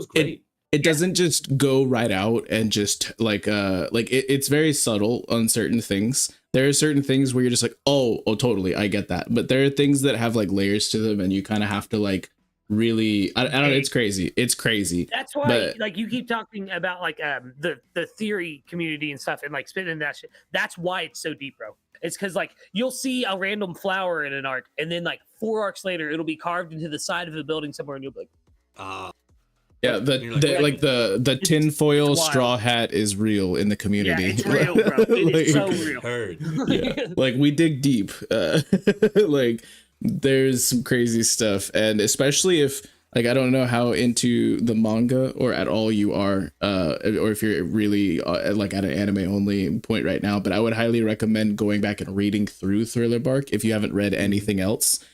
it doesn't just go right out and just it's very subtle on certain things. There are certain things where you're just like, oh, totally, I get that. But there are things that have like layers to them, and you kind of have to like really, I don't know, it's crazy. It's crazy. That's why, like, you keep talking about like the theory community and stuff, and like spitting that shit. That's why it's so deep, bro. It's because like you'll see a random flower in an arc, and then like 4 arcs later, it'll be carved into the side of a building somewhere, and you'll be like, yeah, the tinfoil straw hat is real in the community. Yeah, it's real, bro. It's so real. Heard. Yeah. Like we dig deep. Like there's some crazy stuff, and especially if like I don't know how into the manga or at all you are, or if you're really like at an anime only point right now. But I would highly recommend going back and reading through Thriller Bark if you haven't read anything else.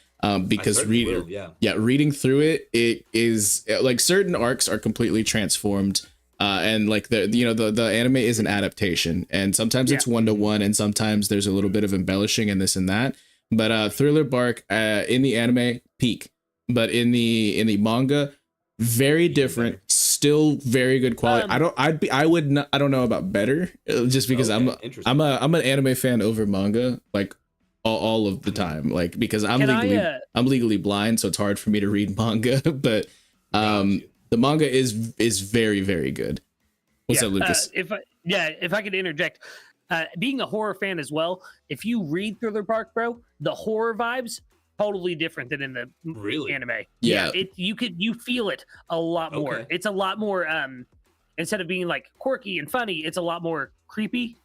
Because reading through it is like certain arcs are completely transformed, and like the anime is an adaptation, and sometimes it's 1-to-1, and sometimes there's a little bit of embellishing and this and that. But Thriller Bark in the anime peak, but in the manga very different, still very good quality. I don't know about better, just because I'm an anime fan over manga, like all of the time, like because I'm legally blind, so it's hard for me to read manga. But the manga is very, very good. What's up, Lucas? If I could interject, being a horror fan as well, if you read Thriller Bark, bro, the horror vibes totally different than in the anime. Yeah, you feel it a lot more. It's a lot more instead of being like quirky and funny, it's a lot more creepy.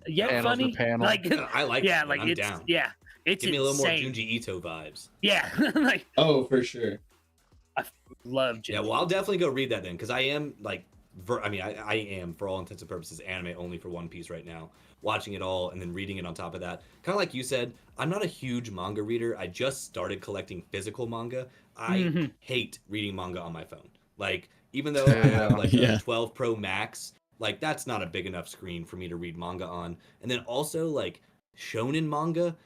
Yeah, funny. Like I like. Yeah, it, like I'm it's down. yeah, it's give me a little insane. more Junji Ito vibes. Yeah, like for sure. I love Junji. Yeah, well, I'll definitely go read that then, because I am like, I am for all intents and purposes anime only for One Piece right now. Watching it all and then reading it on top of that, kind of like you said, I'm not a huge manga reader. I just started collecting physical manga. I hate reading manga on my phone. Like even though I have like a 12 Pro Max. Like, that's not a big enough screen for me to read manga on. And then also, like, shonen manga,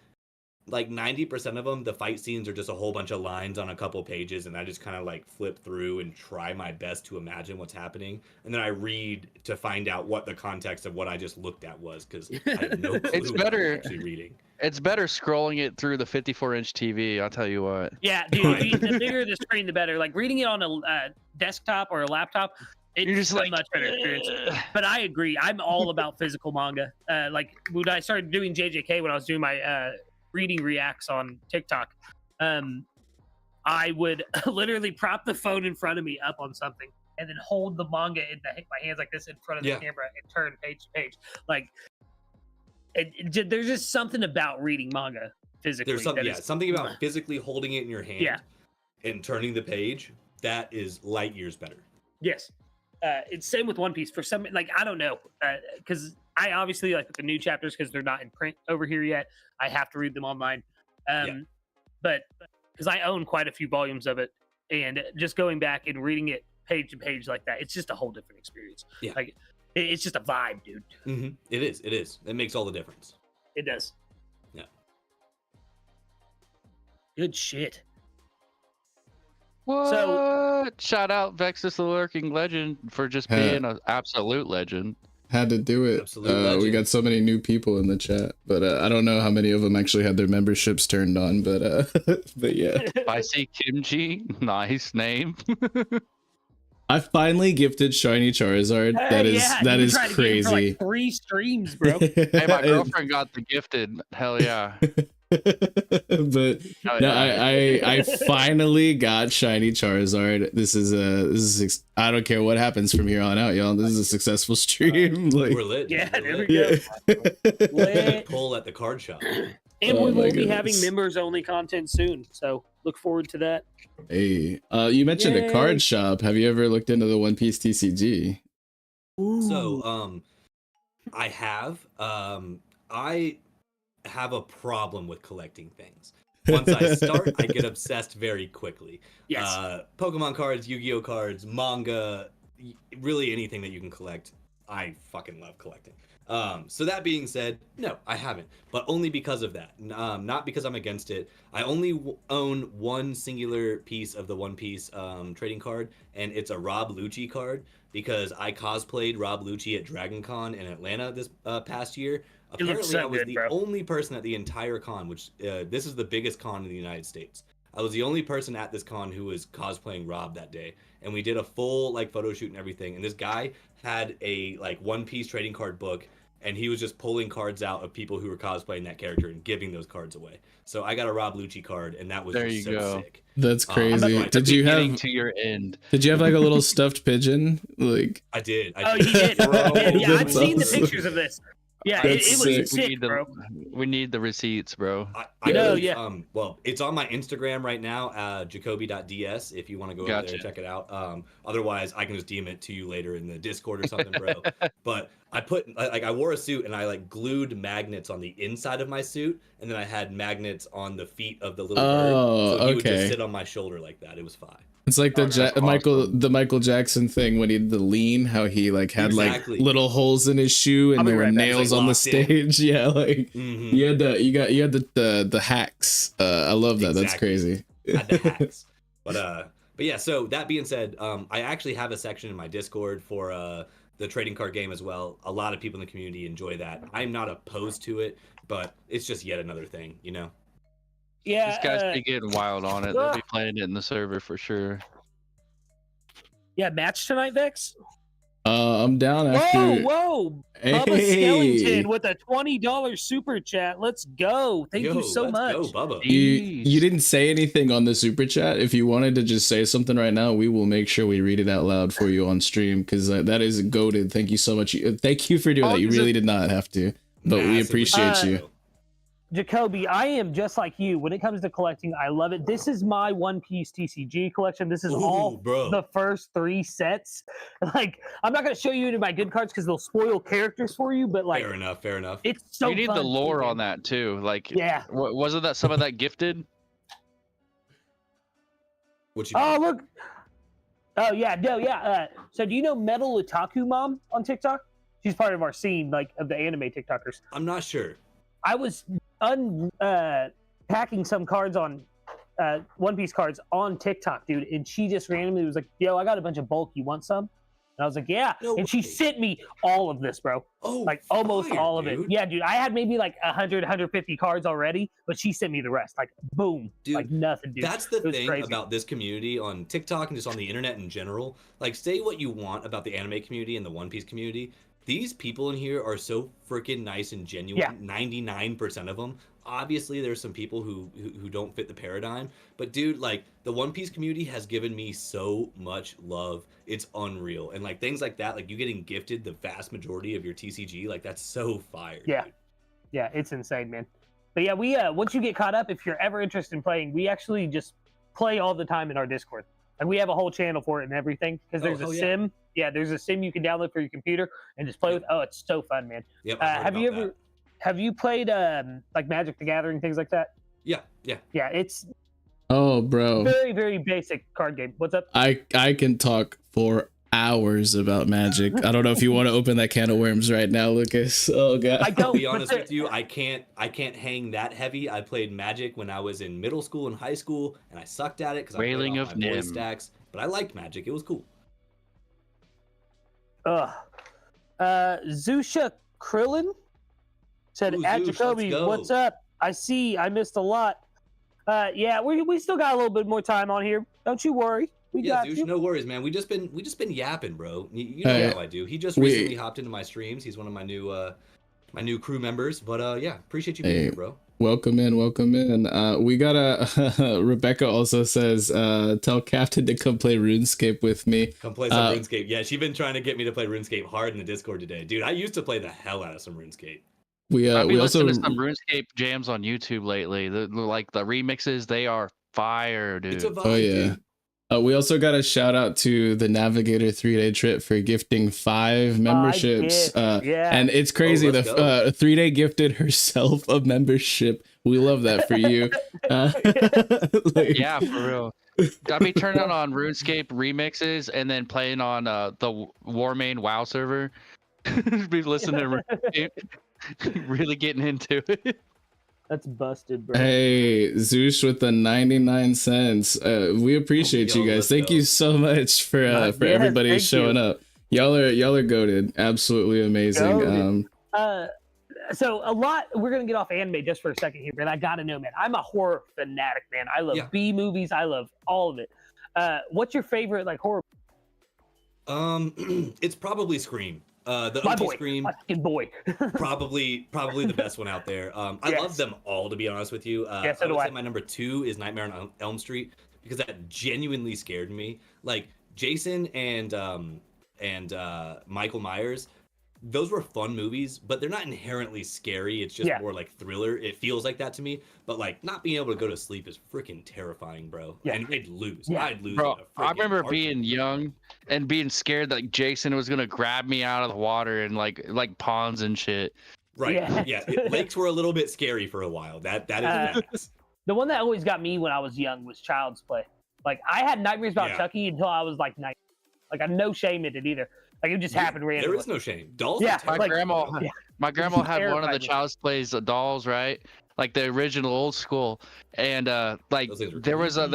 like 90% of them, the fight scenes are just a whole bunch of lines on a couple pages, and I just kind of, like, flip through and try my best to imagine what's happening. And then I read to find out what the context of what I just looked at was, because I have no clue it's better, what I'm actually reading. It's better scrolling it through the 54-inch TV, I'll tell you what. Yeah, dude, the bigger the screen, the better. Like, reading it on a desktop or a laptop, it's just like much better experience. But I agree. I'm all about physical manga. Like when I started doing JJK, when I was doing my reading reacts on TikTok, I would literally prop the phone in front of me up on something and then hold the manga in my hands like this in front of the camera and turn page to page. Like there's just something about reading manga physically. There's something about physically holding it in your hand and turning the page that is light years better. Yes. It's same with One Piece. For some, like I don't know, because I obviously like the new chapters because they're not in print over here yet. I have to read them online, but because I own quite a few volumes of it, and just going back and reading it page to page like that, it's just a whole different experience. Yeah, like it's just a vibe, dude. It is. It makes all the difference. It does. Yeah. Good shit. What? So, shout out vexyz the Lurking Legend for just being an absolute legend. Had to do it. We got so many new people in the chat, but I don't know how many of them actually had their memberships turned on. But yeah. Spicy Kimchi, nice name. I finally gifted Shiny Charizard. That is crazy. For like 3 streams, bro. Hey, my girlfriend got the gifted. Hell yeah. But I finally got Shiny Charizard. This is I don't care what happens from here on out, y'all. This is a successful stream. Like, we're lit. Yeah, there we go. Lit. Pull at the card shop. And we will be having members only content soon, so look forward to that. Hey, you mentioned a card shop. Have you ever looked into the One Piece TCG? Ooh. So, I have. have a problem with collecting things. Once I start, I get obsessed very quickly. Yes. Pokemon cards, Yu-Gi-Oh cards, manga, really anything that you can collect. I fucking love collecting. So that being said, no, I haven't, but only because of that. Not because I'm against it. I only own one singular piece of the One Piece trading card, and it's a Rob Lucci card because I cosplayed Rob Lucci at Dragon Con in Atlanta this past year. Apparently, I was the only person at the entire con, which this is the biggest con in the United States. I was the only person at this con who was cosplaying Rob that day, and we did a full like photo shoot and everything. And this guy had a like One Piece trading card book, and he was just pulling cards out of people who were cosplaying that character and giving those cards away. So I got a Rob Lucci card, and that was just so sick. That's crazy. Did you have to your end? Did you have like a little stuffed pigeon? Like I did. Oh, you did. Yeah, I've seen the pictures of this. Yeah, it was sick, bro. We need the receipts, bro. I know, yeah. Well, it's on my Instagram right now, jacoby.ds, if you want to go over there and check it out. Otherwise, I can just DM it to you later in the Discord or something, bro. But I put, like, I wore a suit and I, like, glued magnets on the inside of my suit, and then I had magnets on the feet of the little bird. So he would just sit on my shoulder like that. It was fine. It's like the Michael Jackson thing when he did the lean, how he like had like little holes in his shoe and there were nails on the stage. Yeah, like you had the hacks. I love that. That's crazy. Had the hacks. But yeah. So that being said, I actually have a section in my Discord for the trading card game as well. A lot of people in the community enjoy that. I'm not opposed to it, but it's just yet another thing, you know. Yeah, these guys be getting wild on it. They'll be playing it in the server for sure. Yeah, match tonight, Vex? I'm down after. Whoa! Bubba Skellington with a $20 super chat. Let's go. Thank you so much. Go, Bubba. You didn't say anything on the super chat. If you wanted to just say something right now, we will make sure we read it out loud for you on stream because that is goated. Thank you so much. Thank you for doing that. You really did not have to, but we appreciate you. Jacoby, I am just like you. When it comes to collecting, I love it. This is my One Piece TCG collection. This is the first 3 sets. Like, I'm not going to show you any of my good cards because they'll spoil characters for you, but like... Fair enough. It's so You need the lore on that, too. Like, yeah. Wasn't that some of that gifted? What you mean? Oh, look. Oh, yeah. No, yeah. So do you know Metal Otaku Mom on TikTok? She's part of our scene, like, of the anime TikTokers. I'm not sure. I was packing some cards on One Piece cards on TikTok, dude, and she just randomly was like, "Yo, I got a bunch of bulk. You want some?" And I was like, "Yeah." And she sent me all of this, bro. Oh, like almost all of it. Yeah, dude. I had maybe like 100, 150 cards already, but she sent me the rest. Like, boom, dude, like nothing, dude. That's the thing about this community on TikTok and just on the internet in general. Like, say what you want about the anime community and the One Piece community. These people in here are so freaking nice and genuine. Yeah. 99% of them. Obviously, there's some people who don't fit the paradigm. But, dude, like, the One Piece community has given me so much love. It's unreal. And, like, things like that, like, you getting gifted the vast majority of your TCG, like, that's so fire. Yeah. Dude. Yeah, it's insane, man. But, yeah, we once you get caught up, if you're ever interested in playing, we actually just play all the time in our Discord. And we have a whole channel for it and everything. Because there's a sim. Yeah, there's a sim you can download for your computer and just play with. Oh, it's so fun, man. Yep, have you played like Magic the Gathering, things like that? Yeah. Yeah, it's bro. Very, very basic card game. What's up? I can talk for hours about Magic. I don't know if you want to open that can of worms right now, Lucas. Oh god. I don't. To be honest with you, I can't hang that heavy. I played Magic when I was in middle school and high school, and I sucked at it because I played off my voice stacks. But I liked Magic. It was cool. Zusha Krillin said, "At Jacoby, what's up? I see. I missed a lot. Yeah, we still got a little bit more time on here. Don't you worry. We got Zush, you. No worries, man. We just been yapping, bro. You know how I do. He just recently hopped into my streams. He's one of my new crew members. But yeah, appreciate you being here, bro. Welcome in. We got Rebecca also says, tell Captain to come play RuneScape with me. Come play some RuneScape. Yeah, she's been trying to get me to play RuneScape hard in the Discord today. Dude, I used to play the hell out of some RuneScape. I've been listening to some RuneScape jams on YouTube lately. Like the remixes, they are fire, dude. It's a vibe, oh yeah. Dude. We also got a shout out to the Navigator 3-day trip for gifting 5 memberships. And it's crazy. The 3-day gifted herself a membership. We love that for you. Yeah, for real. Gotta be turning on RuneScape remixes and then playing on the Warmain WoW server. Be listening to RuneScape, really getting into it. That's busted, bro. Hey, Zeus with the 99 cents. We appreciate you guys. Thank you so much for everybody showing up. Y'all are goated. Absolutely amazing. So we're gonna get off anime just for a second here, but I gotta know, man. I'm a horror fanatic, man. I love B movies. I love all of it. What's your favorite like horror? It's probably Scream. The my OG boy, Scream, my fucking boy. probably the best one out there. I love them all, to be honest with you. Yeah, so I would do say I. my number 2 is Nightmare on Elm Street, because that genuinely scared me. Like Jason and Michael Myers, those were fun movies, but they're not inherently scary. It's just more like thriller. It feels like that to me. But like not being able to go to sleep is freaking terrifying, bro. Yeah. And I'd lose. Yeah. I'd lose. Bro, I remember being young and being scared that like Jason was gonna grab me out of the water and like ponds and shit. Right. Yeah. Lakes were a little bit scary for a while. That is the one that always got me when I was young was Child's Play. Like I had nightmares about Chucky until I was like 9. Like I no shame in it either. Like it just happened randomly. There is no shame. Dolls. My grandma had one of the Child's Plays dolls, right? Like the original old school, and like there was a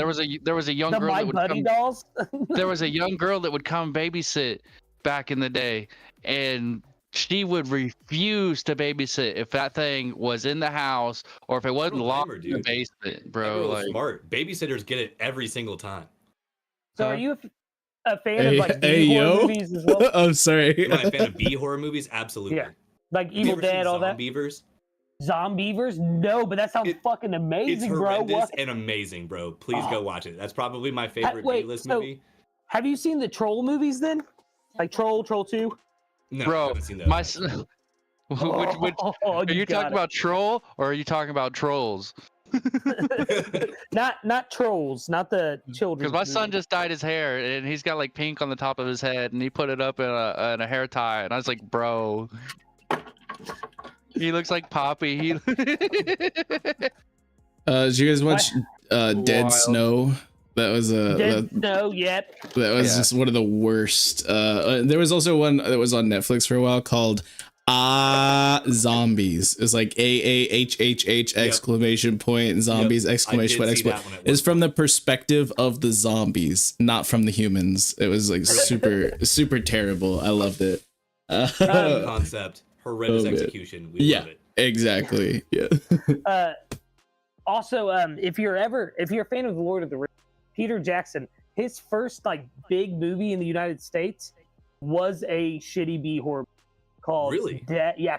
young girl that would come. Dolls? There was a young girl that would come babysit back in the day, and she would refuse to babysit if that thing was in the house or if it wasn't locked in the basement, bro. Like smart babysitters get it every single time. So are you a fan of like B horror movies as well? I'm sorry. Am I a fan of B horror movies? Absolutely. Yeah. Like Evil Dead, all that. Zombievers? No, but that sounds fucking amazing, it's bro. It's and amazing, bro. Please go watch it. That's probably my favorite B-list movie. Have you seen the Troll movies then? Like Troll 2? No, bro, I haven't seen those. Are you talking about Troll or are you talking about Trolls? not Trolls, not the children. Because my son just dyed his hair and he's got like pink on the top of his head and he put it up in a hair tie and I was like, bro, he looks like Poppy. Did you guys watch Dead Snow? That was Snow, yep. That was just one of the worst. There was also one that was on Netflix for a while called Zombies. It's like AAHHH exclamation point zombies exclamation point exclamation. It's from the perspective of the zombies, not from the humans. It was like super terrible. I loved it. Concept, horrendous execution. We love it. Exactly. Yeah. Also, if you're a fan of the Lord of the Rings, Peter Jackson, his first like big movie in the United States was a shitty B horror called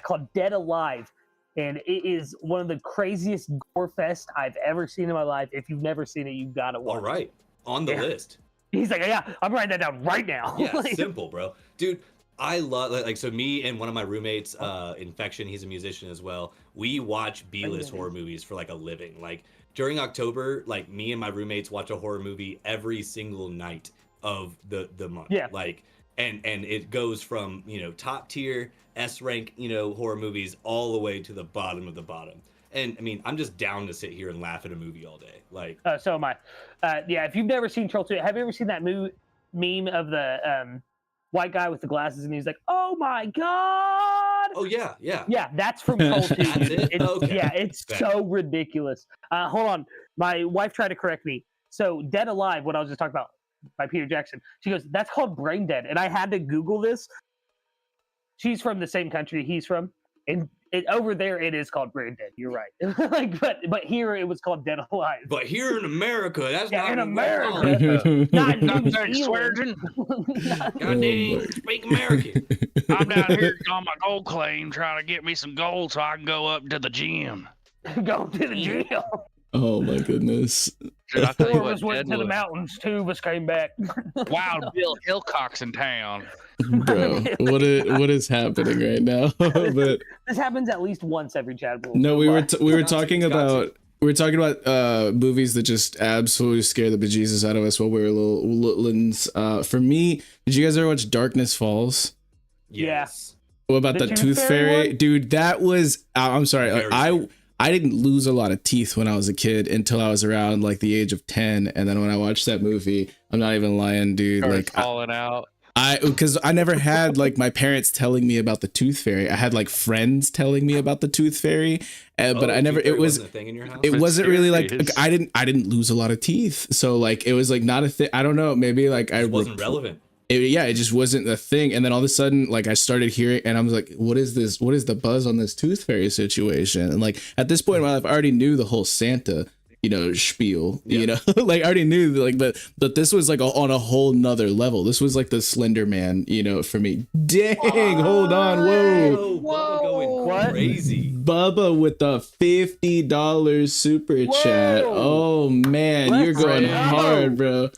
called Dead Alive, and it is one of the craziest gore fest I've ever seen in my life. If you've never seen it, you gotta watch. All right, on the list. He's like, yeah, I'm writing that down right now. Yeah, simple, bro, dude. I love so me and one of my roommates, Infection, he's a musician as well. We watch B-list horror movies for like a living. Like during October, like me and my roommates watch a horror movie every single night of the month. Yeah. Like and it goes from, top tier S rank, horror movies all the way to the bottom of the bottom. And I mean, I'm just down to sit here and laugh at a movie all day. Like so am I. If you've never seen Troll 2, have you ever seen that meme of the white guy with the glasses and he's like, oh my god. Oh yeah. That's from Troll 2. That's it? Okay. Yeah, it's so ridiculous. Hold on, my wife tried to correct me. So Dead Alive, what I was just talking about by Peter Jackson, she goes, that's called Brain Dead, and I had to Google this. She's from the same country he's from, and over there it is called Brain Dead. You're right. but here it was called Dead Alive. But here in America, that's not in America. Not there, Swearingen. Goddamn, speak American. I'm down here on my gold claim trying to get me some gold so I can go up to the gym. Go to the gym. Oh my goodness. Dude, I'll tell you what, went to the mountains, 2 of us came back. Wild Bill Hillcock's in town. Bro, what is happening right now? But this happens at least once every Chadmirals. no, we were talking about we're talking about movies that just absolutely scare the bejesus out of us while we were littles. For me, did you guys ever watch Darkness Falls? Yes. What about the Tooth Fairy? Dude, that was I'm sorry. I didn't lose a lot of teeth when I was a kid until I was around like the age of 10, and then when I watched that movie, I'm not even lying, dude. Like falling out. Because I never had like my parents telling me about the Tooth Fairy. I had like friends telling me about the Tooth Fairy, but I never. It was. A thing in your house? It wasn't really like I didn't lose a lot of teeth, so like it was like not a thing. I don't know. Maybe like it wasn't relevant. It just wasn't a thing. And then all of a sudden, like I started hearing, and I was like, "What is this? What is the buzz on this Tooth Fairy situation?" And like at this point in my life, I already knew the whole Santa, spiel, like I already knew like, but this was like on a whole nother level. This was like the Slender Man, for me. Dang, hold on. Whoa. Bubba going crazy. Bubba with the $50 super chat. Oh man, you're going hard, bro.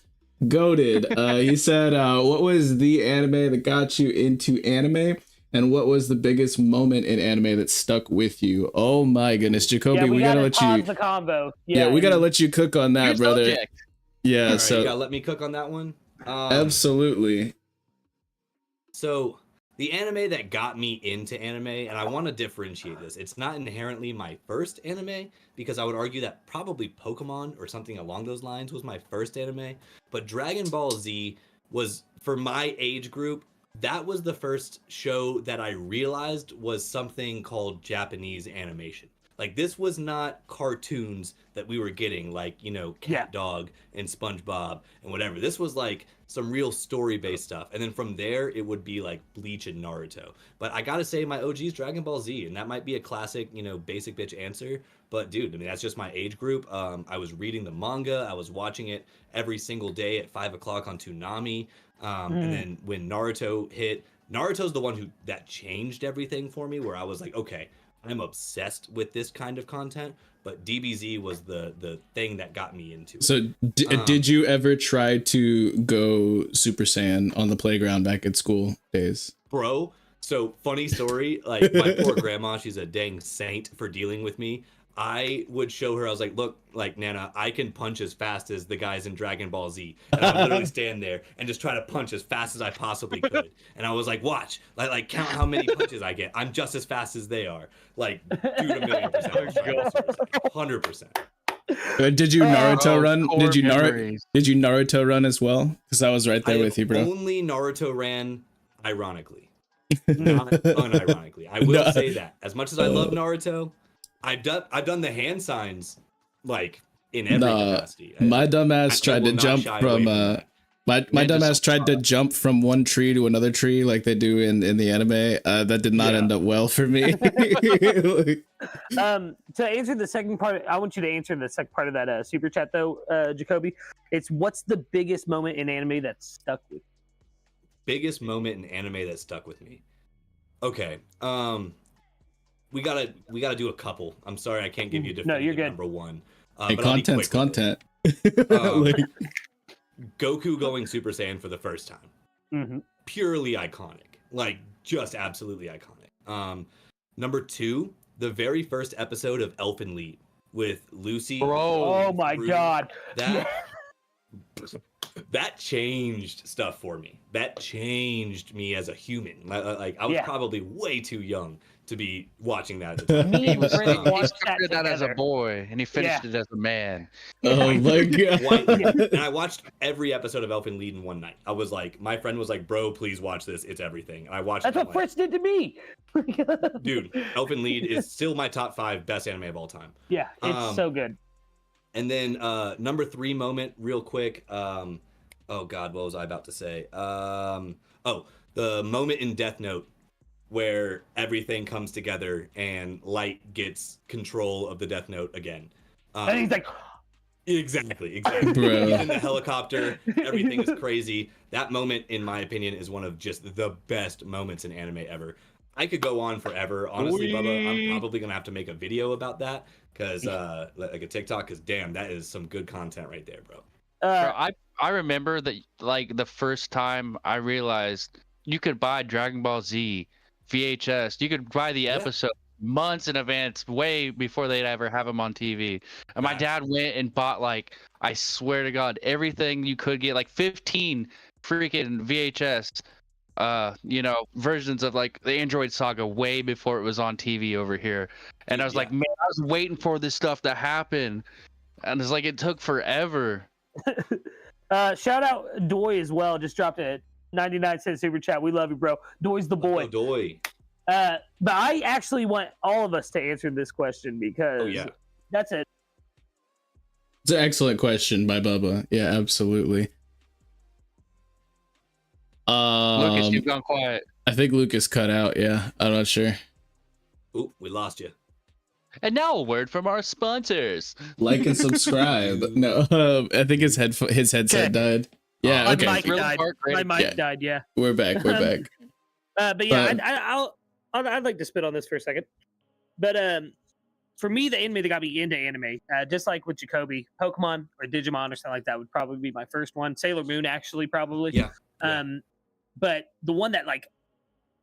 Goated. He said, what was the anime that got you into anime? And what was the biggest moment in anime that stuck with you? Oh my goodness, Jacoby, we gotta let you. The combo. Yeah, we gotta let you cook on that, brother. Subject. Yeah, right, so you gotta let me cook on that one. Absolutely. So the anime that got me into anime, and I want to differentiate this. It's not inherently my first anime, because I would argue that probably Pokemon or something along those lines was my first anime. But Dragon Ball Z was, for my age group, that was the first show that I realized was something called Japanese animation. Like, this was not cartoons that we were getting, like, Cat Dog and SpongeBob and whatever. This was like some real story-based stuff. And then from there, it would be like Bleach and Naruto. But I gotta say, my OG is Dragon Ball Z, and that might be a classic, basic bitch answer. But dude, I mean, that's just my age group. I was reading the manga. I was watching it every single day at 5 o'clock on Toonami. And then when Naruto hit, Naruto's the one that changed everything for me, where I was like, okay, I'm obsessed with this kind of content. But DBZ was the thing that got me into it. So did you ever try to go Super Saiyan on the playground back at school days? Bro, so funny story, like my poor grandma, she's a dang saint for dealing with me. I would show her, I was like, look, like, Nana, I can punch as fast as the guys in Dragon Ball Z. And I would literally stand there and just try to punch as fast as I possibly could. And I was like, watch, like count how many punches I get. I'm just as fast as they are. Like, dude, 1,000,000%. 100%. Did you Naruto run? Did you Naruto run as well? Because I was right there with you, bro. Only Naruto ran, ironically. Not unironically. I will say that. As much as I love Naruto, I've done the hand signs like in every capacity. My dumbass tried to jump from my dumbass tried to jump from one tree to another tree like they do in the anime. That did not end up well for me. To answer the second part, I want you to answer the second part of that super chat though, Jacoby. It's what's the biggest moment in anime that stuck with you? Biggest moment in anime that stuck with me. Okay. We gotta do a couple. I'm sorry I can't give you a definitive number one. Hey, content's content. Goku going Super Saiyan for the first time. Mm-hmm. Purely iconic. Like, just absolutely iconic. Number two, the very first episode of Elfen Lied with Lucy. Bro, oh my god. That changed stuff for me. That changed me as a human. Like I was probably way too young to be watching that. He started that as a boy, and he finished it as a man. Oh my god! And I watched every episode of Elfen Lied in one night. I was like, my friend was like, "Bro, please watch this. It's everything." And I watched. That's what Fritz did to me. Dude, Elfen Lied is still my top 5 best anime of all time. Yeah, it's so good. And then number 3 moment, real quick. Oh god, what was I about to say? The moment in Death Note where everything comes together and Light gets control of the Death Note again. And he's like, exactly. Bro. He's in the helicopter. Everything is crazy. That moment, in my opinion, is one of just the best moments in anime ever. I could go on forever. Honestly, Bubba, I'm probably gonna have to make a video about that because like a TikTok, because damn, that is some good content right there, bro. I remember that, like, the first time I realized you could buy Dragon Ball Z VHS. You could buy the episode months in advance, way before they'd ever have them on TV. And my dad went and bought, like, I swear to God, everything you could get, like 15 freaking VHS, versions of like the Android Saga way before it was on TV over here. And I was like, man, I was waiting for this stuff to happen. And it's like, it took forever. Shout out Doy as well. Just dropped a 99-cent super chat. We love you, bro. Doy's the boy. Doy. But I actually want all of us to answer this question because that's it. It's an excellent question by Bubba. Yeah, absolutely. Lucas, you've gone quiet. I think Lucas cut out. Yeah, I'm not sure. Oop, we lost you. And now a word from our sponsors. Like and subscribe. No, I think his headset died. Yeah, okay. My mic died. Yeah, we're back. We're back. But yeah, I'd like to spit on this for a second. But for me, the anime that got me into anime, just like with Jacoby, Pokemon or Digimon or something like that would probably be my first one. Sailor Moon, actually, probably. Yeah. But the one that like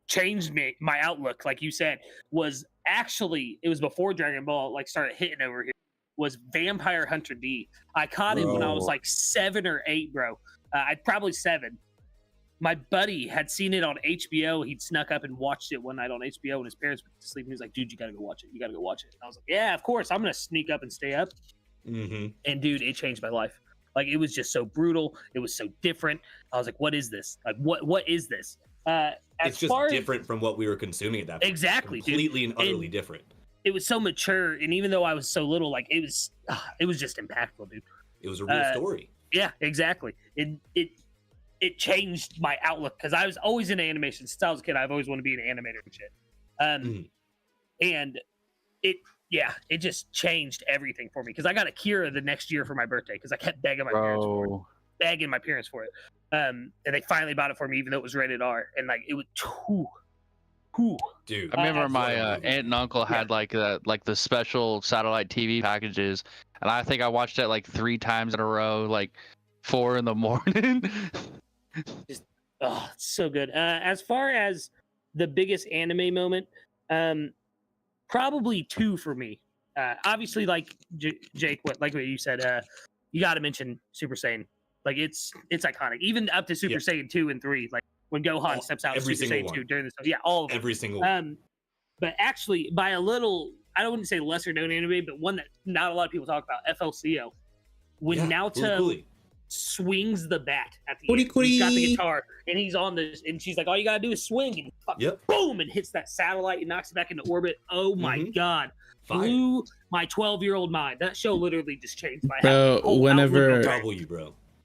changed my outlook, like you said, was actually, it was before Dragon Ball like started hitting over here, was Vampire Hunter D. I caught it when I was like 7 or 8, bro. I'd probably 7. My buddy had seen it on HBO. He'd snuck up and watched it one night on HBO when his parents went to sleep. And he was like, dude, you got to go watch it. You got to go watch it. And I was like, yeah, of course. I'm going to sneak up and stay up. Mm-hmm. And dude, it changed my life. Like, it was just so brutal. It was so different. I was like, what is this? Like, what is this? It's just different from what we were consuming at that point. Exactly. Completely and utterly different. It was so mature. And even though I was so little, like, it was just impactful, dude. It was a real story. Yeah, exactly. It changed my outlook because I was always into animation since I was a kid. I've always wanted to be an animator and shit. And it just changed everything for me because I got Akira the next year for my birthday because I kept begging my parents for it. And they finally bought it for me even though it was rated R. And like it was dude. I remember my aunt and uncle had like the special satellite TV packages, and I think I watched it like 3 times in a row, like 4 in the morning. Just it's so good. As far as the biggest anime moment, probably 2 for me. Obviously, like Jake, what you said, you got to mention Super Saiyan. Like it's iconic, even up to Super Saiyan 2 and 3. Like when Gohan steps out, Super Saiyan 2 during the all of them. Every single one. But actually, by a little, I don't want to say lesser known anime, but one that not a lot of people talk about, FLCO. When Naoto swings the bat at the end. He's got the guitar and he's on this, and she's like, all you gotta do is swing, and boom, and hits that satellite and knocks it back into orbit. Oh my god. Blew my 12-year-old mind. That show literally just changed my whenever outlook.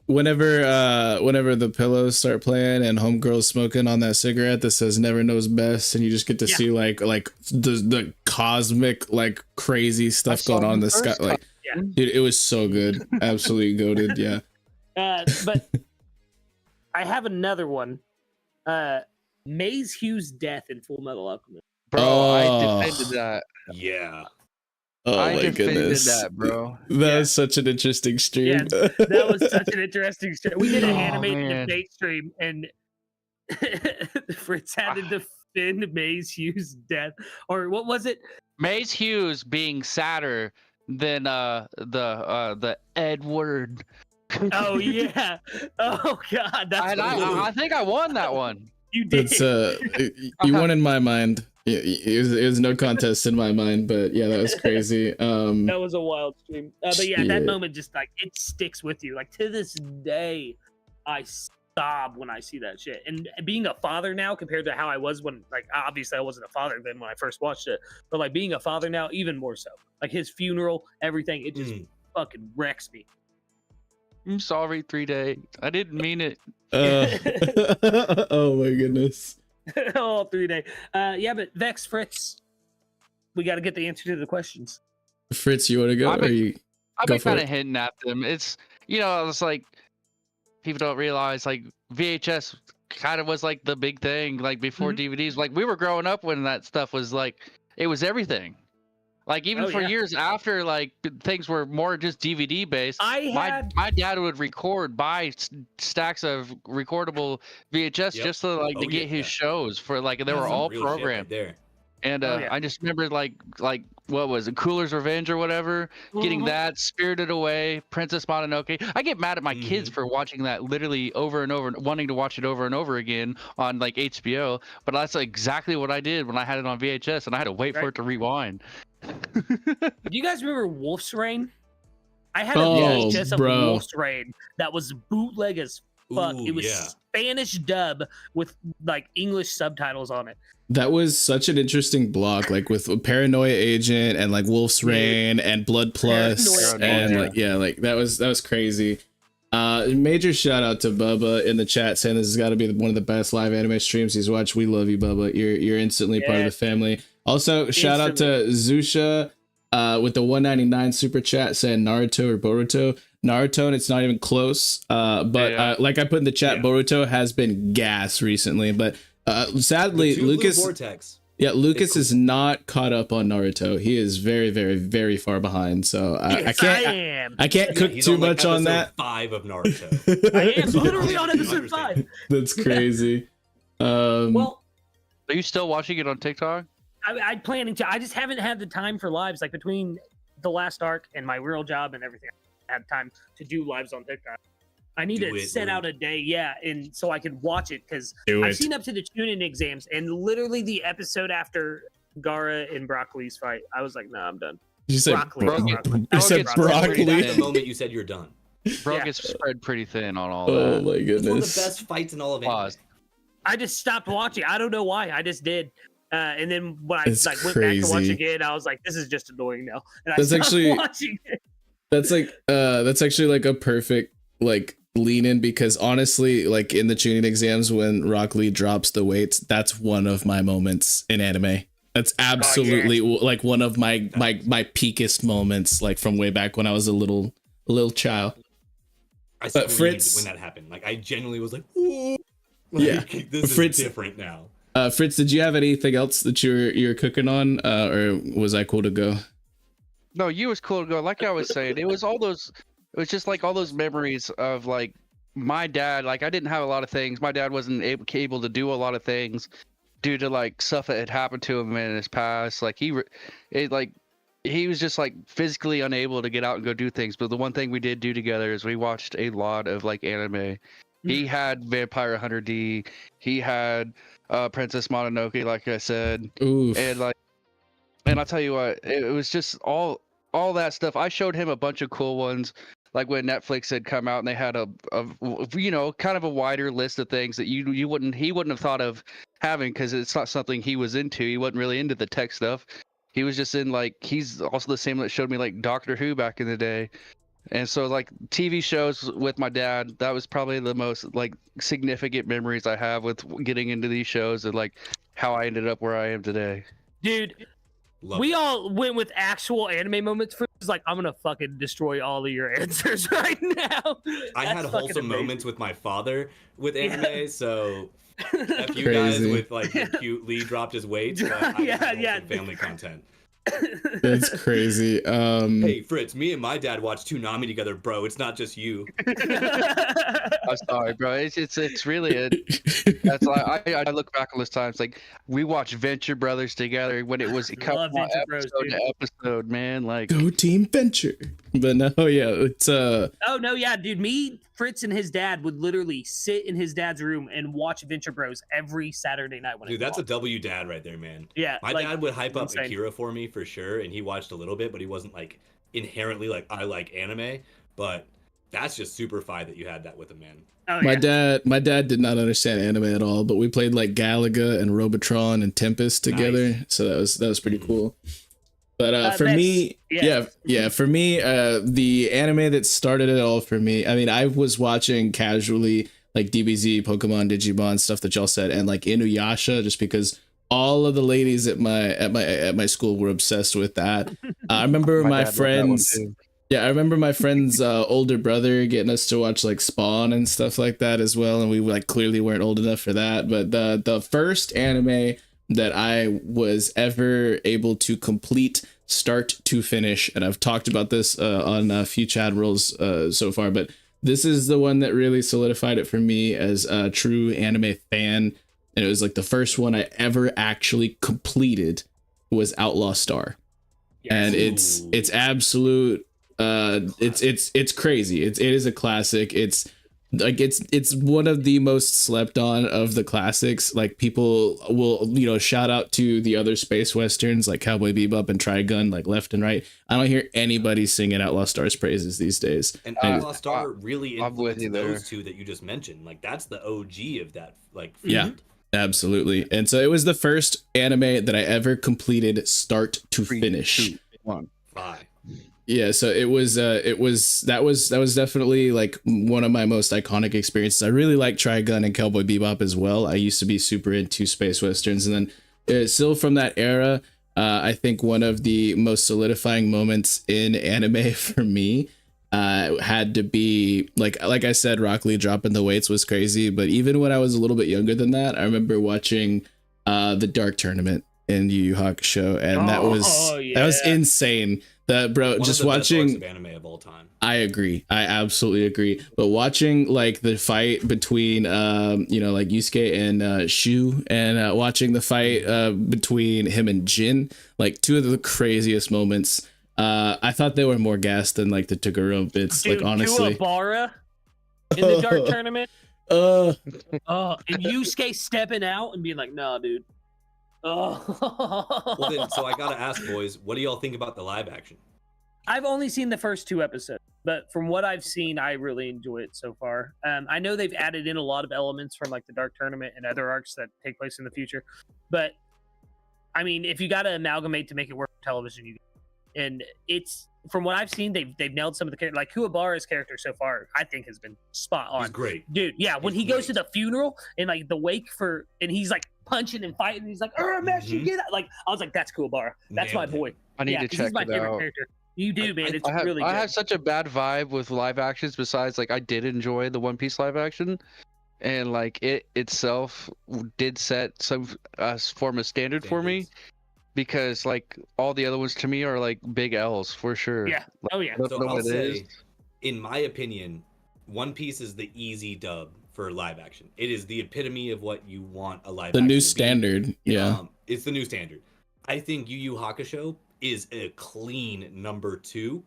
The pillows start playing and homegirl's smoking on that cigarette that says never knows best, and you just get to see like the cosmic like crazy stuff going on in the sky. Like dude, it was so good. Absolutely goated. Yeah. But I have another one. Maze Hughes' death in Full Metal Alchemist. Bro, I defended that. Yeah. Oh I my goodness, that, bro. That was such an interesting stream. Yeah, that was such an interesting stream. We did an animated debate stream, and Fritz had to defend Maze Hughes' death, or what was it? Maze Hughes being sadder than the Edward. Oh yeah. Oh god. That's I think I won that one. You did. You won in my mind. It was no contest in my mind, but yeah, that was crazy. That was a wild stream. But yeah, that moment just like it sticks with you. Like to this day, I sob when I see that shit. And being a father now compared to how I was when, like, obviously I wasn't a father then when I first watched it, but like being a father now, even more so. Like his funeral, everything, it just fucking wrecks me. I'm sorry, 3 days. I didn't mean it. Oh my goodness. Oh, 3 days. Yeah, but Vex, Fritz, we got to get the answer to the questions. Fritz, you want to go? I've been kind of hinting at them. It's, it's like people don't realize like VHS kind of was like the big thing like before DVDs. Like we were growing up when that stuff was like, it was everything. Like even for years after, like things were more just DVD based. My dad would buy stacks of recordable VHS just to get his shows for like they were all programmed. There, And I just remember like what was it, Cooler's Revenge or whatever, getting that, Spirited Away, Princess Mononoke. I get mad at my kids for watching that literally over and over, wanting to watch it over and over again on like HBO. But that's exactly what I did when I had it on VHS, and I had to wait for it to rewind. Do you guys remember Wolf's Rain? I had a VHS of Wolf's Rain that was bootleg as fuck. It was Spanish dub with like English subtitles on it. That was such an interesting block, like with Paranoia Agent and like Wolf's Rain and Blood Plus, and like that was crazy. Major shout out to Bubba in the chat saying this has got to be one of the best live anime streams he's watched. We love you, Bubba. You're instantly part of the family. Also, shout out to Zusha with the 199 super chat saying Naruto or Boruto. Naruto, and it's not even close. But like I put in the chat, Boruto has been gas recently, but sadly, Lucas is not caught up on Naruto. He is very, very, very far behind. So I can't cook too much on that. 5 of Naruto. I am literally on episode 5. That's crazy. Well, are you still watching it on TikTok? I'm planning to. I just haven't had the time for lives. Like between the last arc and my real job and everything, I had time to do lives on TikTok. I need to set out a day, and so I can watch it, because I've seen up to the tuning exams, and literally the episode after Gara and Broccoli's fight, I was like, nah, I'm done. You said broccoli. You said broccoli. That's the moment you said you're done. Bro gets spread pretty thin on all Oh that. my goodness. It's one of the best fights in all of anime. I just stopped watching. I don't know why. I just did. And then when I went back to watch again, I was like, this is just annoying now. And I stopped watching it. That's actually like a perfect like lean in, because honestly, like in the tuning exams when Rock Lee drops the weights, that's one of my moments in anime. That's absolutely like one of my peakest moments, like from way back when I was a little child. I screamed Fritz, when that happened. Like I genuinely was like, ooh, like, this is different now. Fritz, did you have anything else that you're cooking on, or was I cool to go? No, you was cool to go. Like I was saying, it was just like all those memories of like my dad. Like I didn't have a lot of things. My dad wasn't able to do a lot of things due to like stuff that had happened to him in his past. Like he was just like physically unable to get out and go do things. But the one thing we did do together is we watched a lot of like anime. He had Vampire Hunter D. He had Princess Mononoke, like I said. Oof. And I'll tell you what, it was just all that stuff. I showed him a bunch of cool ones, like when Netflix had come out and they had a kind of a wider list of things that he wouldn't have thought of having, because it's not something he was into. He wasn't really into the tech stuff. He was just in like, he's also the same that showed me like Doctor Who back in the day. And so like TV shows with my dad, that was probably the most like significant memories I have with getting into these shows, and like how I ended up where I am today. Dude, we all went with actual anime moments. For like, I'm gonna fucking destroy all of your answers right now. I had wholesome moments with my father with anime, so F you guys with like your cute Lee dropped his weights, but I family content. That's crazy. Hey Fritz, me and my dad watched Toonami together, bro. It's not just you. I'm sorry, bro. It's really that's like I look back on those times, like we watched Venture Brothers together when it was episode, man. Like go Team Venture. But no, it's oh no, dude. Me, Fritz, and his dad would literally sit in his dad's room and watch Venture Bros every Saturday night. Dude, that's a W dad right there, man. Yeah, my dad would hype up Akira for me for sure, and he watched a little bit, but he wasn't like inherently like I like anime. But that's just super fire that you had that with him, man. Oh, my dad did not understand anime at all, but we played like Galaga and Robotron and Tempest together, so that was pretty cool. But for me, for me, the anime that started it all for me, I mean, I was watching casually like DBZ, Pokemon, Digimon, stuff that y'all said, and like Inuyasha, just because all of the ladies at my school were obsessed with that. I remember my friends. Yeah, I remember my friend's older brother getting us to watch like Spawn and stuff like that as well, and we like clearly weren't old enough for that. But the first anime that I was ever able to complete start to finish, and I've talked about this on a few Chadmirals so far, but this is the one that really solidified it for me as a true anime fan, and it was like the first one I ever actually completed, was Outlaw Star. Yes. And it's absolute it's crazy. It is a classic. It's like it's one of the most slept on of the classics. Like people will, you know, shout out to the other space westerns like Cowboy Bebop and Trigun like left and right. I don't hear anybody singing Outlaw Star's praises these days. And Outlaw Star really influenced those two that you just mentioned. Like that's the OG of that like field. Yeah. Absolutely. And so it was the first anime that I ever completed start to finish. Five. Yeah, so it was definitely like one of my most iconic experiences. I really like Trigun and Cowboy Bebop as well. I used to be super into space westerns, and then still from that era, I think one of the most solidifying moments in anime for me had to be like I said, Rock Lee dropping the weights was crazy. But even when I was a little bit younger than that, I remember watching the Dark Tournament in Yu Yu Hakushow, and that was insane. That bro, one just of the watching best arcs of anime of all time. I agree. I absolutely agree. But watching like the fight between you know, like Yusuke and Shu, and watching the fight between him and Jin, like two of the craziest moments. I thought they were more gas than like the Toguro bits. Dude, like honestly, Kuwabara in the Dark Tournament. uh And Yusuke stepping out and being like, "Nah, dude." Well, then, so I gotta ask, boys, what do y'all think about the live action? I've only seen the first 2 episodes, but from what I've seen, I really enjoy it so far. I know they've added in a lot of elements from like the Dark Tournament and other arcs that take place in the future, but I mean, if you got to amalgamate to make it work for television, and it's from what I've seen, they've nailed some of the characters. Like Kuwabara's character so far, I think has been spot on. He's great, dude. Yeah, when he goes to the funeral and like the wake and he's like punching and fighting, and he's like, "Oh, man, you get it!" Like I was like, "That's Kuwabara. That's my boy." I need to check he's my favorite out. character. You do, man. It's really I good. have such a bad vibe with live actions. Besides, like I did enjoy the One Piece live action, and like it itself did set some form of standard for me, because like all the other ones to me are like big L's for sure. Yeah. Like, Oh yeah. So I'll say, in my opinion, One Piece is the easy dub for live action. It is the epitome of what you want a live action the new to be. standard. Yeah. It's the new standard. I think Yu Yu Hakusho is a clean number 2,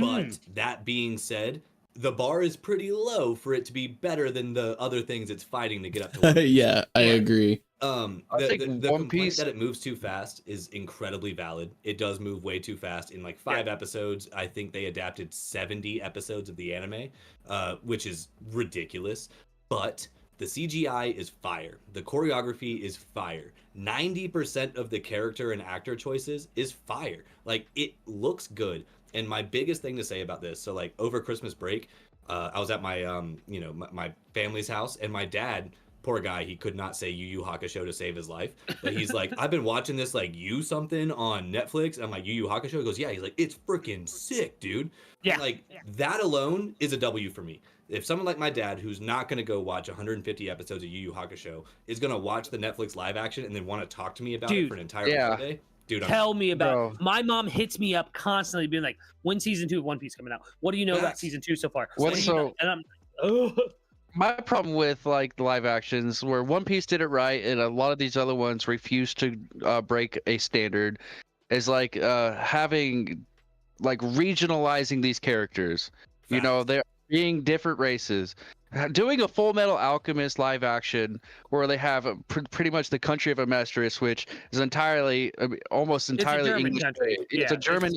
but that being said, the bar is pretty low for it to be better than the other things it's fighting to get up to One Piece. Yeah, I agree. The complaint that it moves too fast is incredibly valid. It does move way too fast. In like 5 episodes, I think they adapted 70 episodes of the anime, which is ridiculous. But the CGI is fire. The choreography is fire. 90% of the character and actor choices is fire. Like, it looks good. And my biggest thing to say about this, so like over Christmas break, I was at my my family's house, and my dad, poor guy, he could not say Yu Yu Hakusho to save his life. But he's like, I've been watching this like something on Netflix. And I'm like, Yu Yu Hakusho? He goes, yeah. He's like, it's freaking sick, dude. Yeah. Like that alone is a W for me. If someone like my dad, who's not going to go watch 150 episodes of Yu Yu Hakusho, is going to watch the Netflix live action and then want to talk to me about it for an entire day, dude, tell me about it. My mom hits me up constantly being like, when season 2 of One Piece coming out? What do you know about season 2 so far? And I'm my problem with like the live actions where One Piece did it right and a lot of these other ones refuse to break a standard is like having like regionalizing these characters. You know, they're being different races. Doing a Full Metal Alchemist live action where they have pretty much the country of Amestris, which is almost entirely English. It's a German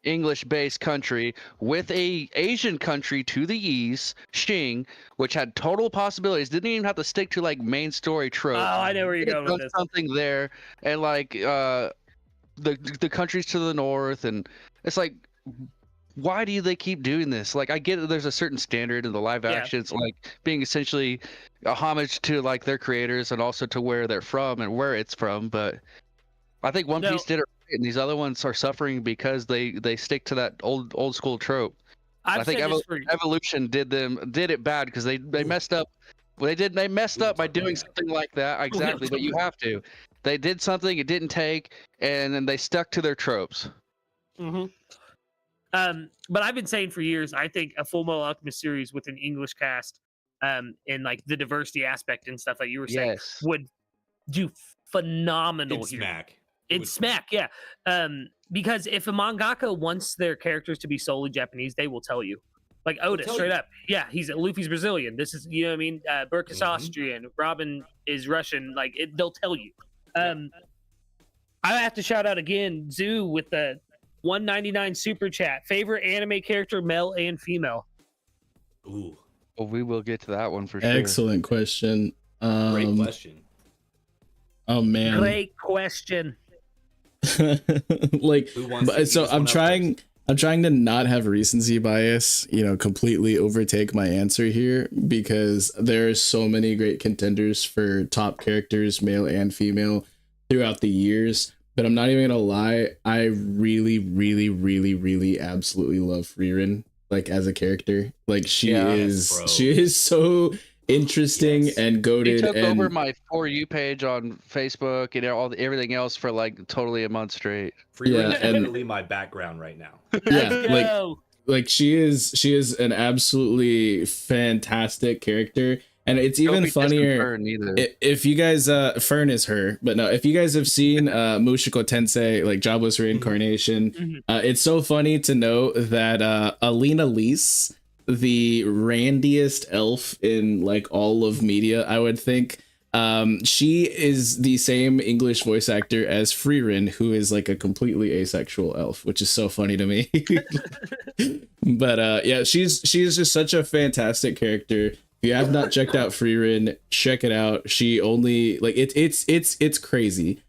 English-based country with a Asian country to the east, Xing, which had total possibilities. Didn't even have to stick to like main story tropes. Oh, I know where you're going with this. Something there, and like the countries to the north, and it's like, why do they keep doing this? Like, I get that there's a certain standard in the live actions, like being essentially a homage to like their creators and also to where they're from and where it's from. But I think One Piece did it right, and these other ones are suffering because they stick to that old school trope. I think Evolution did it bad because they messed up. They messed up by doing something like that. Exactly, but you have to. They did something it didn't take, and then they stuck to their tropes. Mm-hmm. But I've been saying for years, I think a Full Metal Alchemist series with an English cast, and like the diversity aspect and stuff that you were saying would do phenomenal here. Smack. It's smack, yeah. Because if a mangaka wants their characters to be solely Japanese, they will tell you. Like Otis, straight up. Yeah, Luffy's Brazilian. This is, you know what I mean? Burke is Austrian. Robin is Russian. Like, they'll tell you. I have to shout out again, Zoo with the 199 super chat. Favorite anime character, male and female? Ooh. Well, we will get to that one for sure. Excellent question. Great question. Oh man. Great question. Like, so I'm trying to not have recency bias, completely overtake my answer here, because there are so many great contenders for top characters, male and female, throughout the years. But I'm not even gonna lie, I really, really, really, really absolutely love Frieren, like, as a character. Like, she is so interesting and goated. He took over my For You page on Facebook and everything else for like totally a month straight. Frieren is literally my background right now. Yeah, like she is an absolutely fantastic character. And it's even funnier if you guys, Fern is her, but no, if you guys have seen Mushoku Tensei, like Jobless Reincarnation, it's so funny to know that Alina Lise, the randiest elf in like all of media, I would think, she is the same English voice actor as Frieren, who is like a completely asexual elf, which is so funny to me. But yeah, she's just such a fantastic character. If you have not checked out Frieren, check it out. She only like it's crazy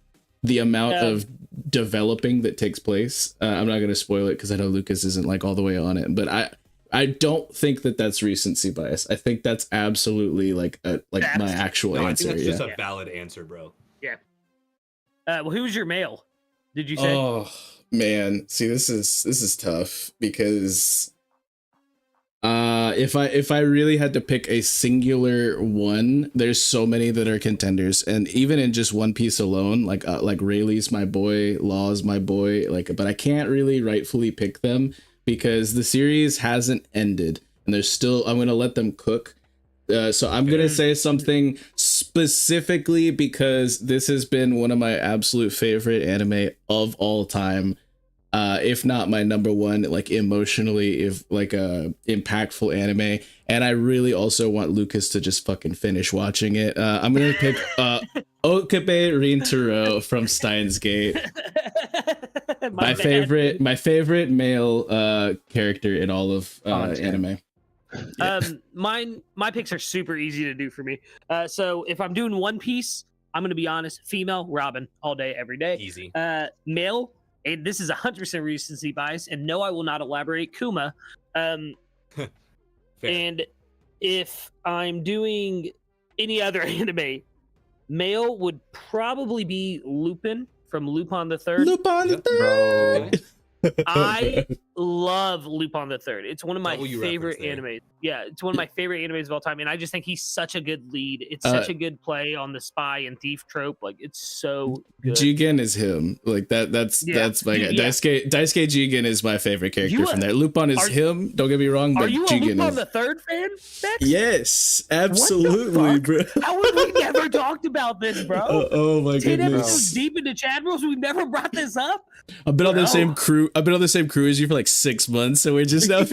the amount of developing that takes place. I'm not gonna spoil it because I know Lucas isn't like all the way on it, but I don't think that that's recency bias. I think that's absolutely like my actual answer. I think that's just a valid answer, bro. Yeah. Well, who was your male? Did you say? Oh man, see, this is tough because if I really had to pick a singular one, there's so many that are contenders, and even in just One Piece alone, like Rayleigh's my boy, Law's my boy, but I can't really rightfully pick them because the series hasn't ended and there's still, I'm gonna let them cook. So I'm gonna say something specifically because this has been one of my absolute favorite anime of all time. If not my number one, like emotionally, if like a impactful anime, and I really also want Lucas to just fucking finish watching it. I'm gonna pick Okabe Rintaro from Steins Gate. my favorite male character in all of anime. My picks are super easy to do for me. So if I'm doing One Piece, I'm gonna be honest, female Robin all day, every day. Easy. Male. And this is 100% recency bias, and no, I will not elaborate. Kuma. And if I'm doing any other anime, male would probably be Lupin from Lupin the Third. Lupin the Third. I love Lupin the Third. It's one of my favorite animes. Yeah, it's one of my favorite animes of all time, and I just think he's such a good lead. It's such a good play on the spy and thief trope. Like, it's so good. Jigen is him. Like that's my guy. Daisuke Jigen is my favorite character from there. Lupin is him. Don't get me wrong, but Jigen is. Are you a Lupin the Third fan, Bex? Yes, absolutely, bro. How have we never talked about this, bro? Oh my 10 goodness. episodes deep into Chadmirals, we've never brought this up. I've been on the same crew. I've been on the same crew as you for like 6 months, so we're just now.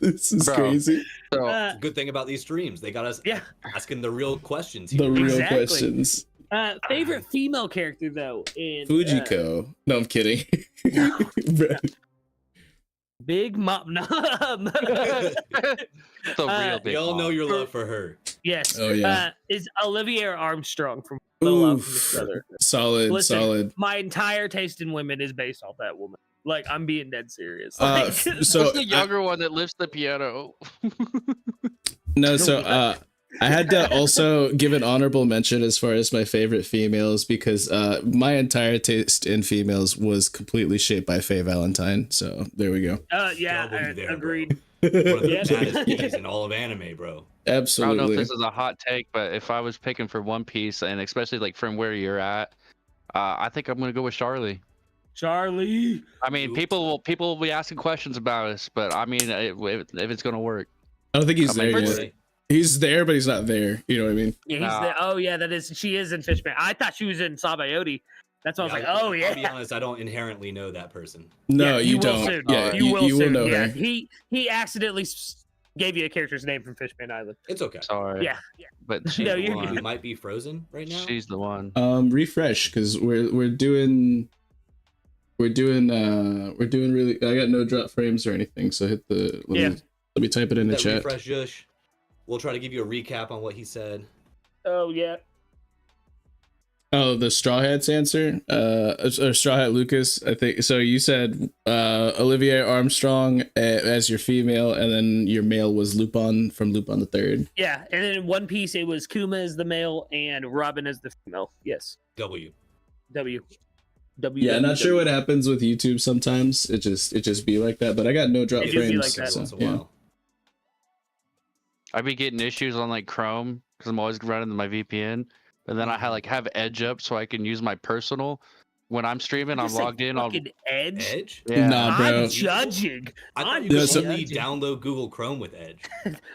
This is crazy. So, good thing about these streams, they got us asking the real questions here. The real questions. Favorite female character though in Fujiko. No, I'm kidding. Big Mom. We all know your love for her. Yes. Oh yeah. Is Olivia Armstrong from Love from His Brother. Solid. My entire taste in women is based off that woman. Like, I'm being dead serious. So the younger one that lifts the piano. No, so I had to also give an honorable mention as far as my favorite females because my entire taste in females was completely shaped by Faye Valentine. So there we go. Agreed. One of the baddest things in all of anime, bro. Absolutely. I don't know if this is a hot take, but if I was picking for One Piece, and especially like from where you're at, I think I'm gonna go with Charlie. Charlie. I mean, people will be asking questions about us, but I mean, if it's gonna work. I don't think he's there yet. He's there, but he's not there. You know what I mean? Yeah, he's there. Oh yeah, she is in Fishman. I thought she was in Sabayoti. That's why I was like, oh yeah. I'll be honest, I don't inherently know that person. No, Yeah, you will don't. soon. Yeah, you will you will soon. know Yeah, her. he accidentally gave you a character's name from Fishman Island. It's okay. Sorry. Yeah. But she's No, the you're one. We might be frozen right now. She's the one. Refresh, because we're doing really. I got no drop frames or anything, so hit the. Let me type it in the chat. Refresh, Jush. We'll try to give you a recap on what he said. Oh yeah. Oh, the Straw Hat's answer, or Straw Hat Lucas, I think. So you said Olivier Armstrong as your female, and then your male was Lupin from Lupin the Third. Yeah, and then in One Piece it was Kuma as the male and Robin as the female. Yes. W. Yeah, not sure what happens with YouTube sometimes. It just be like that. But I got no drop frames. Be like that so, once in a while. I be getting issues on like Chrome because I'm always running my VPN. And then I have Edge up so I can use my personal. When I'm streaming, I'm logged in. Edge? Edge? Yeah. Nah, bro. I'm judging. I thought you could only download Google Chrome with Edge.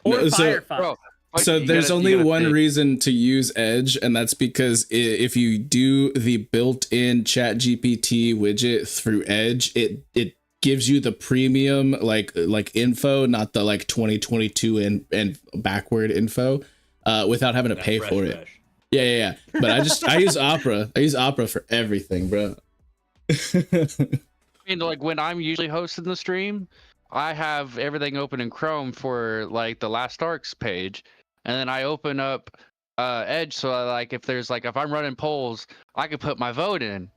Or So- Firefox. Bro, So there's only one reason to use Edge, and that's because if you do the built-in ChatGPT widget through Edge, it gives you the premium like info, not the like 2022 and backward info, without having to pay for it. Fresh. Yeah. But I use Opera. I use Opera for everything, bro. Like when I'm usually hosting the stream, I have everything open in Chrome for like the Last Arcs page, and then I open up Edge so if I'm running polls, I can put my vote in.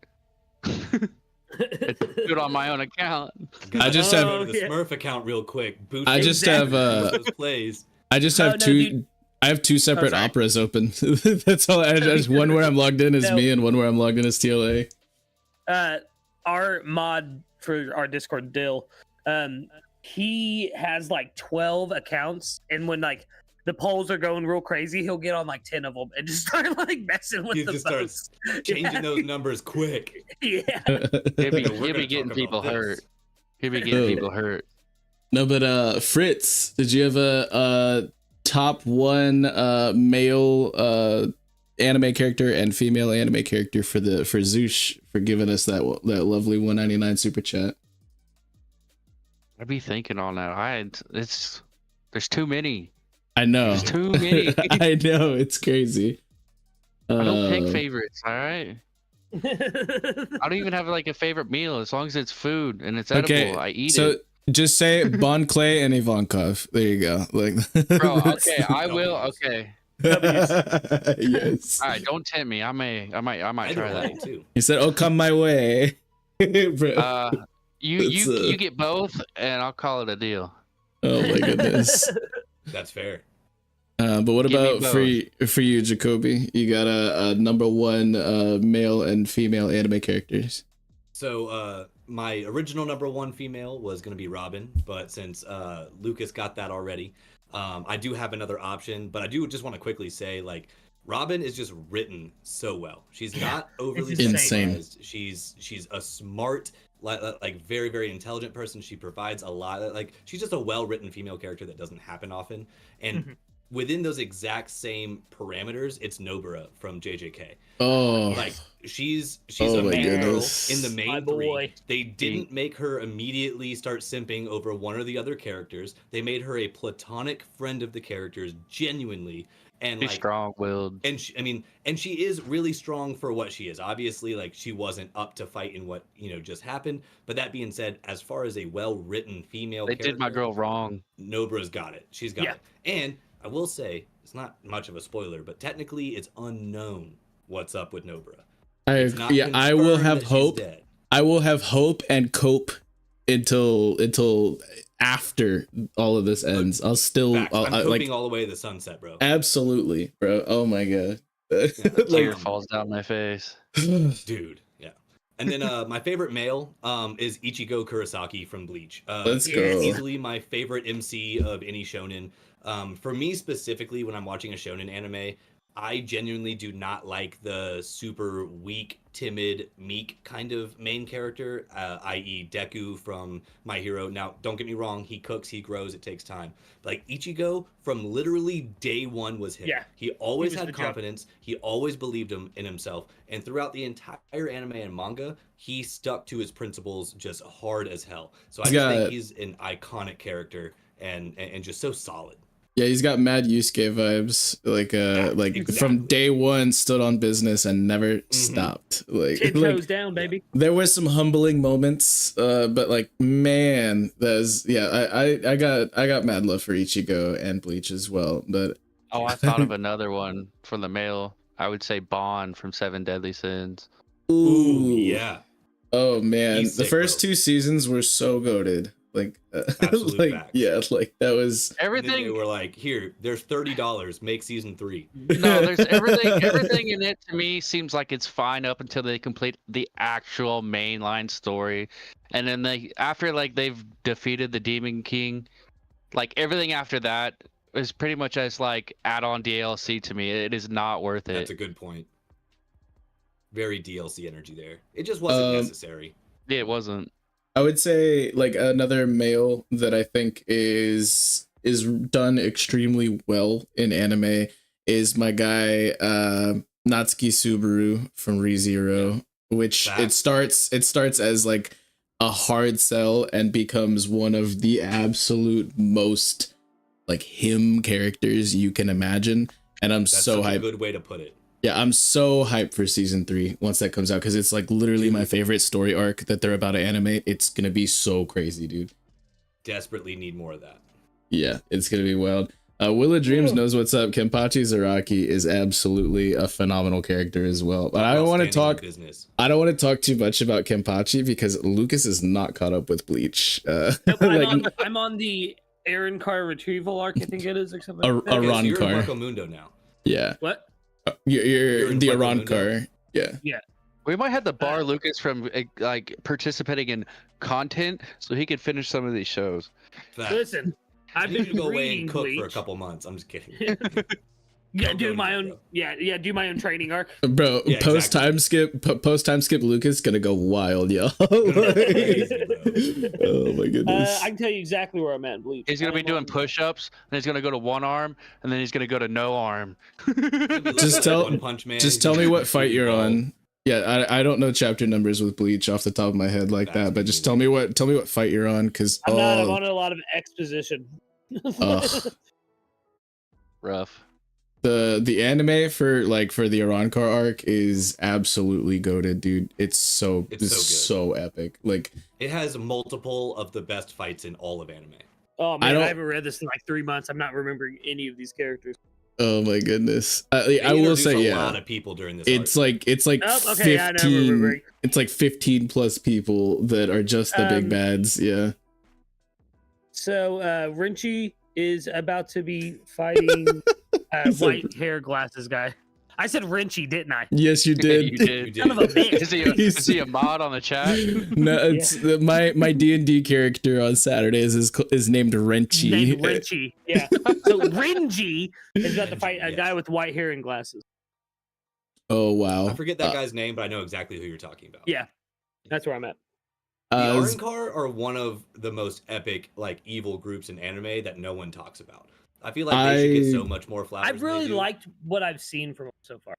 Do it on my own account. I just have Go to the Smurf account real quick. I just have plays. I just have two. Dude. I have two separate operas open. That's all. I just one where I'm logged in as me, and one where I'm logged in as TLA. Our mod for our Discord, Dill, he has like 12 accounts, and when like the polls are going real crazy, he'll get on like 10 of them and just start like messing with the votes. Changing those numbers quick. Yeah. He'll be getting people hurt. He'll be getting people hurt. No, but Fritz, did you have a top one male anime character and female anime character for Zoosh for giving us that lovely 199 super chat? I'd be thinking on that. There's too many. I know. There's too many. I know, it's crazy. I don't pick favorites, all right? I don't even have like a favorite meal as long as it's food and it's edible. I eat it. Just say Bon Clay and Ivankov. There you go. Like, bro, okay, I will. Okay. Yes. All right, don't tempt me. I might try that too. He said, "Oh, come my way." You get both, and I'll call it a deal. Oh my goodness. That's fair. But what about for you, Jacoby? You got a number one male and female anime characters. So my original number one female was going to be Robin, but since Lucas got that already, I do have another option. But I do just want to quickly say, like, Robin is just written so well. She's not overly insane. She's a smart, like very, very intelligent person. She provides a lot. Like, she's just a well-written female character that doesn't happen often. And within those exact same parameters, it's Nobara from JJK. Oh, like she's a main girl in the main three. Boy. They didn't make her immediately start simping over one or the other characters. They made her a platonic friend of the characters, genuinely. And she's like strong-willed. And she is really strong for what she is. Obviously, like, she wasn't up to fight in what just happened. But that being said, as far as a well-written female character, did my girl wrong. Nobra's got it. She's got it. And I will say, it's not much of a spoiler, but technically it's unknown what's up with Nobra. I will have hope. I will have hope and cope until after all of this ends. I'm coping all the way to the sunset, bro. Absolutely, bro. Oh my god. Tear falls down my face. Dude, yeah. And then my favorite male is Ichigo Kurosaki from Bleach. Let's go. Easily my favorite MC of any shonen. For me specifically, when I'm watching a shonen anime, I genuinely do not like the super weak, timid, meek kind of main character, i.e. Deku from My Hero. Now, don't get me wrong, he cooks, he grows, it takes time. But like Ichigo, from literally day one was him. Yeah, he always he had confidence, he always believed in himself, and throughout the entire anime and manga, he stuck to his principles just hard as hell. So I just think he's an iconic character and just so solid. Yeah, he's got mad Yusuke vibes. Like exactly. From day one, stood on business and never stopped. Like 10 toes down, baby. There were some humbling moments, but like, man, I got mad love for Ichigo and Bleach as well. But I thought of another one from the male. I would say Bond from Seven Deadly Sins. Ooh, yeah. Oh man, He's the sick, first bro. 2 seasons were so goated. Like, Absolute facts. Yeah, like that was everything. They were like, here, there's $30, make season 3. No, there's everything in it to me seems like it's fine up until they complete the actual mainline story, and then after they've defeated the Demon King, like everything after that is pretty much as like add-on DLC to me. It is not worth it. That's a good point. Very DLC energy there. It just wasn't necessary. Yeah, it wasn't. I would say like another male that I think is done extremely well in anime is my guy Natsuki Subaru from ReZero, which it starts as like a hard sell and becomes one of the absolute most like him characters you can imagine, and I'm That's so hyped. A good way to put it. Yeah, I'm so hyped for season 3 once that comes out, because it's like literally my favorite story arc that they're about to animate. It's gonna be so crazy, dude. Desperately need more of that. Yeah, it's gonna be wild. Willa Dreams knows what's up. Kenpachi Zaraki is absolutely a phenomenal character as well. But I don't want to talk. I don't want to talk too much about Kenpachi because Lucas is not caught up with Bleach. I'm on the Aaron Carr retrieval arc. I think it is, or something. Aron Carr. You're in Marco Mundo now. Yeah. What? You're the Aron Carr. Yeah. Yeah. We might have to bar Lucas from like participating in content so he could finish some of these shows. Facts. Listen, I've been go away reading and cook Bleach. for a couple months. I'm just kidding. Yeah, do my own. Yeah, do my own training arc. Bro, Yeah, post time skip, Lucas gonna go wild, yo. Oh my goodness. I can tell you exactly where I'm at in Bleach. He's gonna be doing push-ups, and he's gonna go to one arm, and then he's gonna go to no arm. Just tell me what fight you're on. Yeah, I don't know chapter numbers with Bleach off the top of my head like that, but just tell me what fight you're on, because I'm on a lot of exposition. Rough. The anime for the Aron Carr arc is absolutely goated, dude. It's so epic. Like, it has multiple of the best fights in all of anime. Oh man, I haven't read this in like 3 months. I'm not remembering any of these characters. Oh my goodness. I will say, a lot of people during this. It's like 15. It's like 15 plus people that are just the big bads. Yeah. So Renchi is about to be fighting white hair glasses guy. I said Renchi, didn't I? Yes, you did. You did. Son of a bitch. Is he a mod on the chat? No, it's my D&D character on Saturdays is named Renchi. Named Renchi. Yeah. So Renji is about to fight a guy with white hair and glasses. Oh wow. I forget that guy's name, but I know exactly who you're talking about. Yeah. That's where I'm at. The Arrancar are one of the most epic, like, evil groups in anime that no one talks about. I feel like they should get so much more flowers. I've really liked what I've seen from them so far.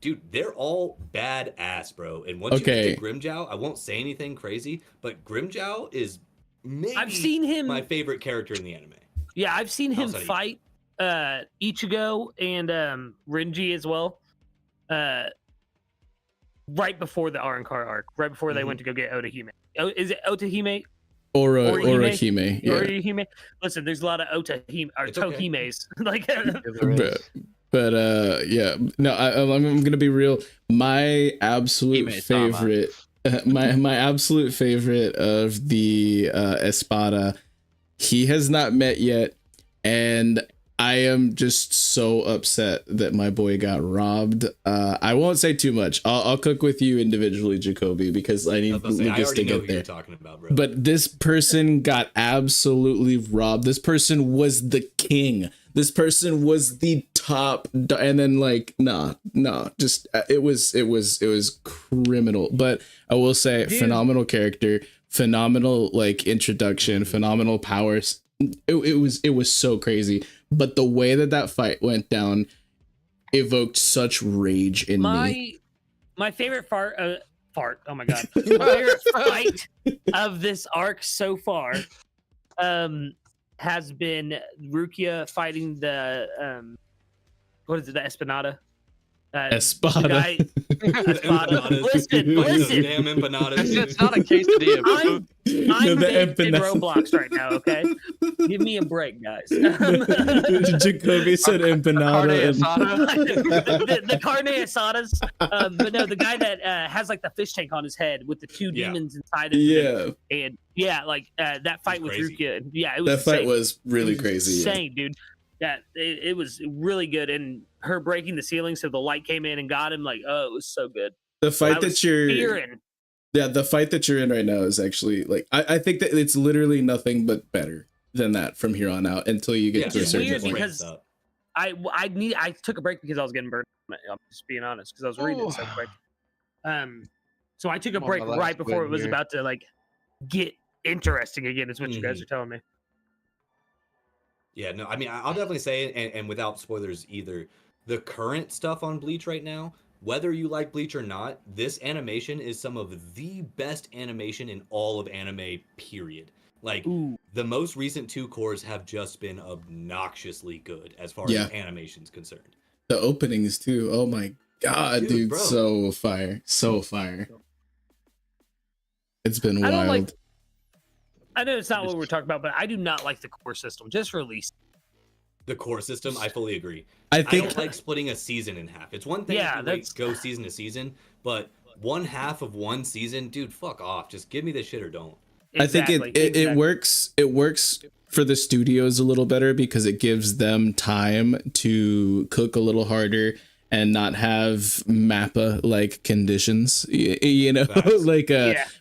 Dude, they're all badass, bro. And once you get to Grimjow, I won't say anything crazy, but Grimjow is maybe I've seen him, my favorite character in the anime. Yeah, I've seen him fight Ichigo and Renji as well. Right before the Arrancar arc, right before they went to go get Otahime. Is it Otahime? Orihime. Yeah. Orihime. Listen, there's a lot of Otahime or Tohimes. Like, but yeah, no, I'm gonna be real. My absolute favorite, my absolute favorite of the Espada, he has not met yet, and I am just so upset that my boy got robbed. I won't say too much. I'll cook with you individually, Jacoby, because I need Lucas to get there. Talking about, bro. But this person got absolutely robbed. This person was the king. This person was the top, and then like nah, just it was criminal. But I will say, Dude. phenomenal character, phenomenal like introduction, phenomenal powers. It was so crazy. But the way that fight went down evoked such rage in me. My favorite fart. Oh my god! My favorite fight of this arc so far has been Rukia fighting the what is it? The Espanada. Espada. Espada. Listen. Damn empanadas. It's not a quesadilla. I'm the big in empanada. Roblox right now. Okay, give me a break, guys. Jacoby said empanada. the carne asadas. But no, the guy that has like the fish tank on his head with the two demons inside of him. And like that fight with Rukia. Yeah, it was that insane. fight was really crazy. Insane, dude. Yeah, it was really good, and her breaking the ceiling so the light came in and got him. Like, oh, it was so good. The fight that you're fearing. Yeah, the fight that you're in right now is actually like I think that it's literally nothing but better than that from here on out until you get to a certain point. Because I took a break because I was getting burned. I'm just being honest because I was reading it so quick. So I took a break right before it was about to like get interesting again. Is what you guys are telling me. Yeah, no, I mean, I'll definitely say it, and without spoilers either, the current stuff on Bleach right now, whether you like Bleach or not, this animation is some of the best animation in all of anime, period. Like, the most recent 2 cores have just been obnoxiously good as far as animation's concerned. The openings, too. Oh my god, dude. So fire. So fire. It's been wild. I know it's not what we're talking about, but I do not like the core system. Just release the core system. I fully agree. I don't like splitting a season in half. It's one thing to go season to season, but one half of one season, dude, fuck off. Just give me this shit or don't. Exactly. I think it works. It works for the studios a little better because it gives them time to cook a little harder and not have Mappa like conditions, like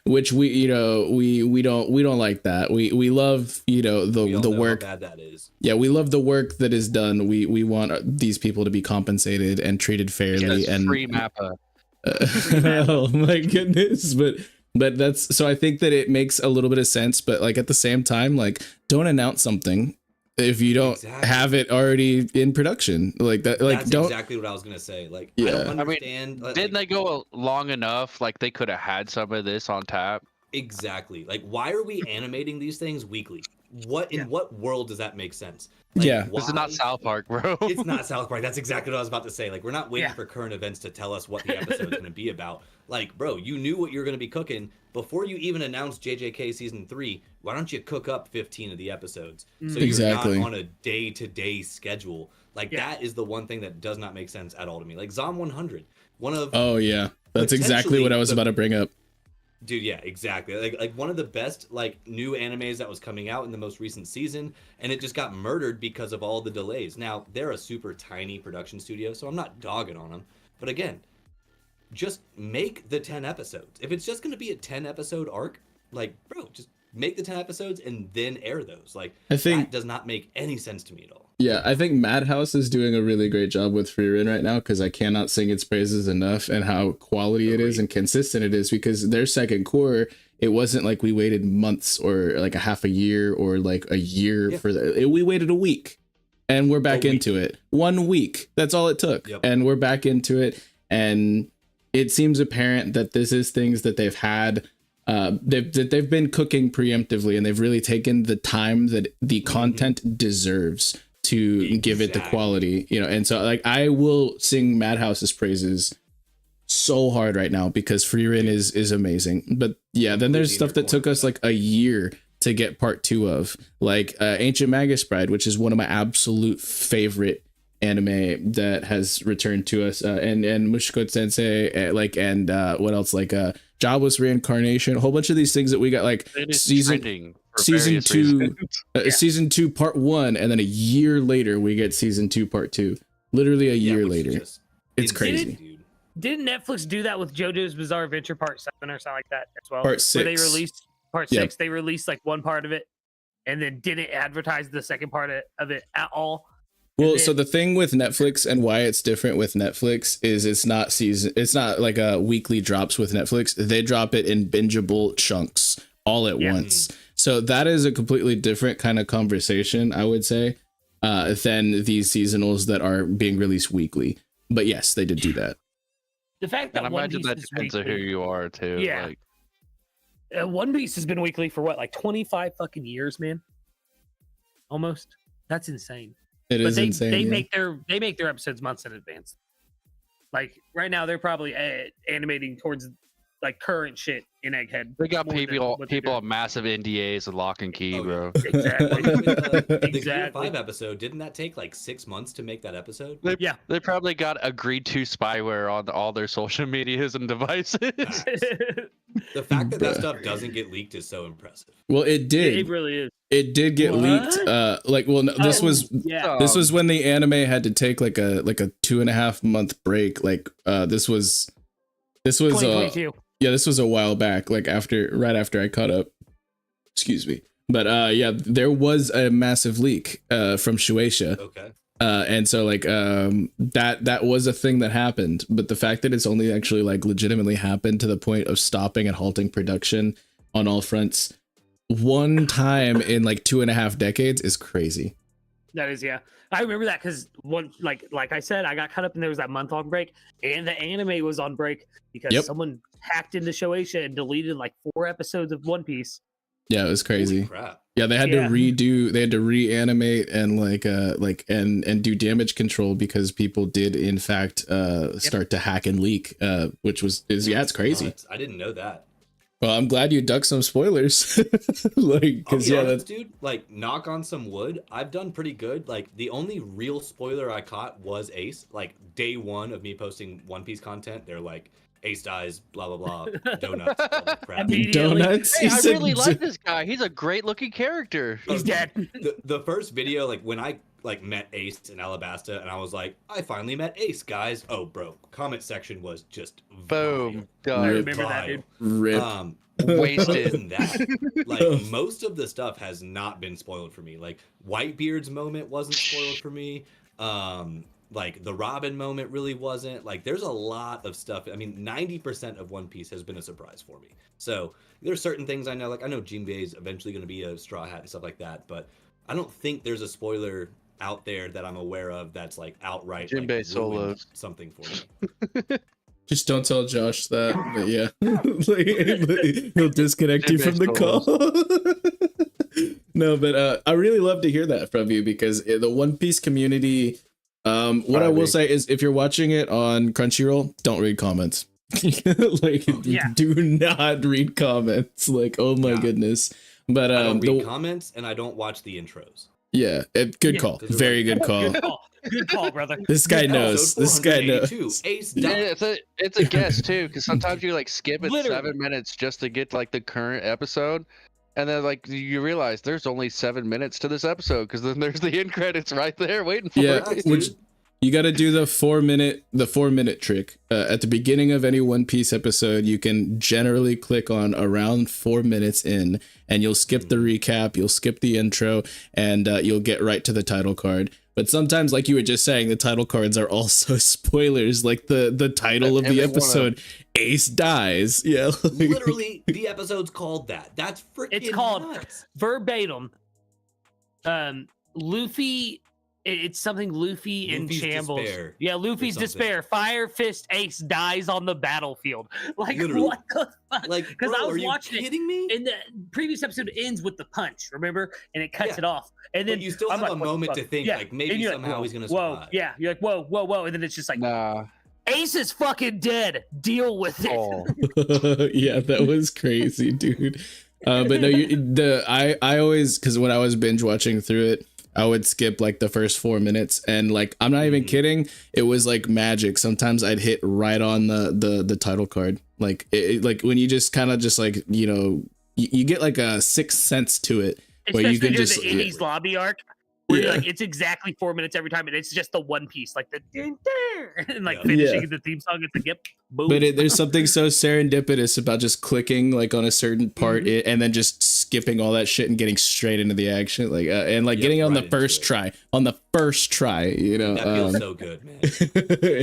which we don't like that. We love the work. How bad that is. Yeah, we love the work that is done. We want these people to be compensated and treated fairly and free Mappa. Oh my goodness, but that's so I think that it makes a little bit of sense, but like at the same time, like don't announce something if you don't have it already in production like that. Like, that's exactly what I was gonna say. Like, I don't understand. Didn't they go long enough? Like, they could have had some of this on tap. Exactly. Like, why are we animating these things weekly? In what world does that make sense? Like, this is not South Park, bro. It's not South Park. That's exactly what I was about to say. Like, we're not waiting for current events to tell us what the episode is going to be about. Like, bro, you knew what you're going to be cooking before you even announced JJK season 3. Why don't you cook up 15 of the episodes so you're not on a day-to-day schedule? Like, that is the one thing that does not make sense at all to me. Like Zom 100, one of that's exactly what I was about to bring up. Dude, yeah, exactly. Like one of the best like new animes that was coming out in the most recent season, and it just got murdered because of all the delays. Now, they're a super tiny production studio, so I'm not dogging on them. But again, just make the 10 episodes. If it's just going to be a 10 episode arc, like, bro, just make the 10 episodes and then air those. Like, I think that does not make any sense to me at all. Yeah, I think Madhouse is doing a really great job with Frieren right now because I cannot sing its praises enough and how quality it is and consistent it is, because their second core, it wasn't like we waited months or like a half a year or like a year for that. We waited a week and we're back into it. 1 week. That's all it took. And we're back into it. And it seems apparent that this is things that they've had. They've been cooking preemptively, and they've really taken the time that the content deserves to give it the quality, and so like I will sing Madhouse's praises so hard right now because Frieren is amazing. But yeah, then there's stuff that took us like a year to get part 2 of, like Ancient Magus Bride, which is one of my absolute favorite anime that has returned to us, and Mushiko Sensei, and what else, like Jobless Reincarnation, a whole bunch of these things that we got, like season 2 season 2 part 1, and then a year later we get season 2 part 2, literally a year later. It's crazy. Didn't Netflix do that with JoJo's Bizarre Adventure part 7 or something like that as well? Part 6. Where they released part 6, they released like one part of it and then didn't advertise the second part of it at all. Well, so the thing with Netflix and why it's different with Netflix is it's not like a weekly drops with Netflix. They drop it in bingeable chunks all at once. So that is a completely different kind of conversation, I would say, than these seasonals that are being released weekly. But yes, they did do that. The fact that and I imagine that depends on who you are too. Yeah. Like, One Piece has been weekly for what, like 25 fucking years, man? Almost. That's insane. It is insane. They make their episodes months in advance. Like right now, they're probably animating towards like current shit in Egghead. they got people on massive NDAs and lock and key, bro. Exactly. The Gear Exactly. 5 episode, didn't that take like 6 months to make that episode? Yeah. They probably got agreed to spyware on all their social medias and devices. The fact that that stuff doesn't get leaked is so impressive. Well, it did. It really is. It did get leaked. This was when the anime had to take like a 2.5 month break. Like this was 2022. this was a while back, like right after I caught up. Excuse me. But there was a massive leak from Shueisha. Okay. And so like that was a thing that happened, but the fact that it's only actually like legitimately happened to the point of stopping and halting production on all fronts one time in like 2.5 decades is crazy. That is, yeah. I remember that because like I said, I got caught up and there was that month-long break, and the anime was on break because someone hacked into Shoeisha and deleted like 4 episodes of One Piece. Yeah, it was crazy. Holy crap. Yeah, they had to reanimate and do damage control because people did in fact start to hack and leak, which is it's crazy. I didn't know that. Well, I'm glad you ducked some spoilers. Like, cause honest, dude, like knock on some wood, I've done pretty good. Like the only real spoiler I caught was Ace. Like day 1 of me posting One Piece content, they're like, Ace dies, blah blah blah, donuts, all that crap. Donuts. Hey, I really like this guy. He's a great looking character. He's dead. The first video, like when I like met Ace in Alabasta, and I was like, I finally met Ace, guys. Oh, bro, comment section was just Boom. I Done. remember that, dude. Rip. Wasted. Than that, like most of the stuff has not been spoiled for me. Like Whitebeard's moment wasn't spoiled for me. Like the Robin moment really wasn't. Like there's a lot of stuff. I mean, 90% of One Piece has been a surprise for me. So there's certain things I know. Like I know Jinbei is eventually going to be a Straw Hat and stuff like that, but I don't think there's a spoiler out there that I'm aware of that's like outright Jinbei like, solos something for me. Just don't tell Josh that. But yeah, like, he'll disconnect you from the call. No, but I really love to hear that from you because the One Piece community. What I will say is, if you're watching it on Crunchyroll, don't read comments. Like, do not read comments. Like, oh my goodness. But I don't read comments and I don't watch the intros. Yeah, good call. Very good call. Good call, brother. This guy knows. This guy knows. Ace Yeah, died. it's a guess too, because sometimes you like skip it Literally. 7 minutes just to get like the current episode, and then like you realize there's only 7 minutes to this episode because then there's the end credits right there waiting for it. Which you got to do the 4 minute trick. At the beginning of any One Piece episode, you can generally click on around 4 minutes in, and you'll skip the recap, you'll skip the intro, and you'll get right to the title card. But sometimes, like you were just saying, the title cards are also spoilers, like the title of the episode, Ace dies. Yeah. Literally, the episode's called that. That's freaking It's called nuts. verbatim. Luffy. It's something Luffy in Luffy's shambles. despair Yeah, Luffy's something. despair. Fire Fist Ace dies on the battlefield. Like Literally. what the fuck? Like, Because bro, I was are you watching kidding me? it, and the previous episode ends with the punch. Remember, and it cuts Yeah. it off. And then But you still I'm have like, a what the moment fuck? to think, Yeah. like And maybe you're somehow like, he's gonna whoa, survive. yeah. You're like, whoa, and then it's just like, Nah. Ace is fucking dead. Deal with it. Oh. Yeah, that was crazy, dude. But no, I always, because when I was binge watching through it, I would skip like the first 4 minutes, and like I'm not even kidding, it was like magic. Sometimes I'd hit right on the title card, like like when you just kind of just like you get like a sixth sense to it, where Especially you can during just the Indies lobby arc. Where like it's exactly 4 minutes every time, and it's just the one piece, like the ding, ding, and like finishing the theme song. It's like yep, boom. But there's something so serendipitous about just clicking like on a certain part and then just skipping all that shit and getting straight into the action, like and like getting on the first try. On the first try, you know. That feels so good, man.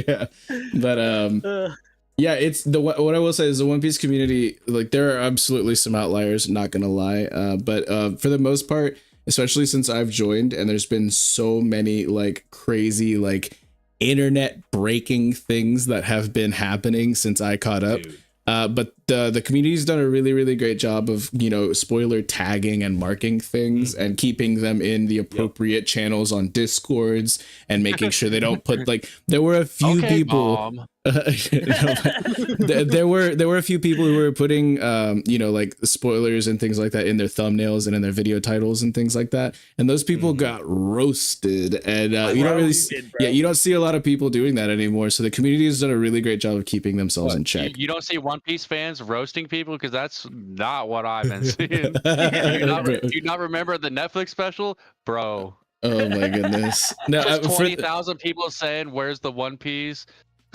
Yeah, but yeah, it's what I will say is the One Piece community, like there are absolutely some outliers, not gonna lie, but for the most part, especially since I've joined, and there's been so many like crazy like internet breaking things that have been happening since I caught up. But the community's done a really great job of, you know, spoiler tagging and marking things and keeping them in the appropriate channels on Discords and making sure they don't put like there were a few people there were a few people who were putting you know, like spoilers and things like that in their thumbnails and in their video titles and things like that, and those people got roasted, and you don't really you don't see a lot of people doing that anymore, so the community has done a really great job of keeping themselves in check. You don't see One Piece fans roasting people, because that's not what I've been seeing. Do you not remember the Netflix special, bro? Oh my goodness. No, 20,000 people saying where's the One Piece.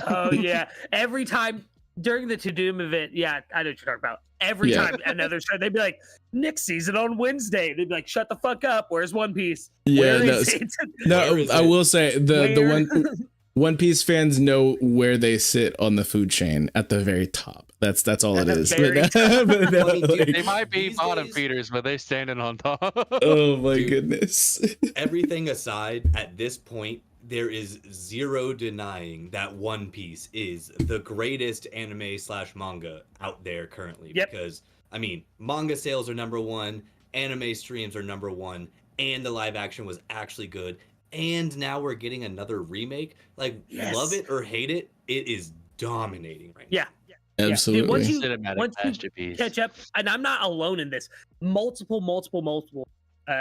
Oh yeah, every time during the To-Doom event, I know what you're talking about. Every time another show, they'd be like, Nick sees it on Wednesday. They'd be like, shut the fuck up. Where's One Piece? Yeah, Where is it? No, I will say the One Piece fans know where they sit on the food chain at the very top. That's all it is. They might be bottom feeders, but they standing on top. Oh my goodness. Everything aside, at this point, there is zero denying that One Piece is the greatest anime / manga out there currently. Because, I mean, manga sales are #1, anime streams are #1, and the live action was actually good. And now we're getting another remake. Like, love it or hate it, it is dominating right now. Absolutely. Dude, once you catch up, and I'm not alone in this, multiple,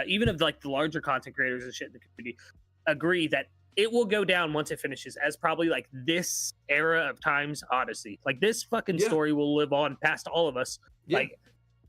even of like the larger content creators and shit in the community agree that it will go down once it finishes as probably like this era of time's Odyssey. Like this fucking story will live on past all of us. Like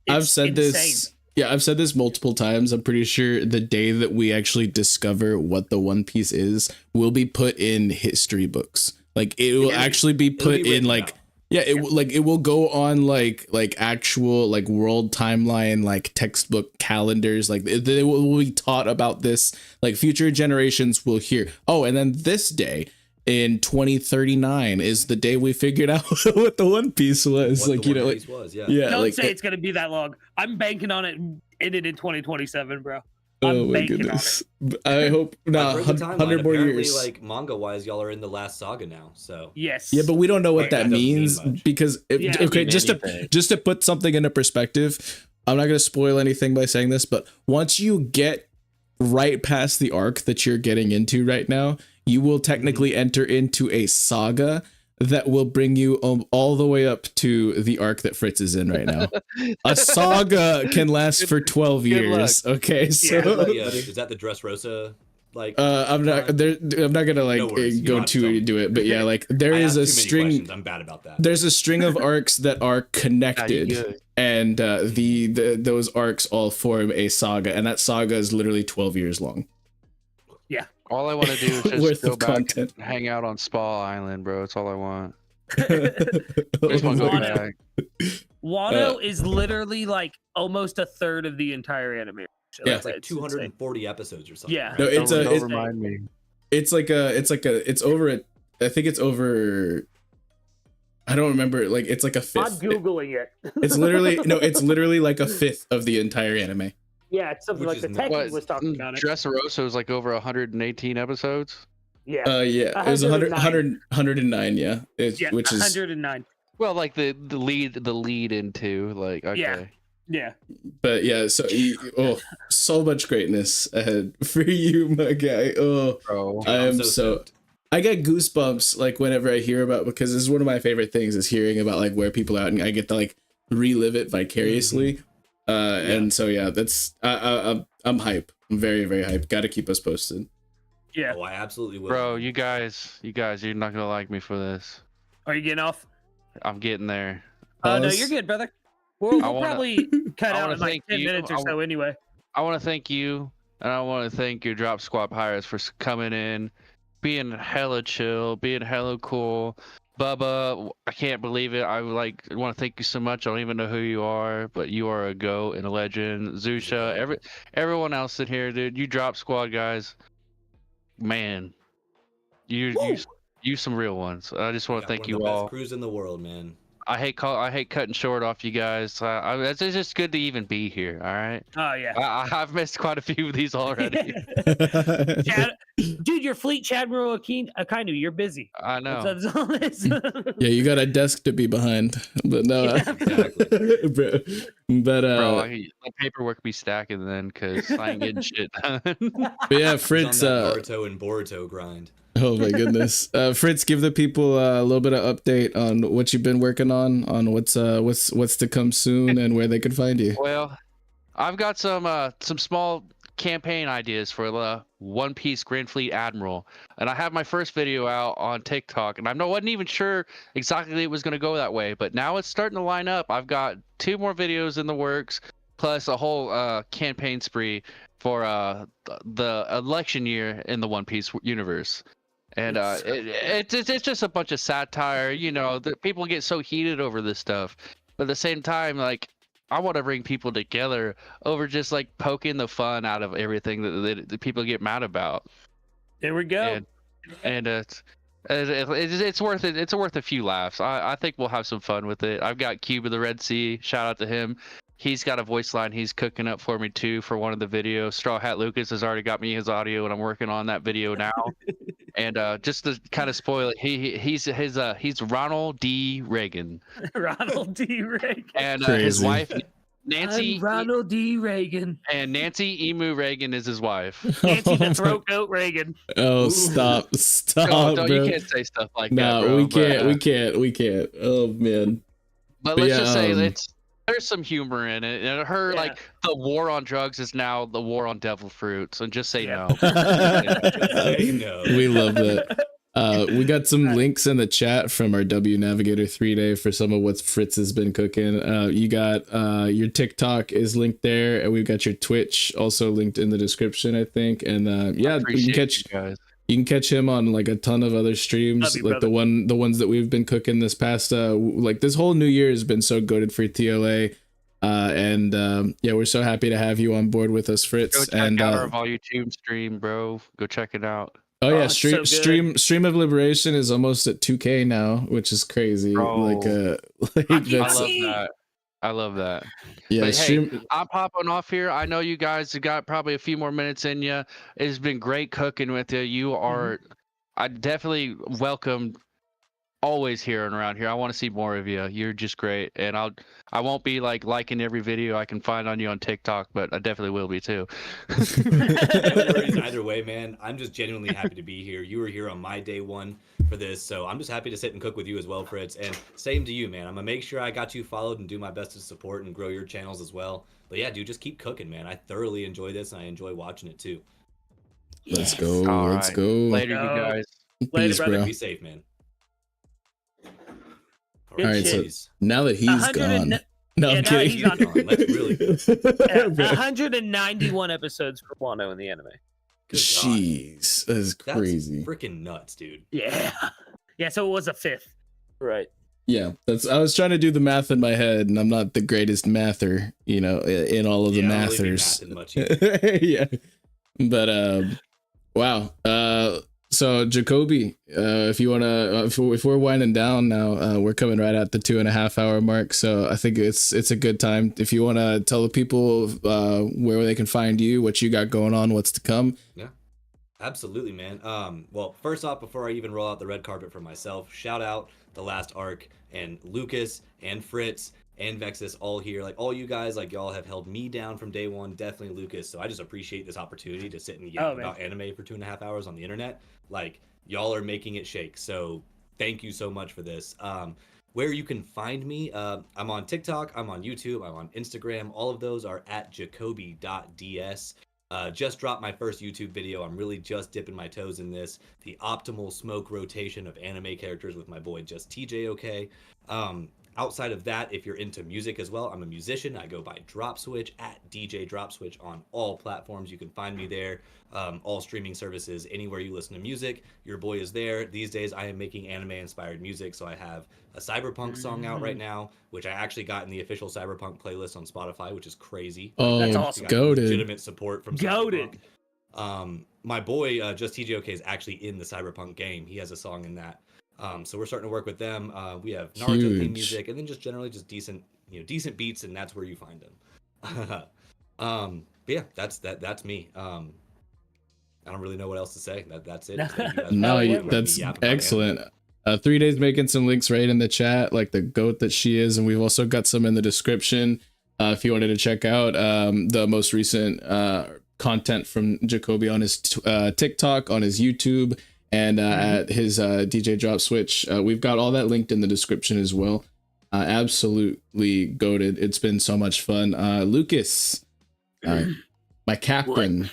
I've said this. Yeah, I've said this multiple times. I'm pretty sure the day that we actually discover what the One Piece is will be put in history books. Like it will actually be put in like it will go on like actual like world timeline, like textbook calendars, like they will be taught about this, like future generations will hear, oh, and then this day in 2039 is the day we figured out what the One Piece was. Like, you know, like don't like, say it's gonna be that long. I'm banking on it ended in 2027, bro. Oh my goodness. I hope not. 100 more years. Like manga wise, y'all are in the last saga now. So yes. Yeah, but we don't know what that means because just to put something into perspective, I'm not going to spoil anything by saying this, but once you get right past the arc that you're getting into right now, you will technically enter into a saga that will bring you all the way up to the arc that Fritz is in right now. A saga can last for 12 years. Okay, so is that the Dressrosa? Like, I'm not gonna like go too into it, but yeah, like there is a string. I'm bad about that. There's a string of arcs that are connected, and those arcs all form a saga, and that saga is literally 12 years long. Yeah. All I want to do is just go back and hang out on Spa Island, bro. That's all I want. Just want to go back. Wano is literally like almost a third of the entire anime. Yeah, it's like 240 episodes or something. Yeah, right? No, don't remind me. It's over it. I think it's over. I don't remember. Like it's like a fifth. I'm googling it. It's literally like a fifth of the entire anime. Yeah, it's something like the Tekken was talking about it. Dressrosa was like over 118 episodes. Yeah. It was 109. Yeah. Which is 109. Well, like the lead into like okay. Yeah. But yeah, so much greatness ahead for you, my guy. Oh, bro, I am so I get goosebumps like whenever I hear about, because this is one of my favorite things is hearing about like where people are at, and I get to like relive it vicariously. And so yeah, that's I'm hype. I'm very, very hype. Got to keep us posted. Yeah. Oh, I absolutely will. Bro, you guys, you're not gonna like me for this. Are you getting off? I'm getting there. Oh no, you're good, brother. We'll probably cut out in like 10 minutes or so anyway. I want to thank you, and I want to thank you, Drop Squad Pirates, for coming in, being hella chill, being hella cool. Bubba, I can't believe it. I want to thank you so much. I don't even know who you are, but you are a goat and a legend. Zusha, everyone else in here, dude. You Drop Squad guys, man, you some real ones. I just want to thank you all. Best crews in the world, man. I hate cutting short off you guys. It's just good to even be here. All right. Oh yeah. I've missed quite a few of these already. Dude, your fleet Chadmiral Akainu, you're busy. I know. That's all it is. Yeah, you got a desk to be behind, but no. Exactly. Bro, the paperwork be stacking then, cause I ain't getting shit done. but yeah, Fritz. Naruto and Boruto grind. Oh my goodness, Fritz, give the people a little bit of update on what you've been working on what's to come soon and where they can find you. Well, I've got some small campaign ideas for the One Piece Grand Fleet Admiral, and I have my first video out on TikTok, and wasn't even sure exactly it was going to go that way, but now it's starting to line up. I've got 2 more videos in the works, plus a whole campaign spree for the election year in the One Piece universe. And it's just a bunch of satire, you know. People get so heated over this stuff, but at the same time, like, I want to bring people together over just like poking the fun out of everything that people get mad about. There we go. And it's worth it. It's worth a few laughs. I think we'll have some fun with it. I've got Kube of the Red Sea. Shout out to him. He's got a voice line he's cooking up for me too for one of the videos. Straw Hat Lucas has already got me his audio, and I'm working on that video now. And just to kind of spoil it, he's Ronald D. Reagan. Ronald D. Reagan. And his wife Nancy. I'm Ronald D. Reagan. And Nancy Emu Reagan is his wife. Nancy the throat goat Reagan. Oh, stop, No, bro. you can't say stuff like that. No, bro, we can't. Oh man. But let's just say there's some humor in it. And like the war on drugs is now the war on devil fruits. And just say no. We love that. We got some links in the chat from our W Navigator 3-day for some of what Fritz has been cooking. You got your TikTok is linked there, and we've got your Twitch also linked in the description, I think. And you can catch him on like a ton of other streams, like the ones that we've been cooking this past like this whole new year has been so goated for TLA. We're so happy to have you on board with us, Fritz. Go check out our YouTube stream, bro. Go check it out. Oh yeah, Stream of Liberation is almost at 2K now, which is crazy. I love that. Yeah, but, hey, I'm popping off here. I know you guys have got probably a few more minutes in you. It's been great cooking with you. You are, I definitely welcome always here and around here. I want to see more of you. You're just great, and I won't be like liking every video I can find on you on TikTok, but I definitely will be too. No worries either way, man. I'm just genuinely happy to be here. You were here on my day one for this, so I'm just happy to sit and cook with you as well, Fritz. And same to you, man. I'm gonna make sure I got you followed and do my best to support and grow your channels as well. But yeah, dude, just keep cooking, man. I thoroughly enjoy this, and I enjoy watching it too. Let's go. Let's go. Later, you guys. Later, brother. Be safe, man. All right, so now that he's gone. No, I'm kidding. Let's really go. 191 episodes for Wano in the anime. Jeez, that is crazy. That's freaking nuts, dude. Yeah. Yeah, so it was a 5th. Right. Yeah, I was trying to do the math in my head, and I'm not the greatest mather, you know, in all of the mathers. Yeah. But wow. So Jacoby, if you wanna, if we're winding down now, we're coming right at the 2.5 hour mark. So I think it's a good time if you wanna tell the people where they can find you, what you got going on, what's to come. Yeah, absolutely, man. Well, first off, before I even roll out the red carpet for myself, shout out the last arc and Lucas and Fritz and vexyz all here. Like all you guys, like y'all have held me down from day one. Definitely Lucas. So I just appreciate this opportunity to sit and yell about anime for 2.5 hours on the internet. Like y'all are making it shake. So thank you so much for this. Where you can find me, I'm on TikTok, I'm on YouTube, I'm on Instagram. All of those are at jacoby.ds. Just dropped my first YouTube video. I'm really just dipping my toes in this. The optimal smoke rotation of anime characters with my boy Just TJ OK. Outside of that, if you're into music as well, I'm a musician. I go by Dropswitch at DJ Dropswitch on all platforms. You can find me there. All streaming services, anywhere you listen to music, your boy is there. These days, I am making anime-inspired music, so I have a cyberpunk song out right now, which I actually got in the official cyberpunk playlist on Spotify, which is crazy. Oh, that's awesome. Goated. Legitimate support from Goated. Cyberpunk. My boy, Just TJOK, is actually in the cyberpunk game. He has a song in that. So we're starting to work with them. We have Naruto theme music, and then just generally just decent beats, and that's where you find them. But yeah, that's me. I don't really know what else to say. That's it. That's excellent. 3 days making some links right in the chat, like the goat that she is, and we've also got some in the description if you wanted to check out the most recent content from Jacoby on his TikTok, on his YouTube, and at his DJ Dropswitch. We've got all that linked in the description as well. Absolutely goated. It's been so much fun. Lucas, my captain.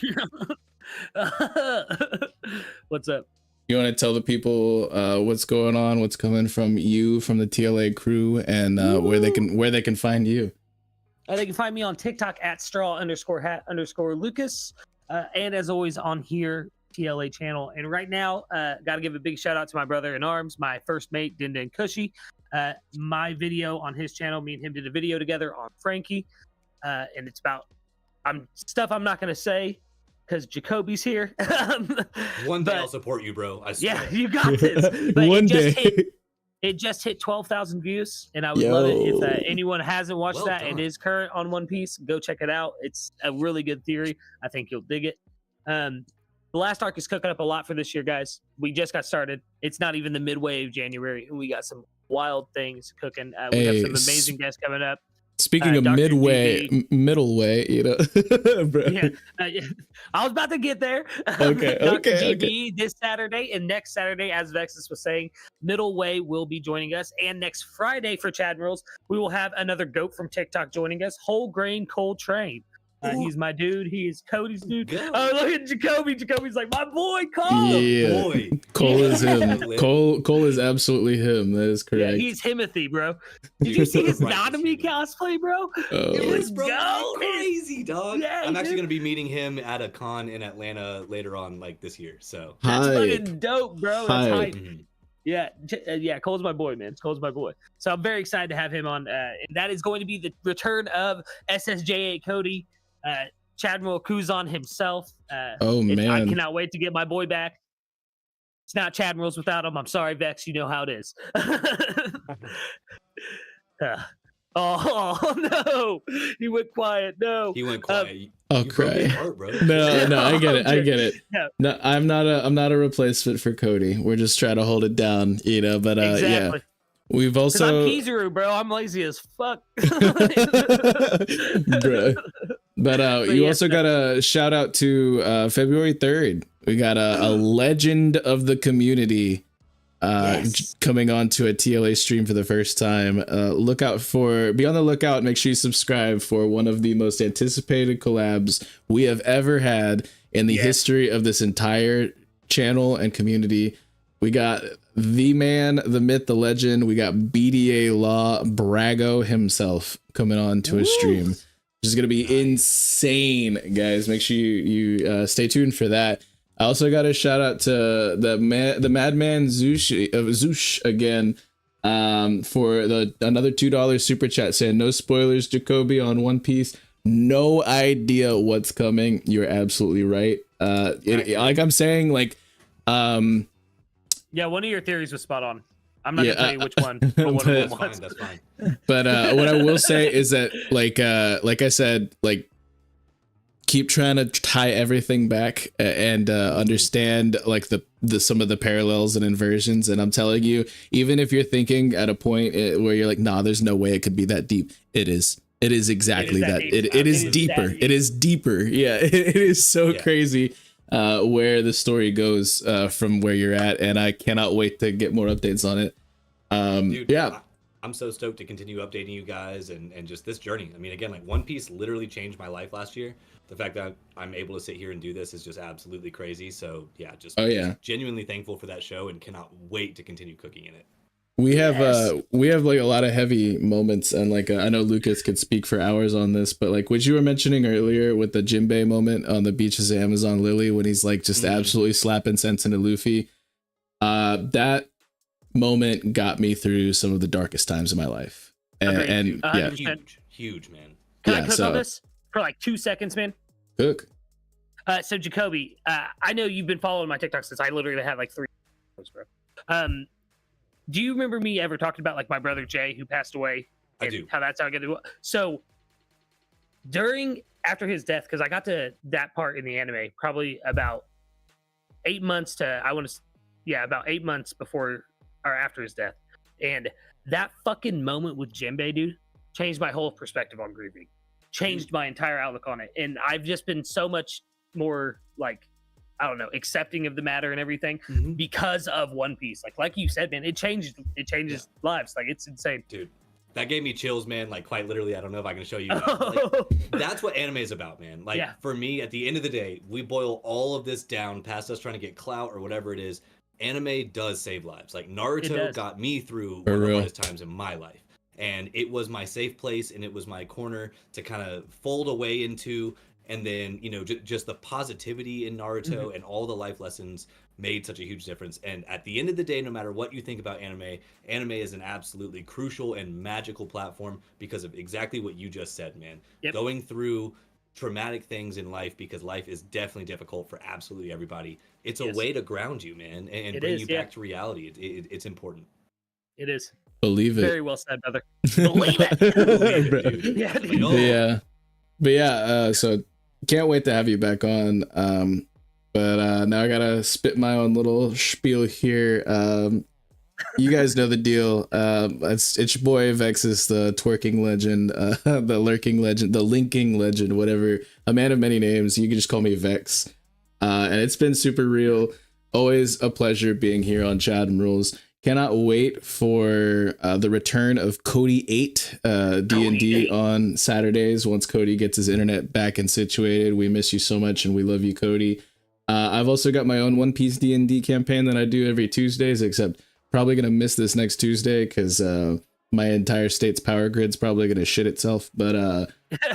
What's up? You want to tell the people what's going on, what's coming from you, from the TLA crew, and where they can find you? They can find me on TikTok at straw_hat_Lucas, and as always on here, TLA channel. And right now, got to give a big shout out to my brother in arms, my first mate, Den Kushi. My video on his channel, me and him did a video together on Frankie, and it's about stuff I'm not going to say because Jacoby's here. One day I'll support you, bro. I swear. Yeah, you got this. But One day. It just hit 12,000 views, and I would love it if anyone hasn't watched that and is current on One Piece, go check it out. It's a really good theory. I think you'll dig it. The last arc is cooking up a lot for this year, guys. We just got started. It's not even the midway of January, and we got some wild things cooking. We have some amazing guests coming up. Speaking of midway, middle way, you know. Bro. Yeah, I was about to get there. Okay, Dr. GB this Saturday and next Saturday, as vexyz was saying, Middle Way will be joining us. And next Friday for Chadmirals, we will have another goat from TikTok joining us, Whole Grain Cold Train. He's my dude. He is Cody's dude. Oh, look at Jacoby. Jacoby's like, my boy, Cole. Yeah, boy. Cole is him. Cole is absolutely him. That is correct. Yeah, he's Timothy, bro. Did you see his Nanami cosplay, bro? It was crazy, dog. Yeah, I'm actually going to be meeting him at a con in Atlanta later on, like this year. So that's fucking dope, bro. That's hype. Yeah, Cole's my boy, man. Cole's my boy. So I'm very excited to have him on. And that is going to be the return of SSJ8 Cody. Chadmiral Kuzan himself. Oh man, I cannot wait to get my boy back. It's not Chadmirals without him. I'm sorry, Vex. You know how it is. Oh no, he went quiet. No, he went quiet. I'll cry. No, I get it. I get it. No, I'm not a replacement for Cody. We're just trying to hold it down, you know. But exactly. Yeah. We've also I'm Kizaru, bro. I'm lazy as fuck. Bro. But you also got a shout out to February 3rd. We got a legend of the community coming on to a TLA stream for the first time. Be on the lookout. Make sure you subscribe for one of the most anticipated collabs we have ever had in the history of this entire channel and community. We got the man, the myth, the legend. We got BDA Law Brago himself coming on to a stream, which is going to be insane, guys. Make sure you stay tuned for that. I also got a shout out to the Madman Zoosh again for another $2 super chat saying no spoilers, Jacoby, on One Piece. No idea what's coming. You're absolutely right. Like I'm saying, like yeah, one of your theories was spot on. I'm not gonna tell you which one. But that's fine. But what I will say is that, like I said, like keep trying to tie everything back and understand like the some of the parallels and inversions. And I'm telling you, even if you're thinking at a point where you're like, nah, there's no way it could be that deep. It is. It is exactly that. It is deeper. It is deeper. Yeah, it is so crazy. Where the story goes from where you're at, and I cannot wait to get more updates on it. Dude, I'm so stoked to continue updating you guys and just this journey. I mean, again, like One Piece literally changed my life last year. The fact that I'm able to sit here and do this is just absolutely crazy. So yeah, just genuinely thankful for that show and cannot wait to continue cooking in it. We have like a lot of heavy moments, and like I know Lucas could speak for hours on this, but like what you were mentioning earlier with the Jinbei moment on the beaches of Amazon Lily when he's like just absolutely slapping sense into Luffy, that moment got me through some of the darkest times of my life. And yeah, huge man. Can I cook on this for like 2 seconds, man? Cook. So Jacoby, I know you've been following my TikTok since I literally had like 3 years, bro. Do you remember me ever talking about like my brother Jay who passed away? I do. How that's how I get to. So after his death, because I got to that part in the anime probably about 8 months about 8 months before or after his death, and that fucking moment with Jinbei, dude, changed my whole perspective on grieving, changed my entire outlook on it, and I've just been so much more like, I don't know, accepting of the matter and everything because of One Piece. Like you said, man, it changes lives. Like, it's insane, dude. That gave me chills, man. Like, quite literally. I don't know if I can show you. Like, that's what anime is about, man. Like, for me, at the end of the day, we boil all of this down past us trying to get clout or whatever it is. Anime does save lives. Like, Naruto got me through one of the hardest times in my life, and it was my safe place, and it was my corner to kind of fold away into. And then, you know, just the positivity in Naruto and all the life lessons made such a huge difference. And at the end of the day, no matter what you think about anime is an absolutely crucial and magical platform because of exactly what you just said, man. Going through traumatic things in life, because life is definitely difficult for absolutely everybody. It's a way to ground you, man, and bring you back to reality. It's important. It is. Believe it. Very well said, brother. Believe it. Believe it, dude. Yeah, dude. But yeah, so can't wait to have you back on. But now I gotta spit my own little spiel here. You guys know the deal. It's your boy vexyz, the twerking legend, the lurking legend, the linking legend, whatever. A man of many names. You can just call me Vex. And it's been super real. Always a pleasure being here on Chadmirals. Cannot wait for the return of Cody 8 D&D on Saturdays once Cody gets his internet back and situated. We miss you so much and we love you, Cody. I've also got my own One Piece D&D campaign that I do every Tuesdays, except probably going to miss this next Tuesday because my entire state's power grid's probably going to shit itself, but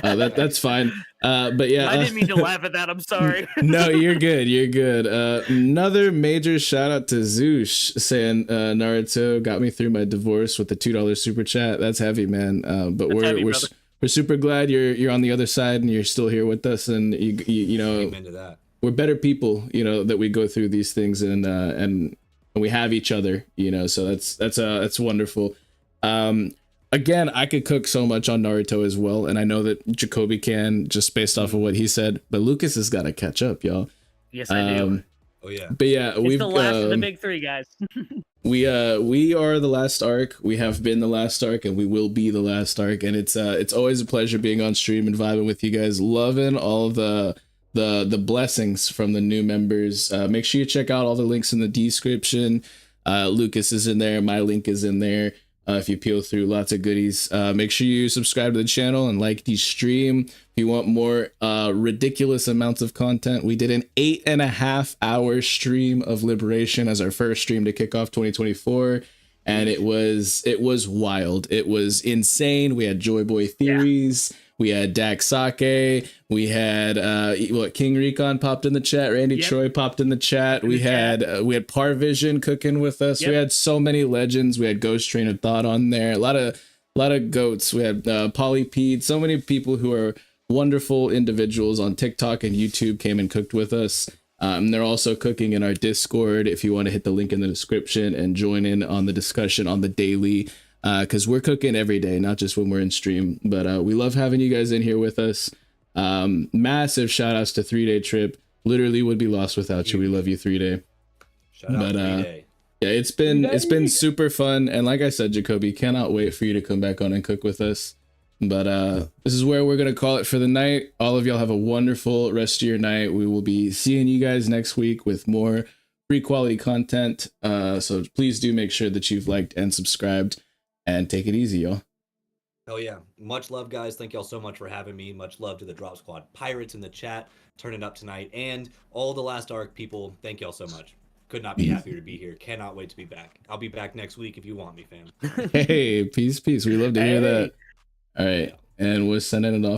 that's fine. But yeah, I didn't mean to laugh at that. I'm sorry. No, you're good. You're good. Another major shout out to Zoosh saying Naruto got me through my divorce with the $2 super chat. That's heavy, man. But we're super glad you're on the other side and you're still here with us. And you know, amen to that. We're better people, you know, that we go through these things and we have each other, you know. So that's wonderful. Again, I could cook so much on Naruto as well, and I know that Jacoby can just based off of what he said, but Lucas has got to catch up, y'all. Yes, I do. Oh yeah. But yeah, we've the last of the big three, guys. we are the last arc. We have been the last arc, and we will be the last arc. And it's always a pleasure being on stream and vibing with you guys. Loving all the blessings from the new members. Make sure you check out all the links in the description. Lucas is in there. My link is in there. If you peel through, lots of goodies. Make sure you subscribe to the channel and like the stream. If you want more ridiculous amounts of content, we did an 8.5 hour stream of Liberation as our first stream to kick off 2024. And it was wild. It was insane. We had Joy Boy Theories. Yeah. We had Dax Sake. We had King Recon popped in the chat. Randy Troy popped in the chat. We had Parvision cooking with us. We had so many legends. We had Ghost Train of Thought on there. A lot of goats. We had Polypede. So many people who are wonderful individuals on TikTok and YouTube came and cooked with us. They're also cooking in our Discord. If you want to hit the link in the description and join in on the discussion on the daily. Because we're cooking every day, not just when we're in stream. But we love having you guys in here with us. Massive shout outs to 3 Day Trip. Literally would be lost without you. We love you, 3 Day. Shout out 3 Day. Yeah, it's been super fun. And like I said, Jacoby, cannot wait for you to come back on and cook with us. But this is where we're going to call it for the night. All of y'all have a wonderful rest of your night. We will be seeing you guys next week with more free quality content. So please do make sure that you've liked and subscribed. And take it easy, y'all. Hell yeah. Much love, guys. Thank y'all so much for having me. Much love to the Drop Squad Pirates in the chat, turning up tonight. And all the Last Arc people, thank y'all so much. Could not be happier to be here. Cannot wait to be back. I'll be back next week if you want me, fam. Hey, peace. We love to hear that. All right, and we're sending it off